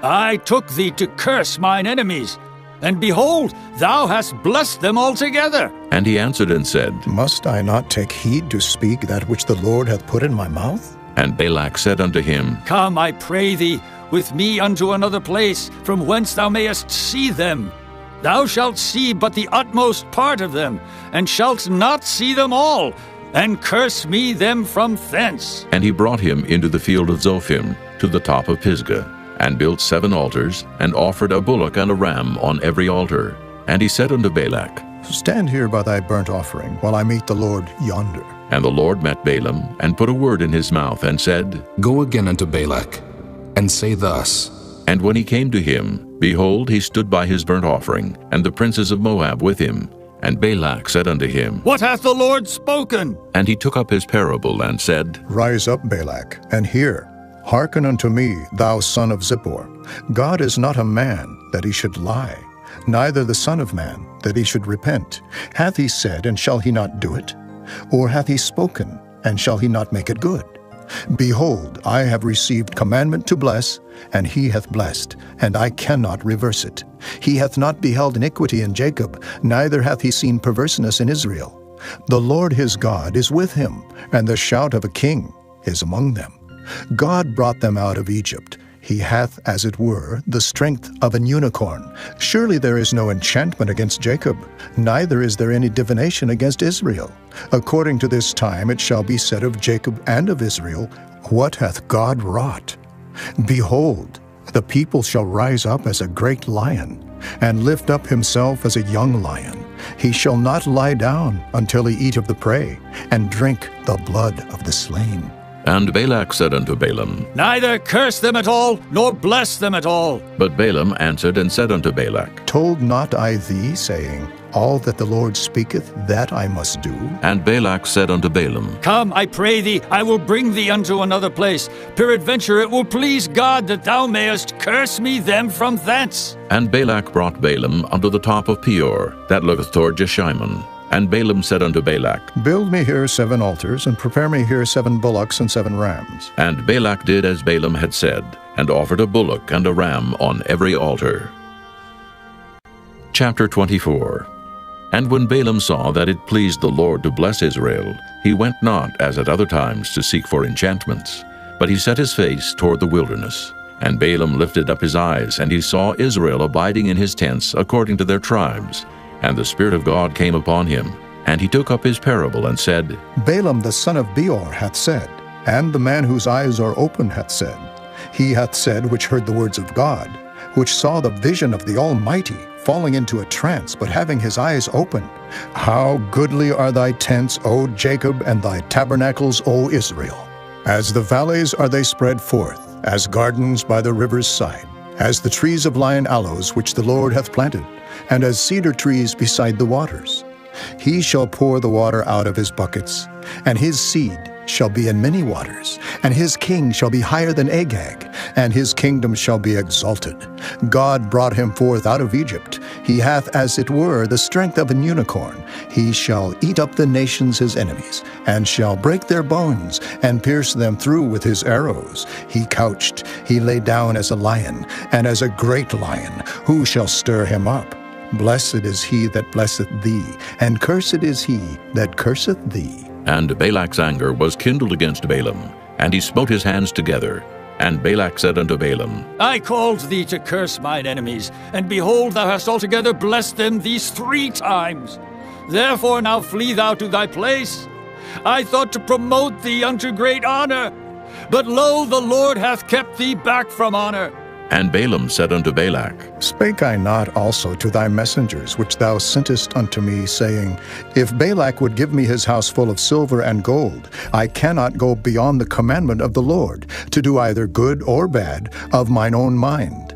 I took thee to curse mine enemies, and behold, thou hast blessed them altogether. And he answered and said, Must I not take heed to speak that which the Lord hath put in my mouth? And Balak said unto him, Come, I pray thee, with me unto another place, from whence thou mayest see them. Thou shalt see but the utmost part of them, and shalt not see them all, and curse me them from thence. And he brought him into the field of Zophim, to the top of Pisgah, and built 7 altars, and offered a bullock and a ram on every altar. And he said unto Balak, Stand here by thy burnt offering, while I meet the Lord yonder. And the Lord met Balaam, and put a word in his mouth, and said, Go again unto Balak, and say thus. And when he came to him, behold, he stood by his burnt offering, and the princes of Moab with him. And Balak said unto him, What hath the Lord spoken? And he took up his parable, and said, Rise up, Balak, and hear. Hearken unto me, thou son of Zippor. God is not a man, that he should lie, neither the Son of Man, that he should repent. Hath he said, and shall he not do it? Or hath he spoken, and shall he not make it good? Behold, I have received commandment to bless, and he hath blessed, and I cannot reverse it. He hath not beheld iniquity in Jacob, neither hath he seen perverseness in Israel. The Lord his God is with him, and the shout of a king is among them. God brought them out of Egypt. He hath, as it were, the strength of an unicorn. Surely there is no enchantment against Jacob, neither is there any divination against Israel. According to this time it shall be said of Jacob and of Israel, What hath God wrought? Behold, the people shall rise up as a great lion, and lift up himself as a young lion. He shall not lie down until he eat of the prey, and drink the blood of the slain. And Balak said unto Balaam, Neither curse them at all, nor bless them at all. But Balaam answered and said unto Balak, Told not I thee, saying, All that the Lord speaketh, that I must do? And Balak said unto Balaam, Come, I pray thee, I will bring thee unto another place. Peradventure it will please God that thou mayest curse me them from thence. And Balak brought Balaam unto the top of Peor, that looketh toward Jeshimon. And Balaam said unto Balak, Build me here 7 altars, and prepare me here 7 bullocks and 7 rams. And Balak did as Balaam had said, and offered a bullock and a ram on every altar. Chapter 24. And when Balaam saw that it pleased the Lord to bless Israel, he went not as at other times to seek for enchantments, but he set his face toward the wilderness. And Balaam lifted up his eyes, and he saw Israel abiding in his tents according to their tribes. And the Spirit of God came upon him, and he took up his parable and said, Balaam the son of Beor hath said, and the man whose eyes are open hath said, He hath said which heard the words of God, which saw the vision of the Almighty, falling into a trance, but having his eyes open. How goodly are thy tents, O Jacob, and thy tabernacles, O Israel! As the valleys are they spread forth, as gardens by the river's side, as the trees of lion aloes which the Lord hath planted, and as cedar trees beside the waters. He shall pour the water out of his buckets, and his seed shall be in many waters, and his king shall be higher than Agag, and his kingdom shall be exalted. God brought him forth out of Egypt. He hath as it were the strength of an unicorn. He shall eat up the nations his enemies, and shall break their bones, and pierce them through with his arrows. He couched, he lay down as a lion, and as a great lion. Who shall stir him up? Blessed is he that blesseth thee, and cursed is he that curseth thee. And Balak's anger was kindled against Balaam, and he smote his hands together. And Balak said unto Balaam, I called thee to curse mine enemies, and behold, thou hast altogether blessed them these 3 times. Therefore now flee thou to thy place. I thought to promote thee unto great honor, but lo, the Lord hath kept thee back from honor. And Balaam said unto Balak, Spake I not also to thy messengers, which thou sentest unto me, saying, If Balak would give me his house full of silver and gold, I cannot go beyond the commandment of the Lord, to do either good or bad of mine own mind.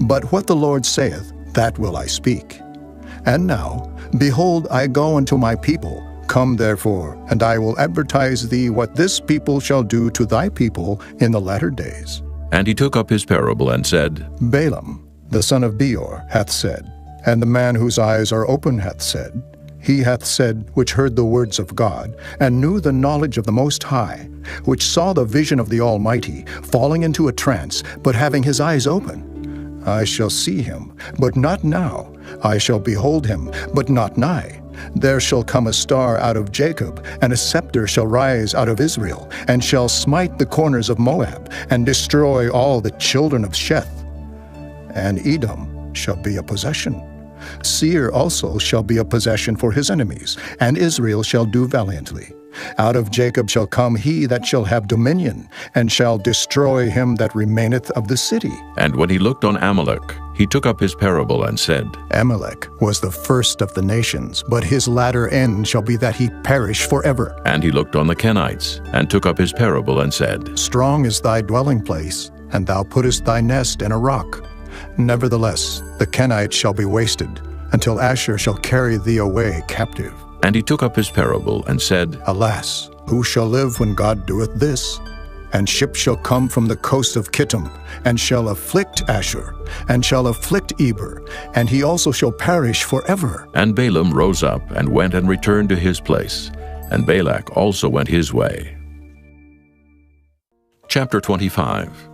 But what the Lord saith, that will I speak. And now, behold, I go unto my people. Come therefore, and I will advertise thee what this people shall do to thy people in the latter days. And he took up his parable and said, Balaam, the son of Beor, hath said, and the man whose eyes are open hath said, He hath said, which heard the words of God, and knew the knowledge of the Most High, which saw the vision of the Almighty, falling into a trance, but having his eyes open. I shall see him, but not now. I shall behold him, but not nigh. There shall come a star out of Jacob, and a scepter shall rise out of Israel, and shall smite the corners of Moab, and destroy all the children of Sheth. And Edom shall be a possession. Seir also shall be a possession for his enemies, and Israel shall do valiantly. Out of Jacob shall come he that shall have dominion, and shall destroy him that remaineth of the city. And when he looked on Amalek, he took up his parable and said, Amalek was the first of the nations, but his latter end shall be that he perish forever. And he looked on the Kenites, and took up his parable and said, Strong is thy dwelling place, and thou puttest thy nest in a rock. Nevertheless, the Kenites shall be wasted, until Asher shall carry thee away captive. And he took up his parable and said, Alas, who shall live when God doeth this? And ships shall come from the coast of Kittim, and shall afflict Asher, and shall afflict Eber, and he also shall perish forever. And Balaam rose up and went and returned to his place, and Balak also went his way. Chapter 25.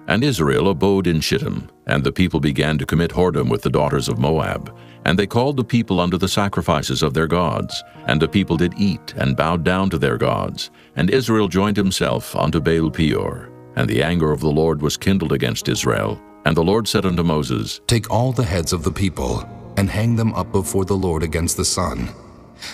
And Israel abode in Shittim, and the people began to commit whoredom with the daughters of Moab. And they called the people unto the sacrifices of their gods. And the people did eat, and bowed down to their gods. And Israel joined himself unto Baal Peor. And the anger of the Lord was kindled against Israel. And the Lord said unto Moses, Take all the heads of the people, and hang them up before the Lord against the sun,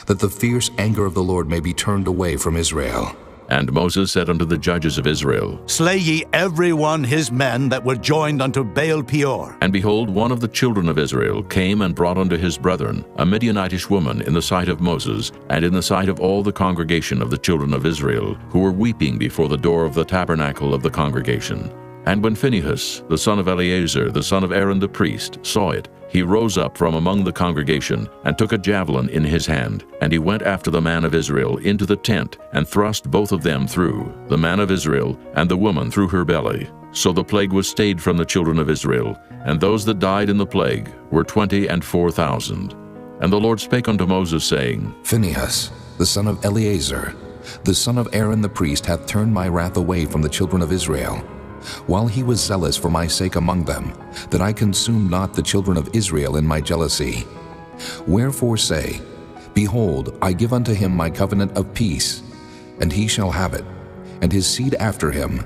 that the fierce anger of the Lord may be turned away from Israel. And Moses said unto the judges of Israel, Slay ye every one his men that were joined unto Baal Peor. And behold, one of the children of Israel came and brought unto his brethren a Midianitish woman in the sight of Moses, and in the sight of all the congregation of the children of Israel, who were weeping before the door of the tabernacle of the congregation. And when Phinehas, the son of Eleazar, the son of Aaron the priest, saw it, he rose up from among the congregation, and took a javelin in his hand, and he went after the man of Israel into the tent, and thrust both of them through, the man of Israel and the woman through her belly. So the plague was stayed from the children of Israel, and those that died in the plague were 24,000. And the Lord spake unto Moses, saying, Phinehas, the son of Eleazar, the son of Aaron the priest, hath turned my wrath away from the children of Israel, while he was zealous for my sake among them, that I consumed not the children of Israel in my jealousy. Wherefore say, Behold, I give unto him my covenant of peace, and he shall have it, and his seed after him,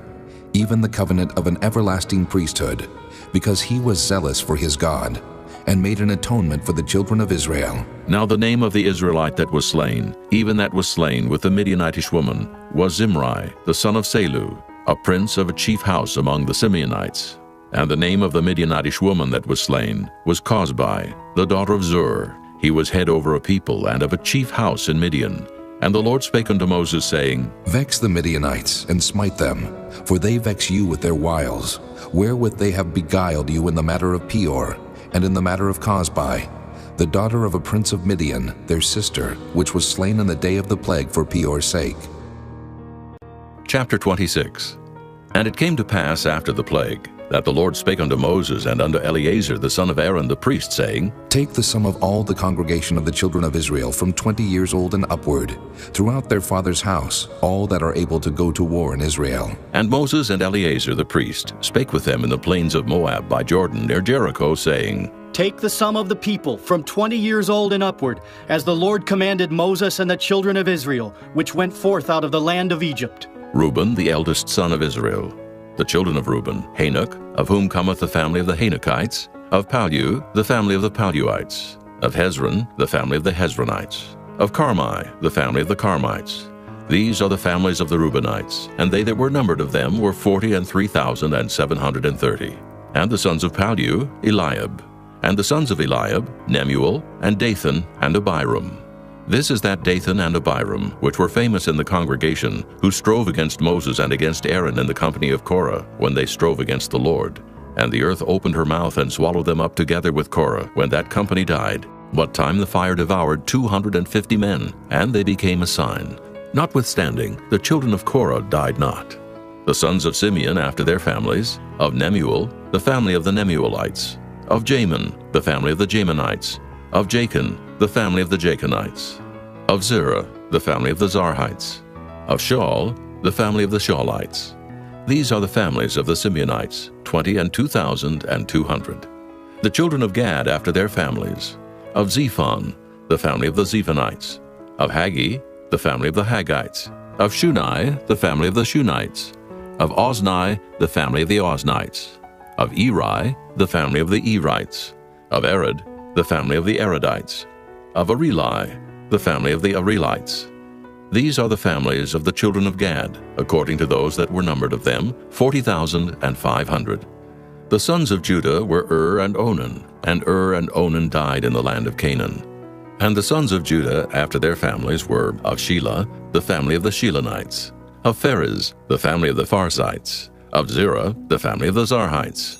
even the covenant of an everlasting priesthood, because he was zealous for his God, and made an atonement for the children of Israel. Now the name of the Israelite that was slain, even that was slain with the Midianitish woman, was Zimri, the son of Salu, a prince of a chief house among the Simeonites. And the name of the Midianitish woman that was slain was Cosbi, the daughter of Zur. He was head over a people and of a chief house in Midian. And the Lord spake unto Moses, saying, Vex the Midianites, and smite them, for they vex you with their wiles, wherewith they have beguiled you in the matter of Peor, and in the matter of Cosbi, the daughter of a prince of Midian, their sister, which was slain in the day of the plague for Peor's sake. Chapter 26. And it came to pass after the plague, that the Lord spake unto Moses and unto Eleazar the son of Aaron the priest, saying, Take the sum of all the congregation of the children of Israel from 20 years old and upward, throughout their father's house, all that are able to go to war in Israel. And Moses and Eleazar the priest spake with them in the plains of Moab by Jordan near Jericho, saying, Take the sum of the people from 20 years old and upward, as the Lord commanded Moses and the children of Israel, which went forth out of the land of Egypt. Reuben, the eldest son of Israel. The children of Reuben, Hanok, of whom cometh the family of the Hanokites. Of Pallu, the family of the Palluites. Of Hezron, the family of the Hezronites. Of Carmi, the family of the Carmites. These are the families of the Reubenites, and they that were numbered of them were 43,730. And the sons of Pallu, Eliab. And the sons of Eliab, Nemuel, and Dathan, and Abiram. This is that Dathan and Abiram, which were famous in the congregation, who strove against Moses and against Aaron in the company of Korah, when they strove against the Lord. And the earth opened her mouth and swallowed them up together with Korah, when that company died, what time the fire devoured 250 men, and they became a sign. Notwithstanding, the children of Korah died not. The sons of Simeon after their families, of Nemuel, the family of the Nemuelites, of Jamin, the family of the Jaminites, of Jachin, the family of the Jachinites, of Zerah, the family of the Zarhites, of Shaul, the family of the Shaulites. These are the families of the Simeonites, 22,200. The children of Gad after their families, of Zephon, the family of the Zephonites, of Haggi, the family of the Haggites, of Shunai, the family of the Shunites, of Ozni, the family of the Oznites, of Eri, the family of the Erites, of Arad, the family of the Aradites, of Areli, the family of the Arelites. These are the families of the children of Gad, according to those that were numbered of them, 40,500. The sons of Judah were and Onan died in the land of Canaan. And the sons of Judah after their families were of Shelah, the family of the Shelonites, of Pharez, the family of the Pharzites, of Zerah, the family of the Zarhites.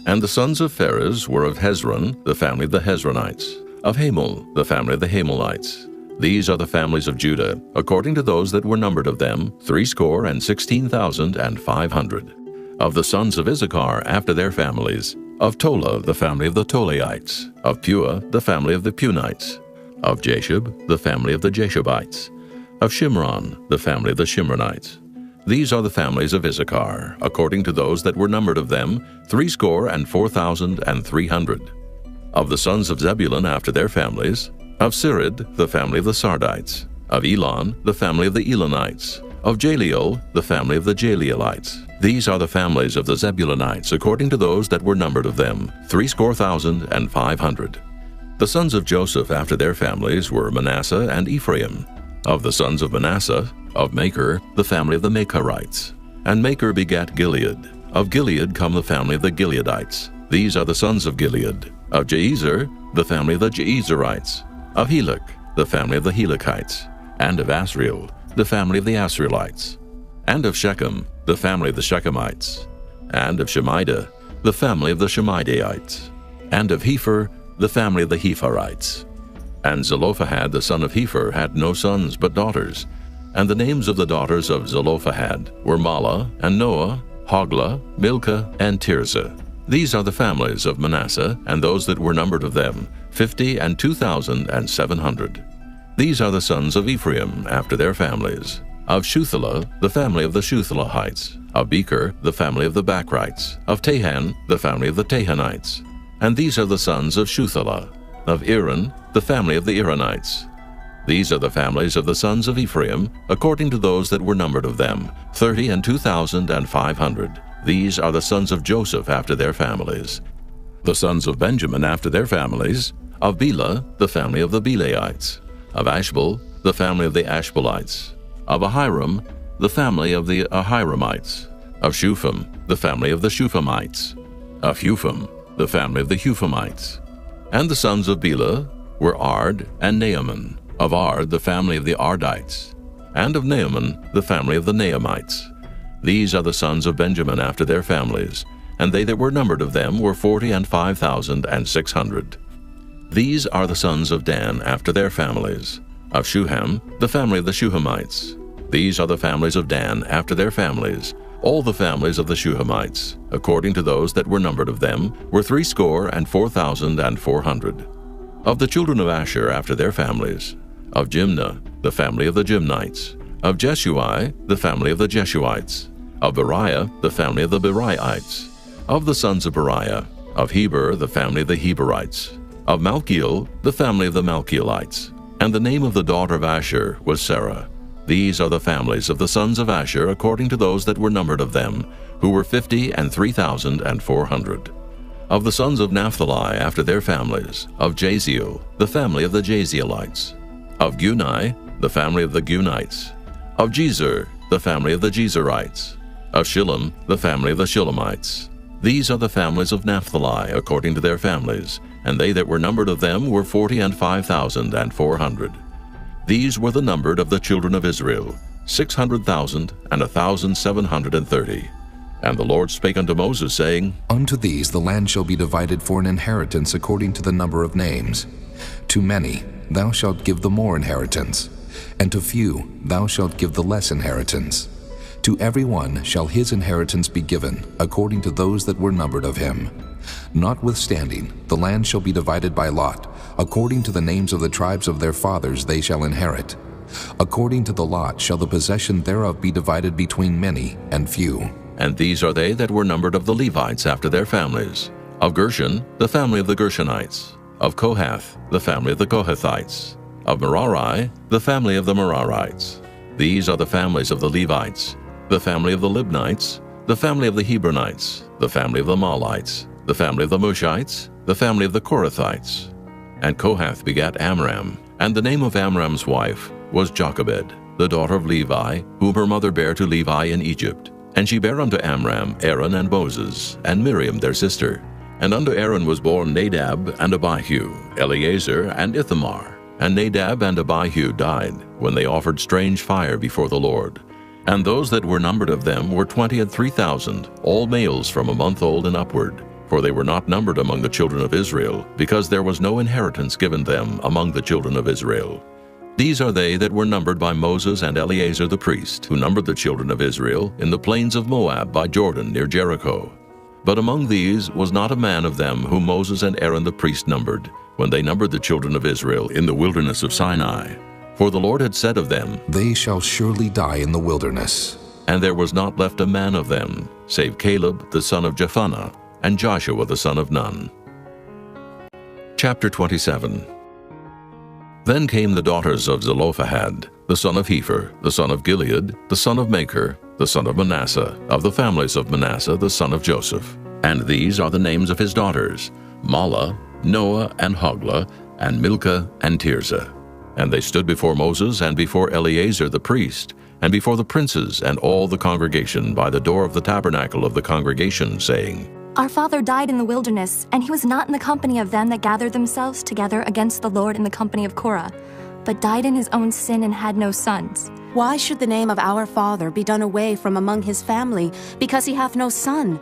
And the sons of Pharez were of Hezron, the family of the Hezronites, of Hamul, the family of the Hamulites. These are the families of Judah, according to those that were numbered of them, 16,500. Of the sons of Issachar after their families, of Tola, the family of the Tolaites, of Pua, the family of the Punites, of Jashub, the family of the Jashubites, of Shimron, the family of the Shimronites. These are the families of Issachar, according to those that were numbered of them, 64,300. Of the sons of Zebulun after their families, of Sirid, the family of the Sardites, of Elon, the family of the Elonites, of Jaleel, the family of the Jaleelites. These are the families of the Zebulunites, according to those that were numbered of them, 64,500. The sons of Joseph after their families were Manasseh and Ephraim. Of the sons of Manasseh, Of Machir, the family of the Machirites. And Machir begat Gilead. Of Gilead come the family of the Gileadites. These are the sons of Gilead. Of Jeezer, the family of the Jeezerites. Of Helek, the family of the Helekites. And of Asriel, the family of the Asrielites. And of Shechem, the family of the Shechemites. And of Shemida, the family of the Shemidaites. And of Hepher, the family of the Hepherites. And Zelophehad the son of Hepher had no sons but daughters. And the names of the daughters of Zelophehad were Mahlah, and Noah, Hoglah, Milcah, and Tirzah. These are the families of Manasseh, and those that were numbered of them, 50 and 2,700. These are the sons of Ephraim after their families. Of Shuthelah, the family of the Shuthelahites. Of Becher, the family of the Bachrites. Of Tahan, the family of the Tahanites. And these are the sons of Shuthelah. Of Aaron, the family of the Aaronites. These are the families of the sons of Ephraim, according to those that were numbered of them, 30 and 2,500. These are the sons of Joseph after their families. The sons of Benjamin after their families, of Bela, the family of the Belaites. Of Ashbel, the family of the Ashbelites. Of Ahiram, the family of the Ahiramites. Of Shupham, the family of the Shuphamites. Of Hupham, the family of the Huphamites. And the sons of Bela were Ard and Naaman. Of Ard, the family of the Ardites. And of Naaman, the family of the Naamites. These are the sons of Benjamin after their families, and they that were numbered of them were 40 and 5,600. These are the sons of Dan after their families. Of Shuham, the family of the Shuhamites. These are the families of Dan after their families. All the families of the Shuhamites, according to those that were numbered of them, were 64,400. Of the children of Asher after their families. Of Jimnah, the family of the Jimnites. Of Jeshui, the family of the Jeshuites. Of Beriah, the family of the Beriaites. Of the sons of Beriah. Of Heber, the family of the Heberites. Of Malchiel, the family of the Malchielites. And the name of the daughter of Asher was Sarah. These are the families of the sons of Asher according to those that were numbered of them, who were 50 and 3,400. Of the sons of Naphtali after their families. Of Jaziel, the family of the Jazielites. Of Gunai, the family of the Gunites. Of Jezer, the family of the Jezerites. Of Shillem, the family of the Shillemites. These are the families of Naphtali according to their families, and they that were numbered of them were 40 and 5,400. These were the numbered of the children of Israel, 600,000 and 1,730. And the Lord spake unto Moses, saying, Unto these the land shall be divided for an inheritance according to the number of names. To many thou shalt give the more inheritance, and to few thou shalt give the less inheritance. To every one shall his inheritance be given, according to those that were numbered of him. Notwithstanding, the land shall be divided by lot, according to the names of the tribes of their fathers they shall inherit. According to the lot shall the possession thereof be divided between many and few. And these are they that were numbered of the Levites after their families. Of Gershon, the family of the Gershonites. Of Kohath, the family of the Kohathites. Of Merari, the family of the Merarites. These are the families of the Levites. The family of the Libnites, the family of the Hebronites, the family of the Mahlites, the family of the Mushites, the family of the Korathites. And Kohath begat Amram, and the name of Amram's wife was Jochebed, the daughter of Levi, whom her mother bare to Levi in Egypt. And she bare unto Amram Aaron and Moses, and Miriam their sister. And unto Aaron was born Nadab and Abihu, Eleazar and Ithamar. And Nadab and Abihu died, when they offered strange fire before the Lord. And those that were numbered of them were 23,000, all males from a month old and upward. For they were not numbered among the children of Israel, because there was no inheritance given them among the children of Israel. These are they that were numbered by Moses and Eleazar the priest, who numbered the children of Israel in the plains of Moab by Jordan near Jericho. But among these was not a man of them whom Moses and Aaron the priest numbered, when they numbered the children of Israel in the wilderness of Sinai. For the Lord had said of them, They shall surely die in the wilderness. And there was not left a man of them, save Caleb the son of Jephunneh, and Joshua the son of Nun. Chapter 27. Then came the daughters of Zelophehad, the son of Hepher, the son of Gilead, the son of Machir, the son of Manasseh, of the families of Manasseh, the son of Joseph. And these are the names of his daughters, Mahlah, Noah, and Hoglah, and Milcah, and Tirzah. And they stood before Moses and before Eleazar the priest, and before the princes and all the congregation by the door of the tabernacle of the congregation, saying, Our father died in the wilderness, and he was not in the company of them that gathered themselves together against the Lord in the company of Korah, but died in his own sin and had no sons. Why should the name of our father be done away from among his family, because he hath no son?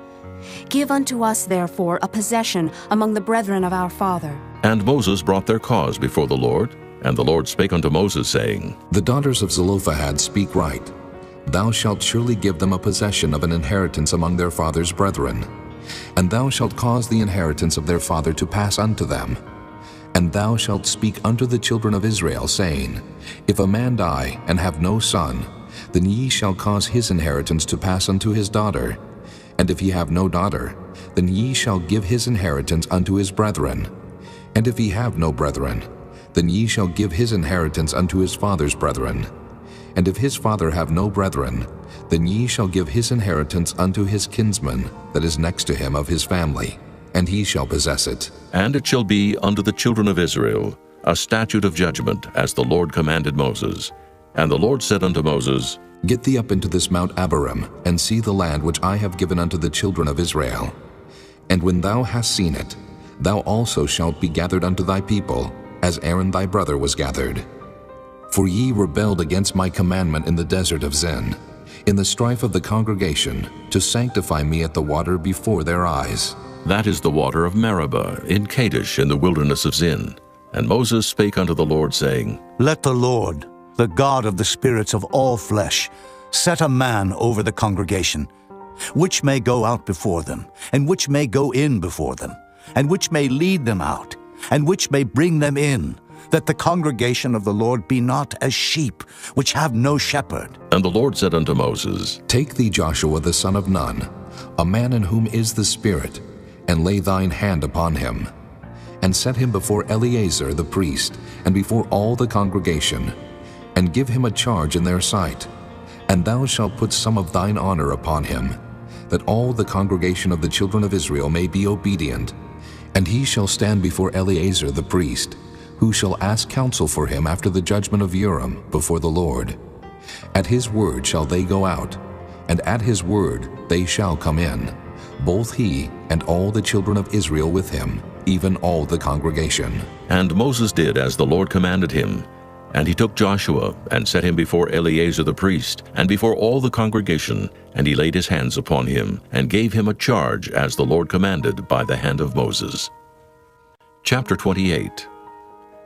Give unto us, therefore, a possession among the brethren of our father. And Moses brought their cause before the Lord, and the Lord spake unto Moses, saying, The daughters of Zelophehad speak right. Thou shalt surely give them a possession of an inheritance among their father's brethren. And thou shalt cause the inheritance of their father to pass unto them. And thou shalt speak unto the children of Israel, saying, If a man die and have no son, then ye shall cause his inheritance to pass unto his daughter. And if he have no daughter, then ye shall give his inheritance unto his brethren. And if he have no brethren, then ye shall give his inheritance unto his father's brethren. And if his father have no brethren, then ye shall give his inheritance unto his kinsman that is next to him of his family, and he shall possess it. And it shall be unto the children of Israel a statute of judgment, as the Lord commanded Moses. And the Lord said unto Moses, Get thee up into this Mount Abarim, and see the land which I have given unto the children of Israel. And when thou hast seen it, thou also shalt be gathered unto thy people, as Aaron thy brother was gathered. For ye rebelled against my commandment in the desert of Zin, in the strife of the congregation, to sanctify me at the water before their eyes. That is the water of Meribah, in Kadesh, in the wilderness of Zin. And Moses spake unto the Lord, saying, Let the Lord, the God of the spirits of all flesh, set a man over the congregation, which may go out before them, and which may go in before them, and which may lead them out, and which may bring them in, that the congregation of the Lord be not as sheep, which have no shepherd. And the Lord said unto Moses, Take thee Joshua the son of Nun, a man in whom is the Spirit, and lay thine hand upon him, and set him before Eleazar the priest, and before all the congregation, and give him a charge in their sight. And thou shalt put some of thine honor upon him, that all the congregation of the children of Israel may be obedient. And he shall stand before Eleazar the priest, who shall ask counsel for him after the judgment of Urim before the Lord. At his word shall they go out, and at his word they shall come in, both he and all the children of Israel with him, even all the congregation. And Moses did as the Lord commanded him. And he took Joshua, and set him before Eleazar the priest, and before all the congregation, and he laid his hands upon him, and gave him a charge as the Lord commanded by the hand of Moses. Chapter 28.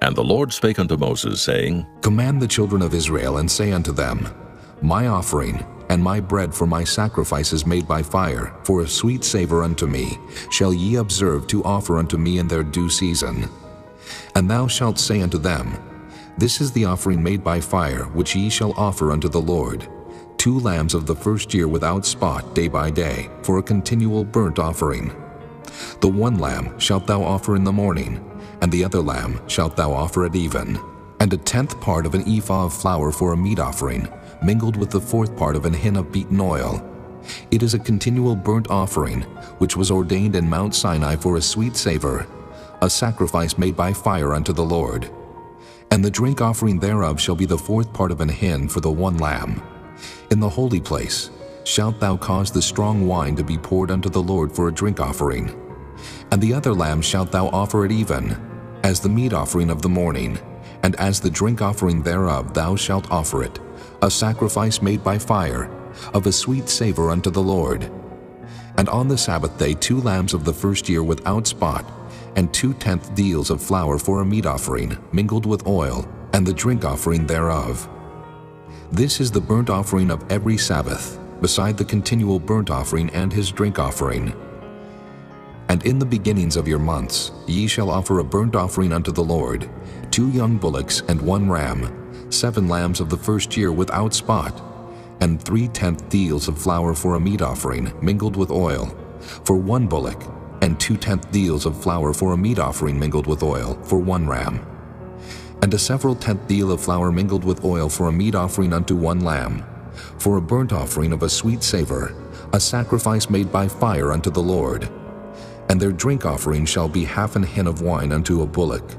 And the Lord spake unto Moses, saying, Command the children of Israel, and say unto them, My offering and my bread for my sacrifices made by fire, for a sweet savor unto me, shall ye observe to offer unto me in their due season. And thou shalt say unto them, This is the offering made by fire, which ye shall offer unto the Lord, 2 lambs of the first year without spot day by day, for a continual burnt offering. The 1 lamb shalt thou offer in the morning, and the other lamb shalt thou offer at even. And a 10th part of an ephah of flour for a meat offering, mingled with the 4th part of an hin of beaten oil. It is a continual burnt offering, which was ordained in Mount Sinai for a sweet savor, a sacrifice made by fire unto the Lord. And the drink offering thereof shall be the 4th part of an hin for the 1 lamb. In the holy place shalt thou cause the strong wine to be poured unto the Lord for a drink offering. And the other lamb shalt thou offer at even, as the meat offering of the morning, and as the drink offering thereof thou shalt offer it, a sacrifice made by fire, of a sweet savor unto the Lord. And on the Sabbath day 2 lambs of the first year without spot, and 2/10 deals of flour for a meat offering, mingled with oil, and the drink offering thereof. This is the burnt offering of every Sabbath, beside the continual burnt offering and his drink offering. And in the beginnings of your months ye shall offer a burnt offering unto the Lord, 2 young bullocks and 1 ram, 7 lambs of the first year without spot, and 3/10 deals of flour for a meat offering, mingled with oil, for 1 bullock, and 2/10 deals of flour for a meat offering mingled with oil, for 1 ram. And a several 10th deal of flour mingled with oil for a meat offering unto 1 lamb, for a burnt offering of a sweet savor, a sacrifice made by fire unto the Lord. And their drink offering shall be 1/2 an hin of wine unto a bullock,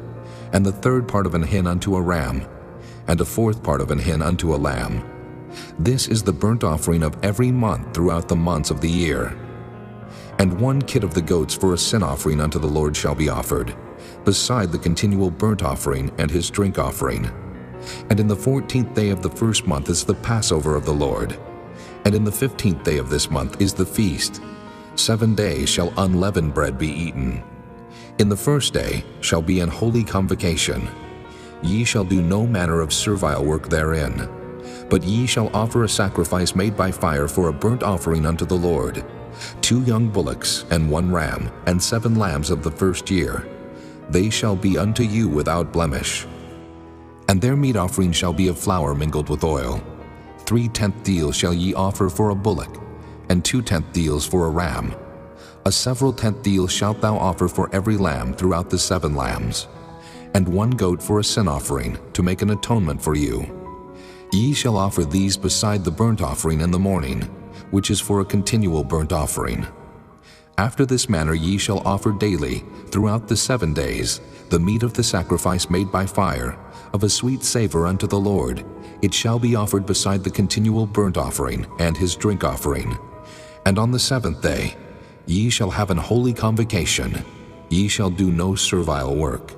and the 3rd part of an hin unto a ram, and a 4th part of an hin unto a lamb. This is the burnt offering of every month throughout the months of the year. And 1 kid of the goats for a sin offering unto the Lord shall be offered, beside the continual burnt offering and his drink offering. And in the 14th day of the first month is the Passover of the Lord. And in the 15th day of this month is the feast. 7 days shall unleavened bread be eaten. In the first day shall be an holy convocation. Ye shall do no manner of servile work therein. But ye shall offer a sacrifice made by fire for a burnt offering unto the Lord, 2 young bullocks and 1 ram, and 7 lambs of the first year. They shall be unto you without blemish. And their meat offering shall be of flour mingled with oil. 3/10 deals shall ye offer for a bullock, and 2/10 deals for a ram. A several 10th deal shalt thou offer for every lamb throughout the 7 lambs, and 1 goat for a sin offering, to make an atonement for you. Ye shall offer these beside the burnt offering in the morning, which is for a continual burnt offering. After this manner ye shall offer daily, throughout the 7 days, the meat of the sacrifice made by fire, of a sweet savor unto the Lord. It shall be offered beside the continual burnt offering and his drink offering. And on the 7th day ye shall have an holy convocation. Ye shall do no servile work.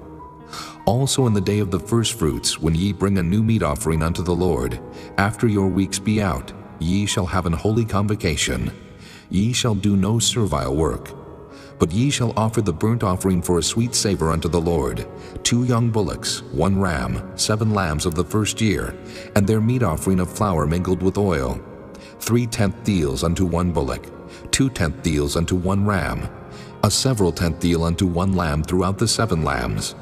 Also in the day of the firstfruits, when ye bring a new meat offering unto the Lord, after your weeks be out, ye shall have an holy convocation. Ye shall do no servile work. But ye shall offer the burnt offering for a sweet savor unto the Lord, 2 young bullocks, 1 ram, 7 lambs of the first year, and their meat offering of flour mingled with oil, 3/10 deals unto 1 bullock, 2/10 deals unto 1 ram, a several 10th deal unto 1 lamb throughout the 7 lambs,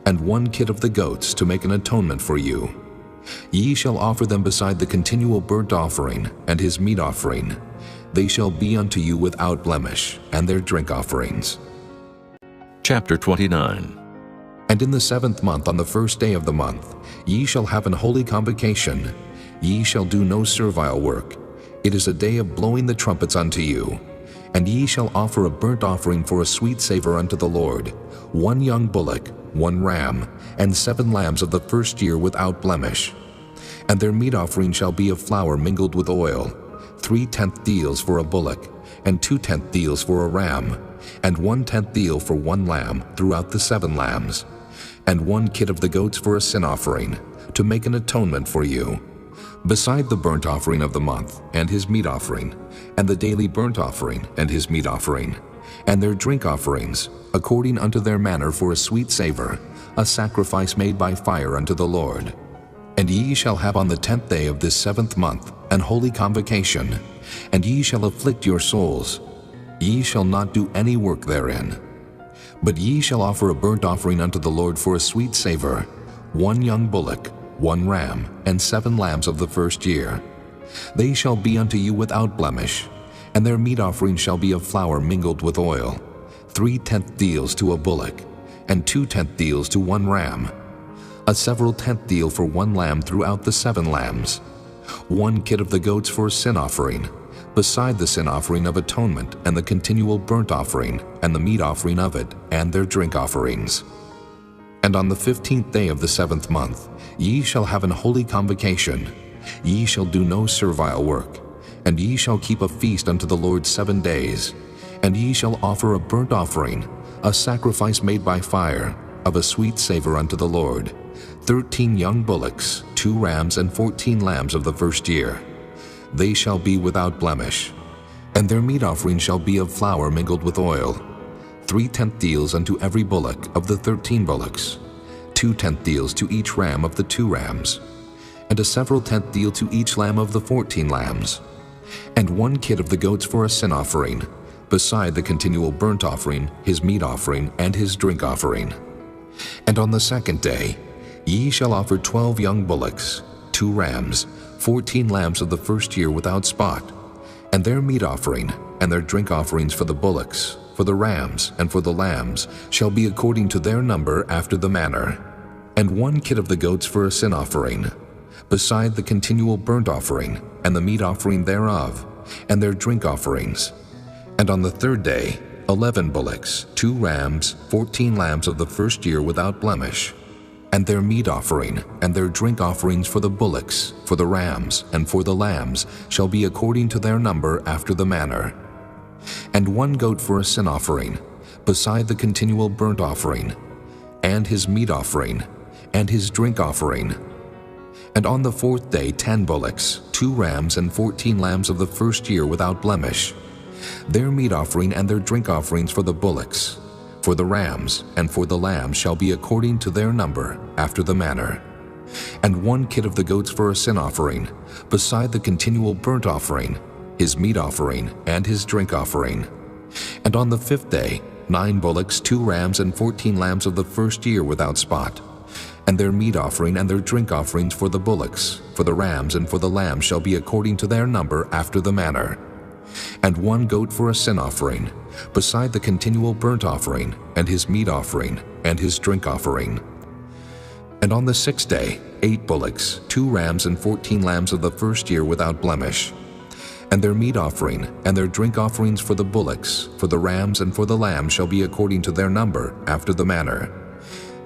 and 1 kid of the goats to make an atonement for you. Ye shall offer them beside the continual burnt offering and his meat offering. They shall be unto you without blemish, and their drink offerings. Chapter 29. And in the 7th month, on the 1st day of the month, ye shall have an holy convocation. Ye shall do no servile work. It is a day of blowing the trumpets unto you. And ye shall offer a burnt offering for a sweet savor unto the Lord, 1 young bullock, 1 ram, and 7 lambs of the first year without blemish. And their meat offering shall be of flour mingled with oil, 3/10 deals for a bullock, and 2/10 deals for a ram, and 1/10 deal for 1 lamb throughout the 7 lambs, and 1 kid of the goats for a sin offering, to make an atonement for you, beside the burnt offering of the month, and his meat offering, and the daily burnt offering, and his meat offering, and their drink offerings, according unto their manner for a sweet savor, a sacrifice made by fire unto the Lord. And ye shall have on the 10th day of this 7th month an holy convocation, and ye shall afflict your souls. Ye shall not do any work therein. But ye shall offer a burnt offering unto the Lord for a sweet savor, 1 young bullock, 1 ram, and 7 lambs of the first year. They shall be unto you without blemish, and their meat offering shall be of flour mingled with oil, 3/10 deals to a bullock, and 2/10 deals to 1 ram, a several 10th deal for 1 lamb throughout the 7 lambs, 1 kid of the goats for a sin offering, beside the sin offering of atonement and the continual burnt offering and the meat offering of it and their drink offerings. And on the 15th day of the 7th month ye shall have an holy convocation. Ye shall do no servile work, and ye shall keep a feast unto the Lord 7 days, and ye shall offer a burnt offering, a sacrifice made by fire, of a sweet savor unto the Lord, 13 young bullocks, 2 rams, and 14 lambs of the first year. They shall be without blemish. And their meat offering shall be of flour mingled with oil, 3/10 deals unto every bullock of the 13 bullocks, 2/10 deals to each ram of the 2 rams, and a several 10th deal to each lamb of the 14 lambs, and 1 kid of the goats for a sin offering, beside the continual burnt offering, his meat offering, and his drink offering. And on the 2nd day ye shall offer 12 young bullocks, 2 rams, 14 lambs of the first year without spot, and their meat offering and their drink offerings for the bullocks, for the rams, and for the lambs shall be according to their number after the manner, and 1 kid of the goats for a sin offering, beside the continual burnt offering and the meat offering thereof, and their drink offerings. And on the 3rd day 11 bullocks, 2 rams, 14 lambs of the first year without blemish, And their meat offering and their drink offerings for the bullocks, for the rams, and for the lambs shall be according to their number after the manner. And 1 goat for a sin offering, beside the continual burnt offering, and his meat offering, and his drink offering. And on the 4th day 10 bullocks, 2 rams, and 14 lambs of the first year without blemish. Their meat offering and their drink offerings for the bullocks, for the rams, and for the lambs shall be according to their number, after the manner. And 1 kid of the goats for a sin offering, beside the continual burnt offering, his meat offering, and his drink offering. And on the 5th day 9 bullocks, 2 rams, and 14 lambs of the first year without spot. And their meat offering and their drink offerings for the bullocks, for the rams, and for the lambs shall be according to their number, after the manner. And 1 goat for a sin offering, beside the continual burnt offering, and his meat offering, and his drink offering. And on the 6th day 8 bullocks, 2 rams, and 14 lambs of the first year without blemish. And their meat offering and their drink offerings for the bullocks, for the rams, and for the lambs shall be according to their number, after the manner.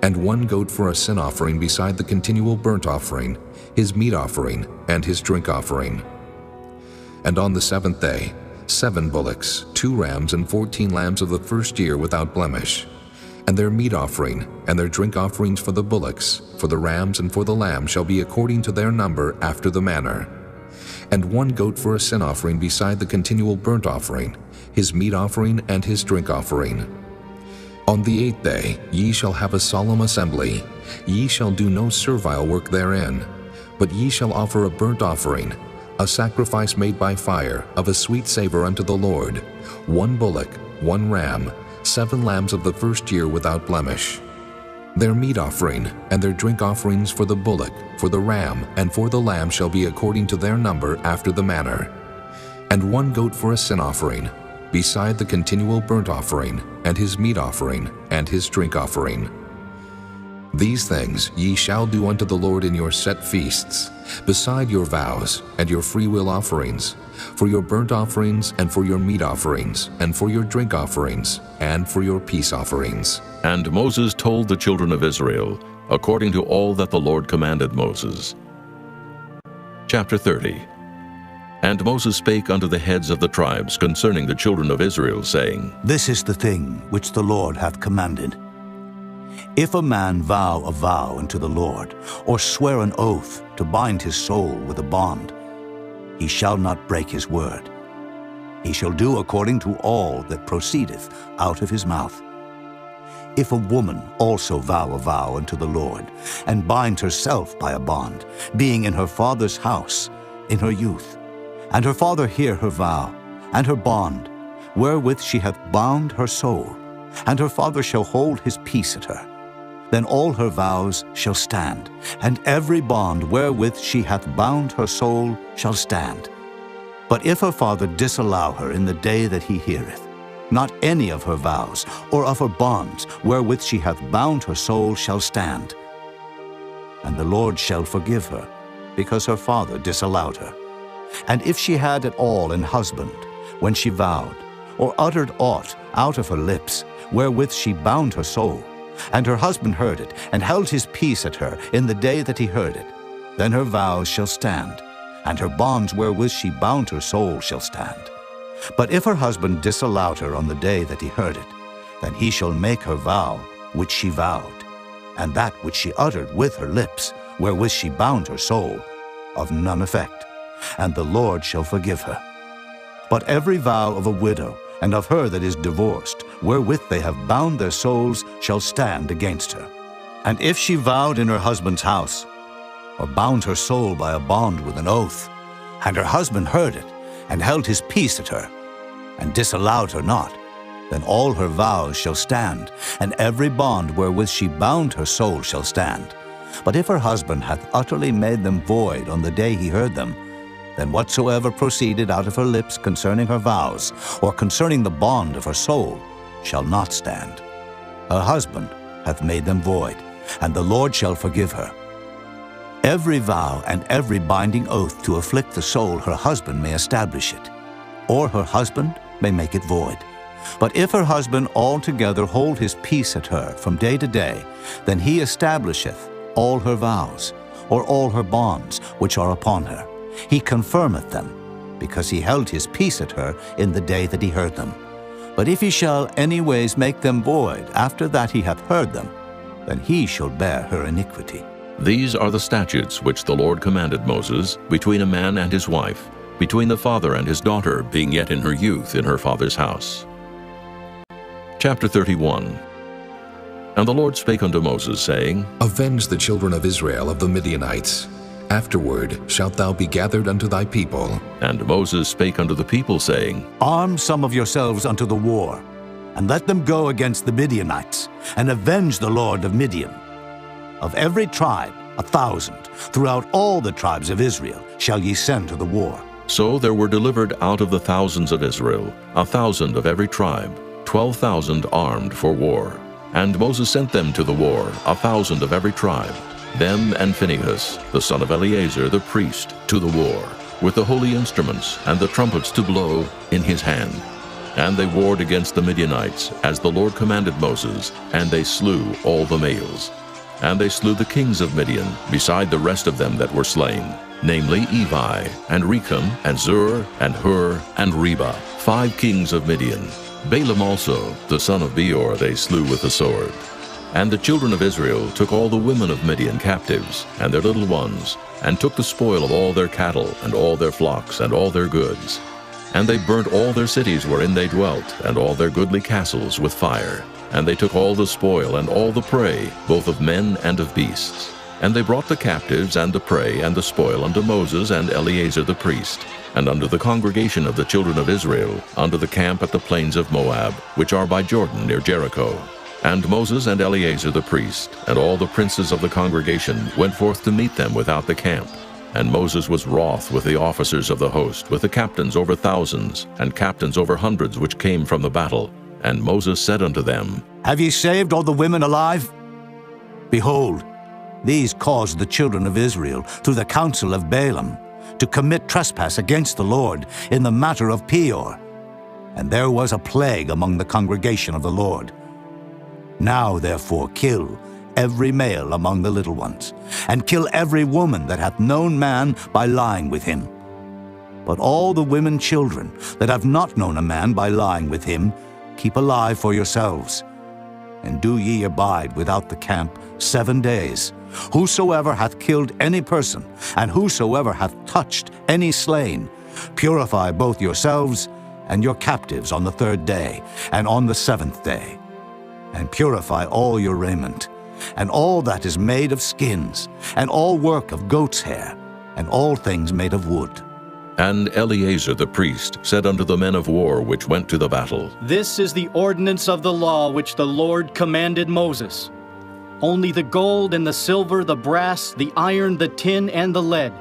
And 1 goat for a sin offering beside the continual burnt offering, his meat offering, and his drink offering. And on the 7th day 7 bullocks, 2 rams, and 14 lambs of the first year without blemish. And their meat offering and their drink offerings for the bullocks, for the rams, and for the lambs shall be according to their number, after the manner. And 1 goat for a sin offering beside the continual burnt offering, his meat offering, and his drink offering. On the 8th day ye shall have a solemn assembly. Ye shall do no servile work therein, but ye shall offer a burnt offering, a sacrifice made by fire, of a sweet savor unto the Lord, 1 bullock, 1 ram, 7 lambs of the first year without blemish. Their meat offering and their drink offerings for the bullock, for the ram, and for the lamb shall be according to their number, after the manner. And 1 goat for a sin offering, beside the continual burnt offering, and his meat offering, and his drink offering. These things ye shall do unto the Lord in your set feasts, beside your vows and your freewill offerings, for your burnt offerings, and for your meat offerings, and for your drink offerings, and for your peace offerings. And Moses told the children of Israel, according to all that the Lord commanded Moses. Chapter 30. And Moses spake unto the heads of the tribes concerning the children of Israel, saying, This is the thing which the Lord hath commanded. If a man vow a vow unto the Lord, or swear an oath to bind his soul with a bond, he shall not break his word. He shall do according to all that proceedeth out of his mouth. If a woman also vow a vow unto the Lord, and bind herself by a bond, being in her father's house in her youth, and her father hear her vow, and her bond, wherewith she hath bound her soul, and her father shall hold his peace at her, then all her vows shall stand, and every bond wherewith she hath bound her soul shall stand. But if her father disallow her in the day that he heareth, not any of her vows or of her bonds wherewith she hath bound her soul shall stand. And the Lord shall forgive her, because her father disallowed her. And if she had at all an husband, when she vowed, or uttered aught out of her lips, wherewith she bound her soul, and her husband heard it, and held his peace at her in the day that he heard it, then her vows shall stand, and her bonds wherewith she bound her soul shall stand. But if her husband disallowed her on the day that he heard it, then he shall make her vow which she vowed, and that which she uttered with her lips, wherewith she bound her soul, of none effect, and the Lord shall forgive her. But every vow of a widow, and of her that is divorced, wherewith they have bound their souls, shall stand against her. And if she vowed in her husband's house, or bound her soul by a bond with an oath, and her husband heard it, and held his peace at her, and disallowed her not, then all her vows shall stand, and every bond wherewith she bound her soul shall stand. But if her husband hath utterly made them void on the day he heard them, then whatsoever proceeded out of her lips concerning her vows, or concerning the bond of her soul, shall not stand. Her husband hath made them void, and the Lord shall forgive her. Every vow and every binding oath to afflict the soul her husband may establish it, or her husband may make it void. But if her husband altogether hold his peace at her from day to day, then he establisheth all her vows, or all her bonds which are upon her. He confirmeth them, because he held his peace at her in the day that he heard them. But if he shall any ways make them void after that he hath heard them, then he shall bear her iniquity. These are the statutes which the Lord commanded Moses between a man and his wife, between the father and his daughter, being yet in her youth in her father's house. Chapter 31. And the Lord spake unto Moses, saying, Avenge the children of Israel of the Midianites. Afterward shalt thou be gathered unto thy people. And Moses spake unto the people, saying, Arm some of yourselves unto the war, and let them go against the Midianites, and avenge the Lord of Midian. Of every tribe 1,000, throughout all the tribes of Israel, shall ye send to the war. So there were delivered out of the thousands of Israel 1,000 of every tribe, 12,000 armed for war. And Moses sent them to the war, 1,000 of every tribe, them and Phinehas, the son of Eleazar the priest, to the war, with the holy instruments and the trumpets to blow in his hand. And they warred against the Midianites, as the Lord commanded Moses, and they slew all the males. And they slew the kings of Midian, beside the rest of them that were slain, namely Evi, and Recham, and Zur, and Hur, and Reba, 5 kings of Midian. Balaam also, the son of Beor, they slew with the sword. And the children of Israel took all the women of Midian captives, and their little ones, and took the spoil of all their cattle, and all their flocks, and all their goods. And they burnt all their cities wherein they dwelt, and all their goodly castles with fire. And they took all the spoil, and all the prey, both of men and of beasts. And they brought the captives, and the prey, and the spoil unto Moses and Eleazar the priest, and unto the congregation of the children of Israel, unto the camp at the plains of Moab, which are by Jordan near Jericho. And Moses and Eleazar the priest, and all the princes of the congregation, went forth to meet them without the camp. And Moses was wroth with the officers of the host, with the captains over thousands, and captains over hundreds which came from the battle. And Moses said unto them, Have ye saved all the women alive? Behold, these caused the children of Israel, through the counsel of Balaam, to commit trespass against the Lord in the matter of Peor. And there was a plague among the congregation of the Lord. Now therefore kill every male among the little ones, and kill every woman that hath known man by lying with him. But all the women children that have not known a man by lying with him, keep alive for yourselves. And do ye abide without the camp 7 days. Whosoever hath killed any person, and whosoever hath touched any slain, purify both yourselves and your captives on the 3rd day, and on the 7th day. And purify all your raiment, and all that is made of skins, and all work of goat's hair, and all things made of wood. And Eleazar the priest said unto the men of war which went to the battle, This is the ordinance of the law which the Lord commanded Moses. Only the gold and the silver, the brass, the iron, the tin, and the lead,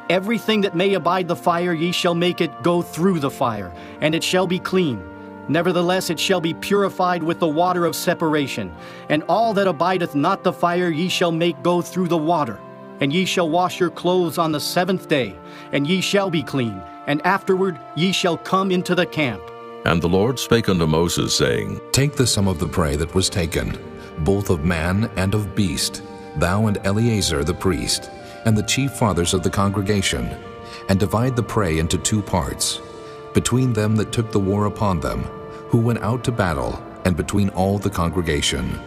everything that may abide the fire, ye shall make it go through the fire, and it shall be clean. Nevertheless it shall be purified with the water of separation. And all that abideth not the fire ye shall make go through the water. And ye shall wash your clothes on the 7th day, and ye shall be clean, and afterward ye shall come into the camp. And the Lord spake unto Moses, saying, Take the sum of the prey that was taken, both of man and of beast, thou and Eleazar the priest, and the chief fathers of the congregation, and divide the prey into 2 parts, between them that took the war upon them, who went out to battle, and between all the congregation.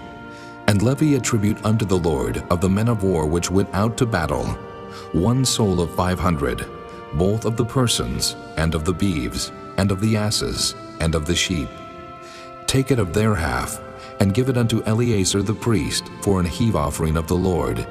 And levy a tribute unto the Lord of the men of war which went out to battle, 1 soul of 500, both of the persons, and of the beeves, and of the asses, and of the sheep. Take it of their half, and give it unto Eleazar the priest for an heave offering of the Lord.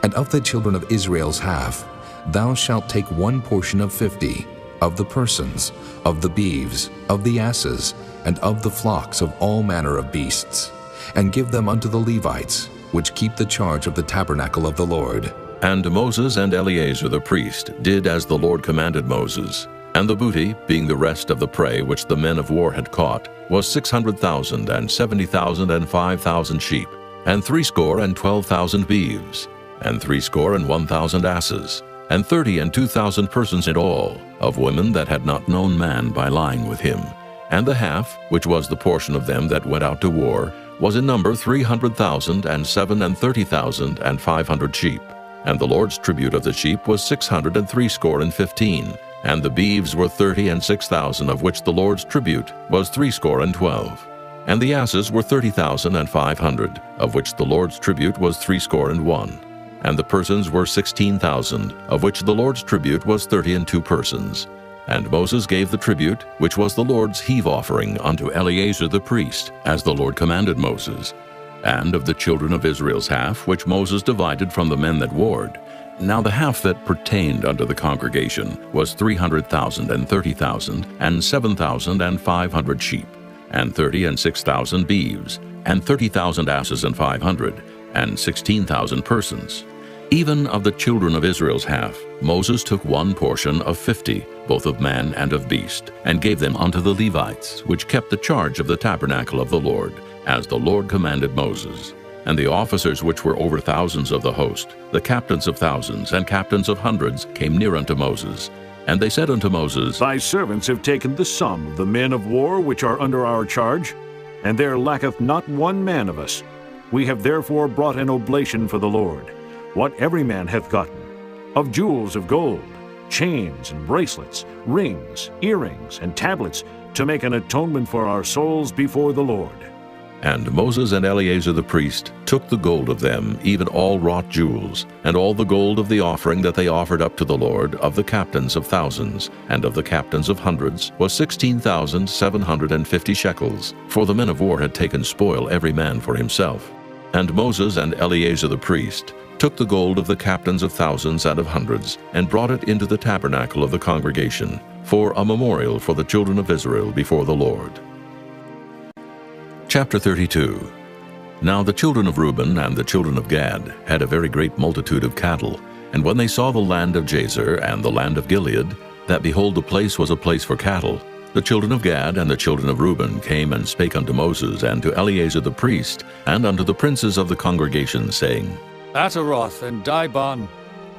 And of the children of Israel's half, thou shalt take 1 portion of 50, of the persons, of the beeves, of the asses, and of the flocks of all manner of beasts, and give them unto the Levites, which keep the charge of the tabernacle of the Lord. And Moses and Eleazar the priest did as the Lord commanded Moses. And the booty, being the rest of the prey which the men of war had caught, was 600,000, and 70,000, and 5,000 sheep, and 62,000 beeves, and 61,000 asses, and 32,000 persons in all, of women that had not known man by lying with him. And the half, which was the portion of them that went out to war, was in number 300,000, and 30,500 sheep. And the Lord's tribute of the sheep was 615, and the beeves were 30 and 6,000, of which the Lord's tribute was 12. And the asses were 30,500, of which the Lord's tribute was 61. And the persons were 16,000, of which the Lord's tribute was 32 persons. And Moses gave the tribute, which was the Lord's heave offering, unto Eleazar the priest, as the Lord commanded Moses. And of the children of Israel's half, which Moses divided from the men that warred, now the half that pertained unto the congregation was 300,000 and 30,000, and 7,500 sheep, and 30 and 6,000 beeves, and 30,000 asses and 500, and 16,000 persons. Even of the children of Israel's half, Moses took one portion of 50, both of man and of beast, and gave them unto the Levites, which kept the charge of the tabernacle of the Lord, as the Lord commanded Moses. And the officers which were over thousands of the host, the captains of thousands and captains of hundreds, came near unto Moses. And they said unto Moses, Thy servants have taken the sum of the men of war which are under our charge, and there lacketh not one man of us. We have therefore brought an oblation for the Lord, what every man hath gotten, of jewels of gold, chains and bracelets, rings, earrings, and tablets, to make an atonement for our souls before the Lord. And Moses and Eleazar the priest took the gold of them, even all wrought jewels, and all the gold of the offering that they offered up to the Lord, of the captains of thousands, and of the captains of hundreds, was 16,750 shekels, for the men of war had taken spoil every man for himself. And Moses and Eleazar the priest took the gold of the captains of thousands and of hundreds, and brought it into the tabernacle of the congregation, for a memorial for the children of Israel before the Lord. Chapter 32. Now the children of Reuben and the children of Gad had a very great multitude of cattle, and when they saw the land of Jazer and the land of Gilead, that behold the place was a place for cattle, the children of Gad and the children of Reuben came and spake unto Moses and to Eleazar the priest, and unto the princes of the congregation, saying, Ataroth and Dibon,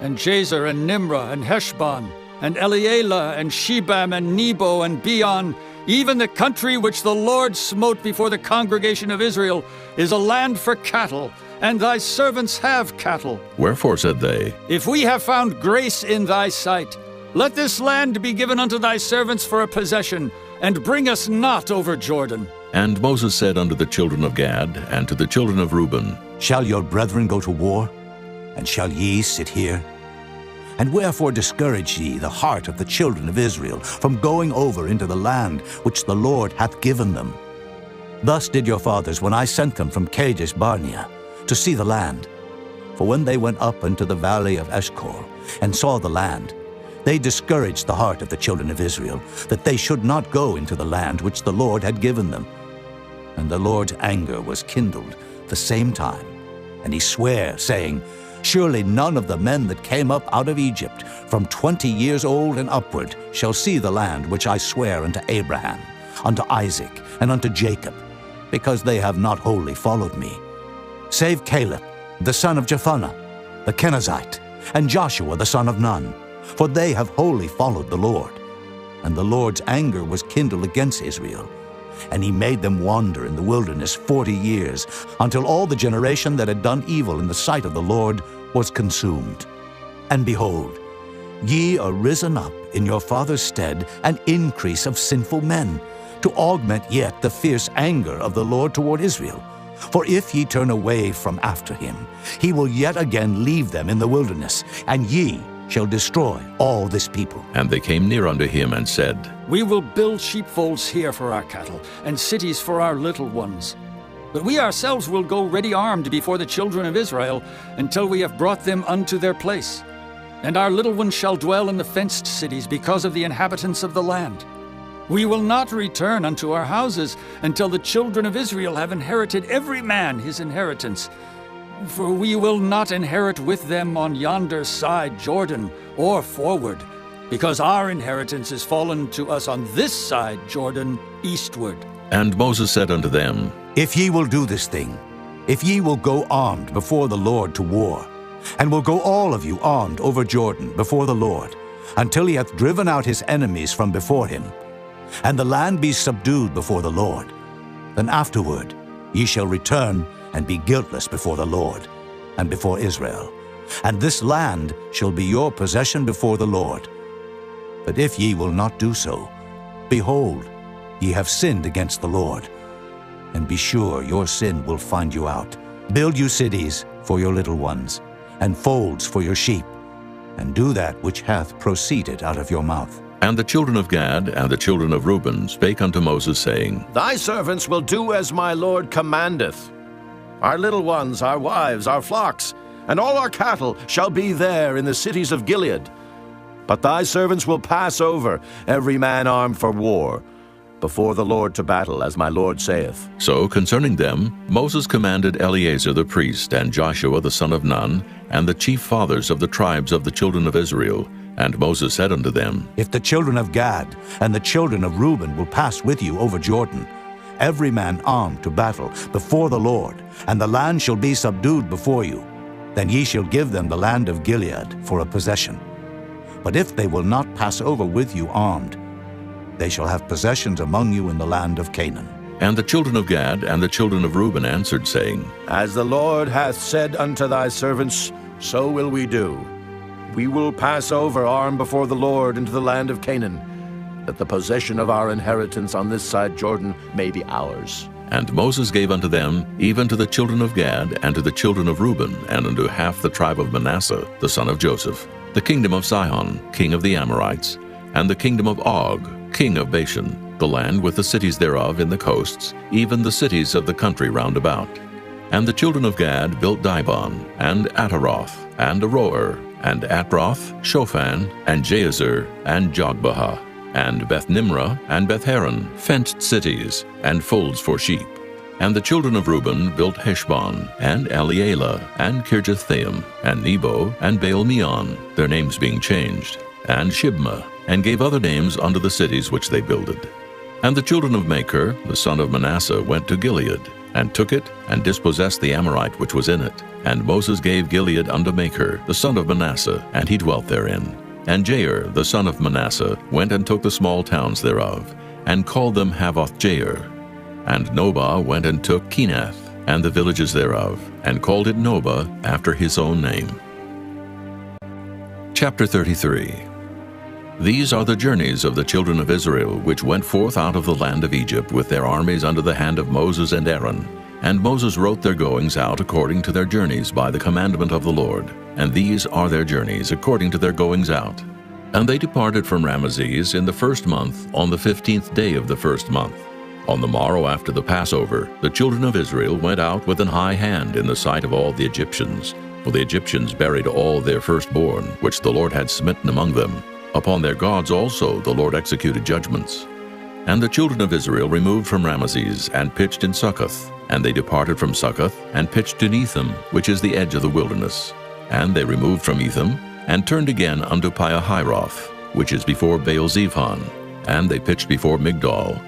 and Jazer and Nimrah and Heshbon, and Elealeh and Shebam and Nebo and Beon, even the country which the Lord smote before the congregation of Israel, is a land for cattle, and thy servants have cattle. Wherefore, said they, If we have found grace in thy sight, let this land be given unto thy servants for a possession, and bring us not over Jordan. And Moses said unto the children of Gad and to the children of Reuben, Shall your brethren go to war? And shall ye sit here? And wherefore discourage ye the heart of the children of Israel from going over into the land which the Lord hath given them? Thus did your fathers when I sent them from Kadesh Barnea to see the land. For when they went up into the valley of Eshcol and saw the land, they discouraged the heart of the children of Israel, that they should not go into the land which the Lord had given them. And the Lord's anger was kindled the same time, and he sware, saying, Surely none of the men that came up out of Egypt from 20 years old and upward shall see the land which I swear unto Abraham, unto Isaac, and unto Jacob, because they have not wholly followed me, save Caleb, the son of Jephunneh, the Kenizzite, and Joshua the son of Nun, for they have wholly followed the Lord. And the Lord's anger was kindled against Israel, and he made them wander in the wilderness 40 years, until all the generation that had done evil in the sight of the Lord was consumed. And behold, ye are risen up in your father's stead an increase of sinful men, to augment yet the fierce anger of the Lord toward Israel. For if ye turn away from after him, he will yet again leave them in the wilderness, and ye shall destroy all this people. And they came near unto him and said, We will build sheepfolds here for our cattle, and cities for our little ones. But we ourselves will go ready armed before the children of Israel, until we have brought them unto their place. And our little ones shall dwell in the fenced cities, because of the inhabitants of the land. We will not return unto our houses, until the children of Israel have inherited every man his inheritance. For we will not inherit with them on yonder side Jordan, or forward, because our inheritance is fallen to us on this side Jordan, eastward. And Moses said unto them, If ye will do this thing, if ye will go armed before the Lord to war, and will go all of you armed over Jordan before the Lord, until he hath driven out his enemies from before him, and the land be subdued before the Lord, then afterward ye shall return and be guiltless before the Lord, and before Israel. And this land shall be your possession before the Lord. But if ye will not do so, behold, ye have sinned against the Lord. And be sure your sin will find you out. Build you cities for your little ones, and folds for your sheep, and do that which hath proceeded out of your mouth. And the children of Gad and the children of Reuben spake unto Moses, saying, Thy servants will do as my Lord commandeth. Our little ones, our wives, our flocks, and all our cattle shall be there in the cities of Gilead. But thy servants will pass over, every man armed for war, before the Lord to battle, as my Lord saith. So concerning them Moses commanded Eleazar the priest, and Joshua the son of Nun, and the chief fathers of the tribes of the children of Israel. And Moses said unto them, If the children of Gad and the children of Reuben will pass with you over Jordan, every man armed to battle before the Lord, and the land shall be subdued before you, then ye shall give them the land of Gilead for a possession. But if they will not pass over with you armed, they shall have possessions among you in the land of Canaan. And the children of Gad and the children of Reuben answered, saying, As the Lord hath said unto thy servants, so will we do. We will pass over armed before the Lord into the land of Canaan, that the possession of our inheritance on this side Jordan may be ours. And Moses gave unto them, even to the children of Gad, and to the children of Reuben, and unto half the tribe of Manasseh, the son of Joseph, the kingdom of Sihon, king of the Amorites, and the kingdom of Og, king of Bashan, the land with the cities thereof in the coasts, even the cities of the country round about. And the children of Gad built Dibon, and Ataroth, and Aroer, and Atroth, Shophan, and Jazer, and Jogbehah, and Beth-Nimrah, and Beth-Haran, fenced cities, and folds for sheep. And the children of Reuben built Heshbon, and Elealeh, and Kirjathaim, and Nebo, and Baal-meon, their names being changed, and Shibmah, and gave other names unto the cities which they builded. And the children of Machir, the son of Manasseh, went to Gilead, and took it, and dispossessed the Amorite which was in it. And Moses gave Gilead unto Machir, the son of Manasseh, and he dwelt therein. And Jair, the son of Manasseh, went and took the small towns thereof, and called them Havoth-Jair. And Nobah went and took Kenath, and the villages thereof, and called it Nobah after his own name. Chapter 33. These are the journeys of the children of Israel, which went forth out of the land of Egypt with their armies under the hand of Moses and Aaron. And Moses wrote their goings out according to their journeys by the commandment of the Lord. And these are their journeys according to their goings out. And they departed from Ramesses in the first month, on the 15th day of the first month. On the morrow after the Passover, the children of Israel went out with an high hand in the sight of all the Egyptians. For the Egyptians buried all their firstborn, which the Lord had smitten among them. Upon their gods also the Lord executed judgments. And the children of Israel removed from Ramesses, and pitched in Succoth. And they departed from Succoth, and pitched in Etham, which is the edge of the wilderness. And they removed from Etham, and turned again unto Piahiroth, which is before Baal-zephon. And they pitched before Migdol.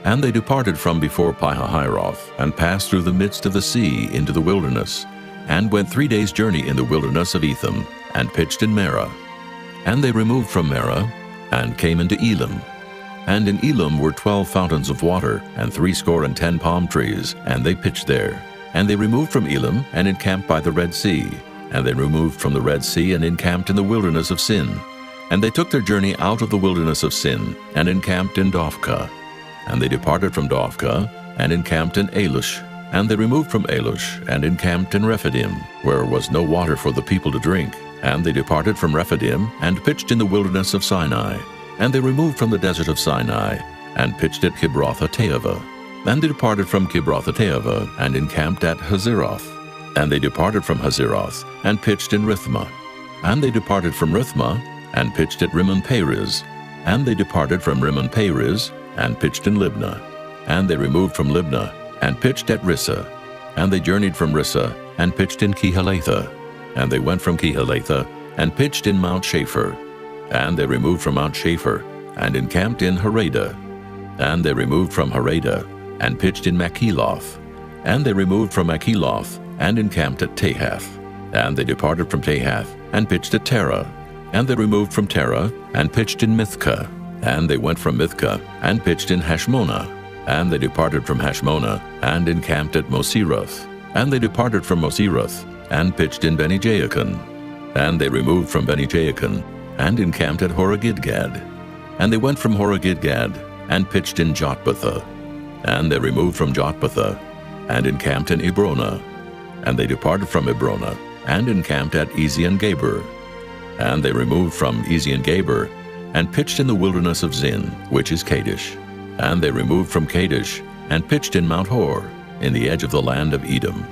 And they departed from before Piahiroth, and passed through the midst of the sea into the wilderness, and went 3 days' journey in the wilderness of Etham, and pitched in Marah. And they removed from Marah, and came into Elim. And in Elim were 12 fountains of water, and 70 palm trees, and they pitched there. And they removed from Elim, and encamped by the Red Sea. And they removed from the Red Sea, and encamped in the wilderness of Sin. And they took their journey out of the wilderness of Sin, and encamped in Dophkah. And they departed from Dophkah, and encamped in Alush. And they removed from Alush, and encamped in Rephidim, where was no water for the people to drink. And they departed from Rephidim, and pitched in the wilderness of Sinai. And they removed from the desert of Sinai, and pitched at Kibroth-hattaavah. And they departed from Kibroth-hattaavah, and encamped at Hazeroth. And they departed from Hazeroth, and pitched in Rithmah. And they departed from Rithmah, and pitched at Rimmon-Perez. And they departed from Rimmon-Perez, and pitched in Libnah. And they removed from Libnah, and pitched at Rissah. And they journeyed from Rissah, and pitched in Kehelathah. And they went from Kehelathah, and pitched in Mount Shapher. And they removed from Mount Shapher, and encamped in Haradah. And they removed from Haradah, and pitched in Makheloth. And they removed from Makheloth, and encamped at Tahath. And they departed from Tahath, and pitched at Terah. And they removed from Terah, and pitched in Mithkah. And they went from Mithkah, and pitched in Hashmonah. And they departed from Hashmonah, and encamped at Moseroth. And they departed from Moseroth, and pitched in Beni-Jaakon. And they removed from Beni-Jaakon, and encamped at Horah-Gidgad. And they went from Horah-Gidgad, and pitched in Jotbathah. And they removed from Jotbathah, and encamped in Ebrona. And they departed from Ebrona, and encamped at Ezion-Geber. And they removed from Ezion-Geber, and pitched in the wilderness of Zin, which is Kadesh. And they removed from Kadesh, and pitched in Mount Hor, in the edge of the land of Edom.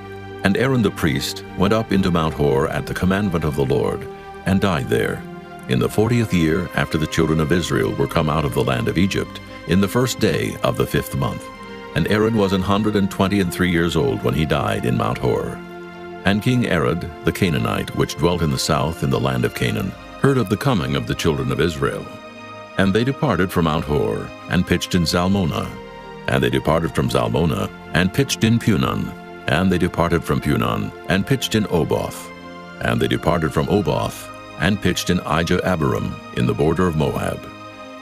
And Aaron the priest went up into Mount Hor at the commandment of the Lord, and died there, in the 40th year after the children of Israel were come out of the land of Egypt, in the first day of the 5th month. And Aaron was 123 years old when he died in Mount Hor. And King Arad the Canaanite, which dwelt in the south in the land of Canaan, heard of the coming of the children of Israel. And they departed from Mount Hor, and pitched in Zalmonah. And they departed from Zalmonah, and pitched in Punon. And they departed from Punon, and pitched in Oboth. And they departed from Oboth, and pitched in Ijah-Abarim, in the border of Moab.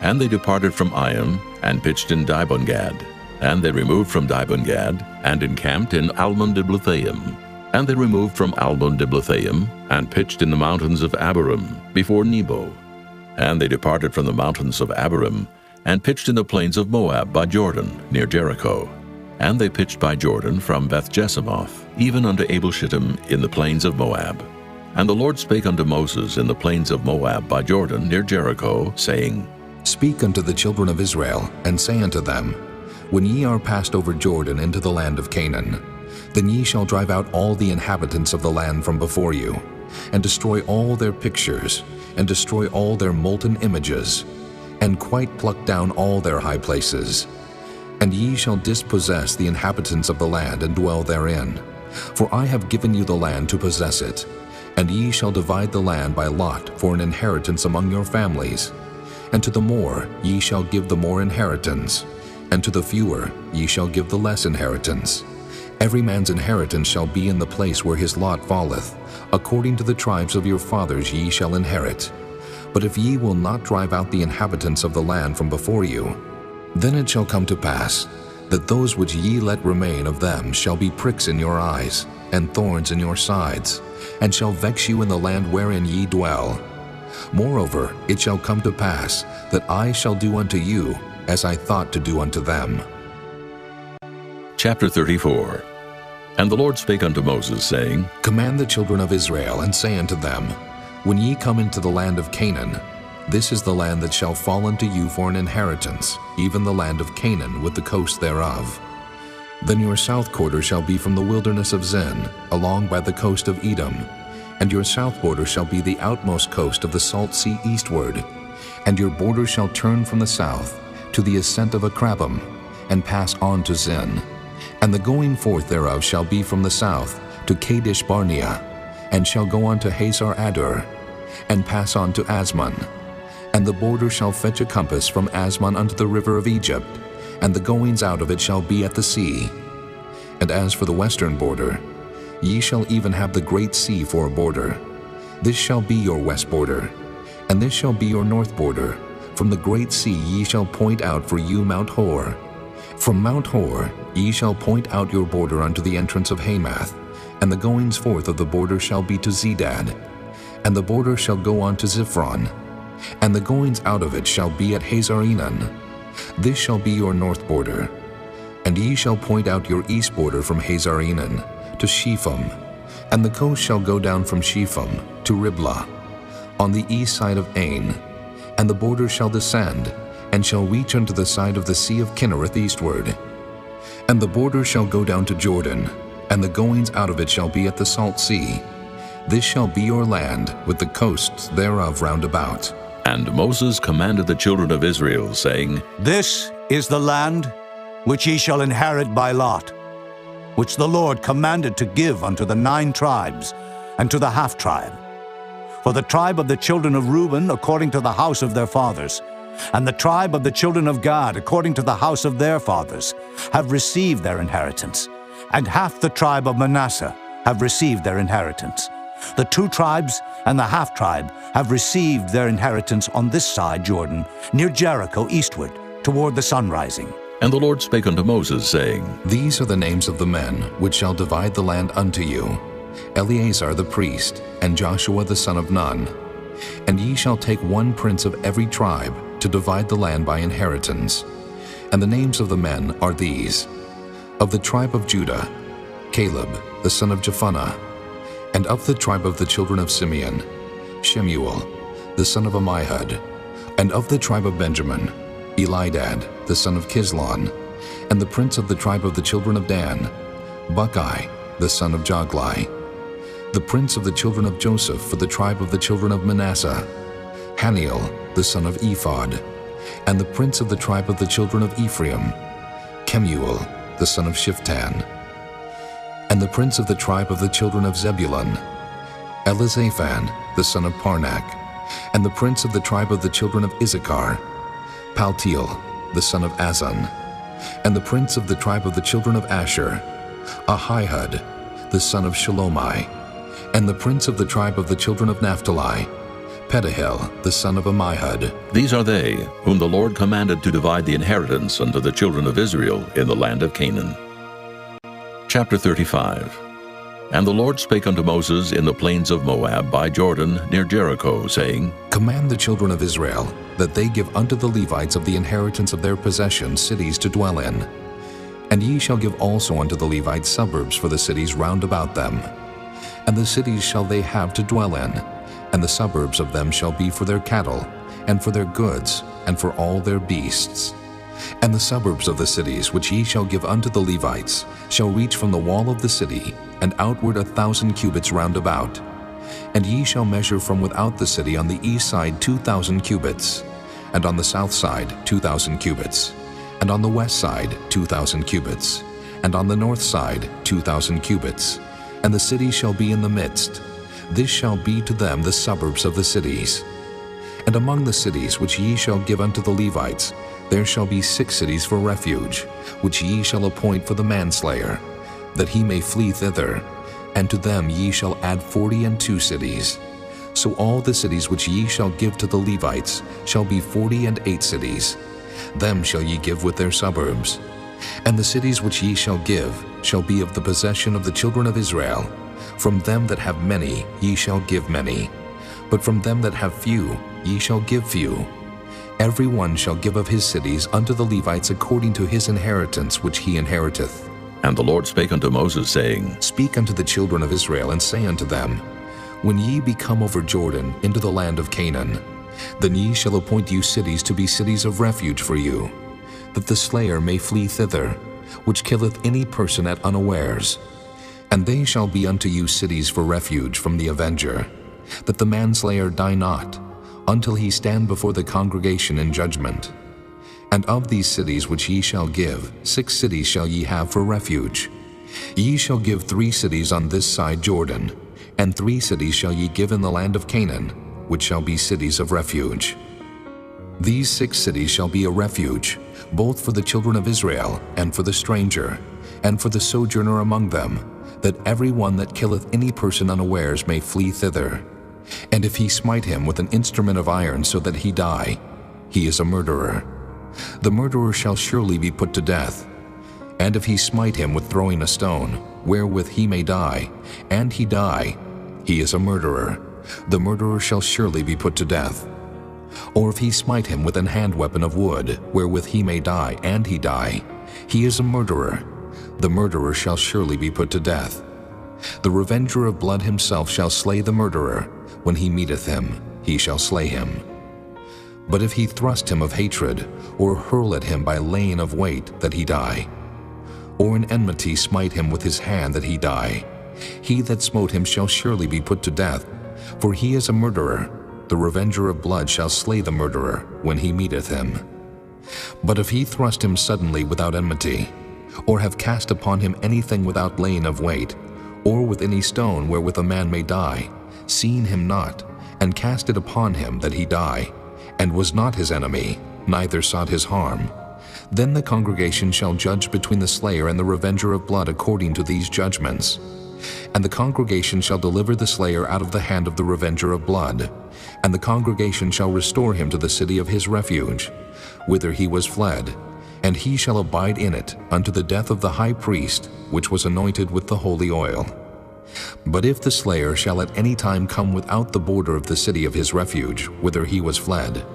And they departed from Iam, and pitched in Dibon-Gad. And they removed from Dibon-Gad, and encamped in Almon-Diblathaim. And they removed from Almon-Diblathaim, and pitched in the mountains of Abarim, before Nebo. And they departed from the mountains of Abarim, and pitched in the plains of Moab by Jordan, near Jericho. And they pitched by Jordan from Beth-Jesimoth, even unto Abel-Shittim in the plains of Moab. And the Lord spake unto Moses in the plains of Moab by Jordan, near Jericho, saying, Speak unto the children of Israel, and say unto them, When ye are passed over Jordan into the land of Canaan, then ye shall drive out all the inhabitants of the land from before you, and destroy all their pictures, and destroy all their molten images, and quite pluck down all their high places. And ye shall dispossess the inhabitants of the land, and dwell therein. For I have given you the land to possess it, and ye shall divide the land by lot for an inheritance among your families. And to the more ye shall give the more inheritance, and to the fewer ye shall give the less inheritance. Every man's inheritance shall be in the place where his lot falleth. According to the tribes of your fathers ye shall inherit. But if ye will not drive out the inhabitants of the land from before you, then it shall come to pass that those which ye let remain of them shall be pricks in your eyes, and thorns in your sides, and shall vex you in the land wherein ye dwell. Moreover, it shall come to pass that I shall do unto you as I thought to do unto them. Chapter 34. And the Lord spake unto Moses, saying, Command the children of Israel, and say unto them, When ye come into the land of Canaan, this is the land that shall fall unto you for an inheritance, even the land of Canaan with the coast thereof. Then your south quarter shall be from the wilderness of Zin, along by the coast of Edom, and your south border shall be the outmost coast of the salt sea eastward, and your border shall turn from the south to the ascent of Akrabim, and pass on to Zin. And the going forth thereof shall be from the south to Kadesh Barnea, and shall go on to Hazar Adur, and pass on to Asmon. And the border shall fetch a compass from Asmon unto the river of Egypt, and the goings out of it shall be at the sea. And as for the western border, ye shall even have the great sea for a border. This shall be your west border, and this shall be your north border. From the great sea ye shall point out for you Mount Hor. From Mount Hor ye shall point out your border unto the entrance of Hamath, and the goings forth of the border shall be to Zedad. And the border shall go on to Ziphron, and the goings out of it shall be at Hazar-Enan. This shall be your north border. And ye shall point out your east border from Hazar-Enan to Shepham, and the coast shall go down from Shepham to Riblah, on the east side of Ain, and the border shall descend, and shall reach unto the side of the sea of Kinnereth eastward. And the border shall go down to Jordan, and the goings out of it shall be at the salt sea. This shall be your land, with the coasts thereof round about. And Moses commanded the children of Israel, saying, This is the land which ye shall inherit by lot, which the Lord commanded to give unto the 9 tribes, and to the half-tribe. For the tribe of the children of Reuben according to the house of their fathers, and the tribe of the children of Gad according to the house of their fathers, have received their inheritance, and half the tribe of Manasseh have received their inheritance. The 2 tribes and the half-tribe have received their inheritance on this side Jordan, near Jericho eastward, toward the sun rising. And the Lord spake unto Moses, saying, These are the names of the men which shall divide the land unto you, Eleazar the priest, and Joshua the son of Nun. And ye shall take one prince of every tribe to divide the land by inheritance. And the names of the men are these: of the tribe of Judah, Caleb the son of Jephunneh; and of the tribe of the children of Simeon, Shemuel the son of Ammihud; and of the tribe of Benjamin, Elidad the son of Kislon; and the prince of the tribe of the children of Dan, Buckai the son of Joglai; the prince of the children of Joseph for the tribe of the children of Manasseh, Haniel the son of Ephod; and the prince of the tribe of the children of Ephraim, Kemuel the son of Shiftan; and the prince of the tribe of the children of Zebulun, Elizaphan the son of Parnak; and the prince of the tribe of the children of Issachar, Paltiel the son of Azan; and the prince of the tribe of the children of Asher, Ahihud the son of Shalomai; and the prince of the tribe of the children of Naphtali, Pedahel the son of Ammihud. These are they whom the Lord commanded to divide the inheritance unto the children of Israel in the land of Canaan. Chapter 35. And the Lord spake unto Moses in the plains of Moab by Jordan near Jericho, saying, Command the children of Israel that they give unto the Levites of the inheritance of their possession cities to dwell in. And ye shall give also unto the Levites suburbs for the cities round about them. And the cities shall they have to dwell in, and the suburbs of them shall be for their cattle, and for their goods, and for all their beasts. And the suburbs of the cities which ye shall give unto the Levites shall reach from the wall of the city, and outward 1,000 cubits round about. And ye shall measure from without the city on the east side 2,000 cubits, and on the south side 2,000 cubits, and on the west side 2,000 cubits, and on the north side 2,000 cubits. And the city shall be in the midst. This shall be to them the suburbs of the cities. And among the cities which ye shall give unto the Levites, there shall be 6 cities for refuge, which ye shall appoint for the manslayer, that he may flee thither, and to them ye shall add 42 cities. So all the cities which ye shall give to the Levites shall be 48 cities. Them shall ye give with their suburbs. And the cities which ye shall give shall be of the possession of the children of Israel. From them that have many ye shall give many, but from them that have few ye shall give few. Every one shall give of his cities unto the Levites according to his inheritance which he inheriteth. And the Lord spake unto Moses, saying, Speak unto the children of Israel, and say unto them, When ye be come over Jordan into the land of Canaan, then ye shall appoint you cities to be cities of refuge for you, that the slayer may flee thither, which killeth any person at unawares. And they shall be unto you cities for refuge from the avenger, that the manslayer die not, until he stand before the congregation in judgment. And of these cities which ye shall give, 6 cities shall ye have for refuge. Ye shall give 3 cities on this side Jordan, and 3 cities shall ye give in the land of Canaan, which shall be cities of refuge. These 6 cities shall be a refuge, both for the children of Israel, and for the stranger, and for the sojourner among them, that every one that killeth any person unawares may flee thither. And if he smite him with an instrument of iron so that he die, he is a murderer. The murderer shall surely be put to death. And if he smite him with throwing a stone, wherewith he may die, and he die, he is a murderer. The murderer shall surely be put to death. Or if he smite him with an hand weapon of wood, wherewith he may die, and he die, he is a murderer. The murderer shall surely be put to death. The revenger of blood himself shall slay the murderer. When he meeteth him, he shall slay him. But if he thrust him of hatred, or hurl at him by laying of weight, that he die, or in enmity smite him with his hand, that he die, he that smote him shall surely be put to death, for he is a murderer. The revenger of blood shall slay the murderer when he meeteth him. But if he thrust him suddenly without enmity, or have cast upon him anything without laying of weight, or with any stone wherewith a man may die, seeing him not, and cast it upon him that he die, and was not his enemy, neither sought his harm, then the congregation shall judge between the slayer and the revenger of blood according to these judgments. And the congregation shall deliver the slayer out of the hand of the revenger of blood, and the congregation shall restore him to the city of his refuge, whither he was fled, and he shall abide in it unto the death of the high priest, which was anointed with the holy oil. But if the slayer shall at any time come without the border of the city of his refuge, whither he was fled,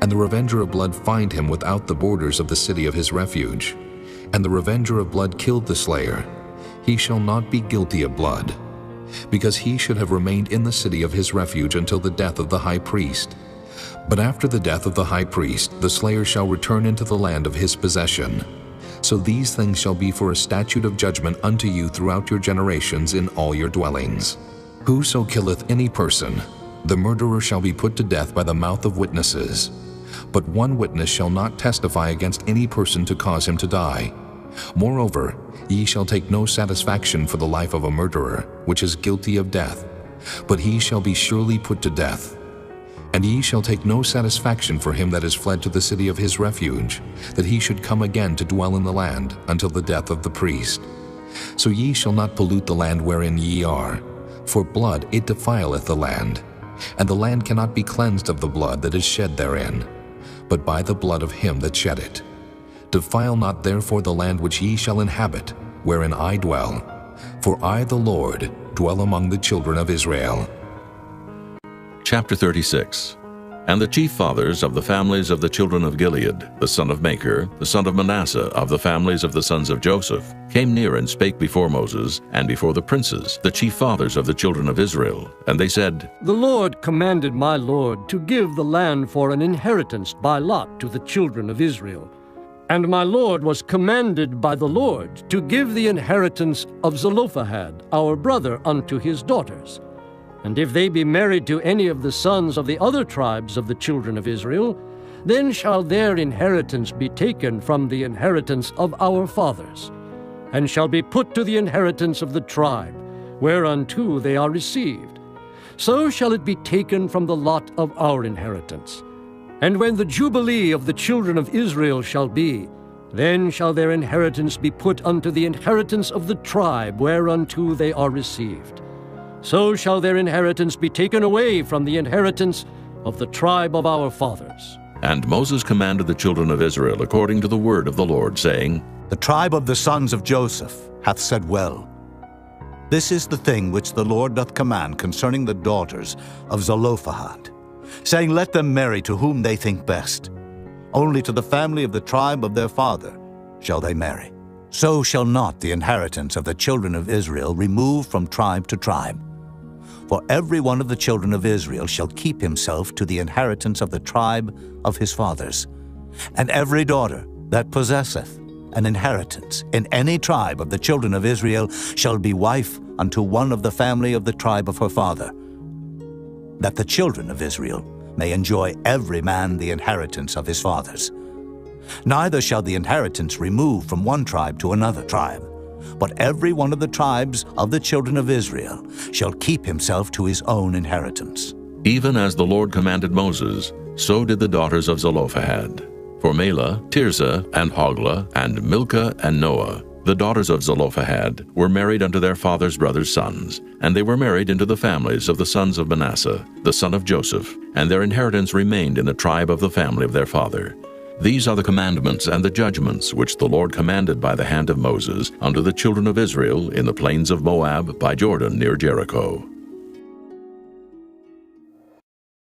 and the revenger of blood find him without the borders of the city of his refuge, and the revenger of blood killed the slayer, he shall not be guilty of blood, because he should have remained in the city of his refuge until the death of the high priest. But after the death of the high priest, the slayer shall return into the land of his possession. So these things shall be for a statute of judgment unto you throughout your generations in all your dwellings. Whoso killeth any person, the murderer shall be put to death by the mouth of witnesses. But one witness shall not testify against any person to cause him to die. Moreover, ye shall take no satisfaction for the life of a murderer, which is guilty of death, but he shall be surely put to death. And ye shall take no satisfaction for him that is fled to the city of his refuge, that he should come again to dwell in the land until the death of the priest. So ye shall not pollute the land wherein ye are, for blood it defileth the land, and the land cannot be cleansed of the blood that is shed therein, but by the blood of him that shed it. Defile not therefore the land which ye shall inhabit, wherein I dwell, for I the Lord dwell among the children of Israel. Chapter 36. And the chief fathers of the families of the children of Gilead, the son of Machir, the son of Manasseh, of the families of the sons of Joseph, came near and spake before Moses, and before the princes, the chief fathers of the children of Israel. And they said, The Lord commanded my Lord to give the land for an inheritance by lot to the children of Israel. And my Lord was commanded by the Lord to give the inheritance of Zelophehad, our brother, unto his daughters. And if they be married to any of the sons of the other tribes of the children of Israel, then shall their inheritance be taken from the inheritance of our fathers, and shall be put to the inheritance of the tribe, whereunto they are received. So shall it be taken from the lot of our inheritance. And when the jubilee of the children of Israel shall be, then shall their inheritance be put unto the inheritance of the tribe, whereunto they are received. So shall their inheritance be taken away from the inheritance of the tribe of our fathers. And Moses commanded the children of Israel according to the word of the Lord, saying, The tribe of the sons of Joseph hath said well. This is the thing which the Lord doth command concerning the daughters of Zelophehad, saying, Let them marry to whom they think best. Only to the family of the tribe of their father shall they marry. So shall not the inheritance of the children of Israel remove from tribe to tribe. For every one of the children of Israel shall keep himself to the inheritance of the tribe of his fathers. And every daughter that possesseth an inheritance in any tribe of the children of Israel shall be wife unto one of the family of the tribe of her father, that the children of Israel may enjoy every man the inheritance of his fathers. Neither shall the inheritance remove from one tribe to another tribe, but every one of the tribes of the children of Israel shall keep himself to his own inheritance. Even as the Lord commanded Moses, so did the daughters of Zelophehad. For Mahlah, Tirzah, and Hoglah, and Milcah, and Noah, the daughters of Zelophehad, were married unto their father's brothers' sons, and they were married into the families of the sons of Manasseh, the son of Joseph, and their inheritance remained in the tribe of the family of their father. These are the commandments and the judgments which the Lord commanded by the hand of Moses unto the children of Israel in the plains of Moab by Jordan near Jericho.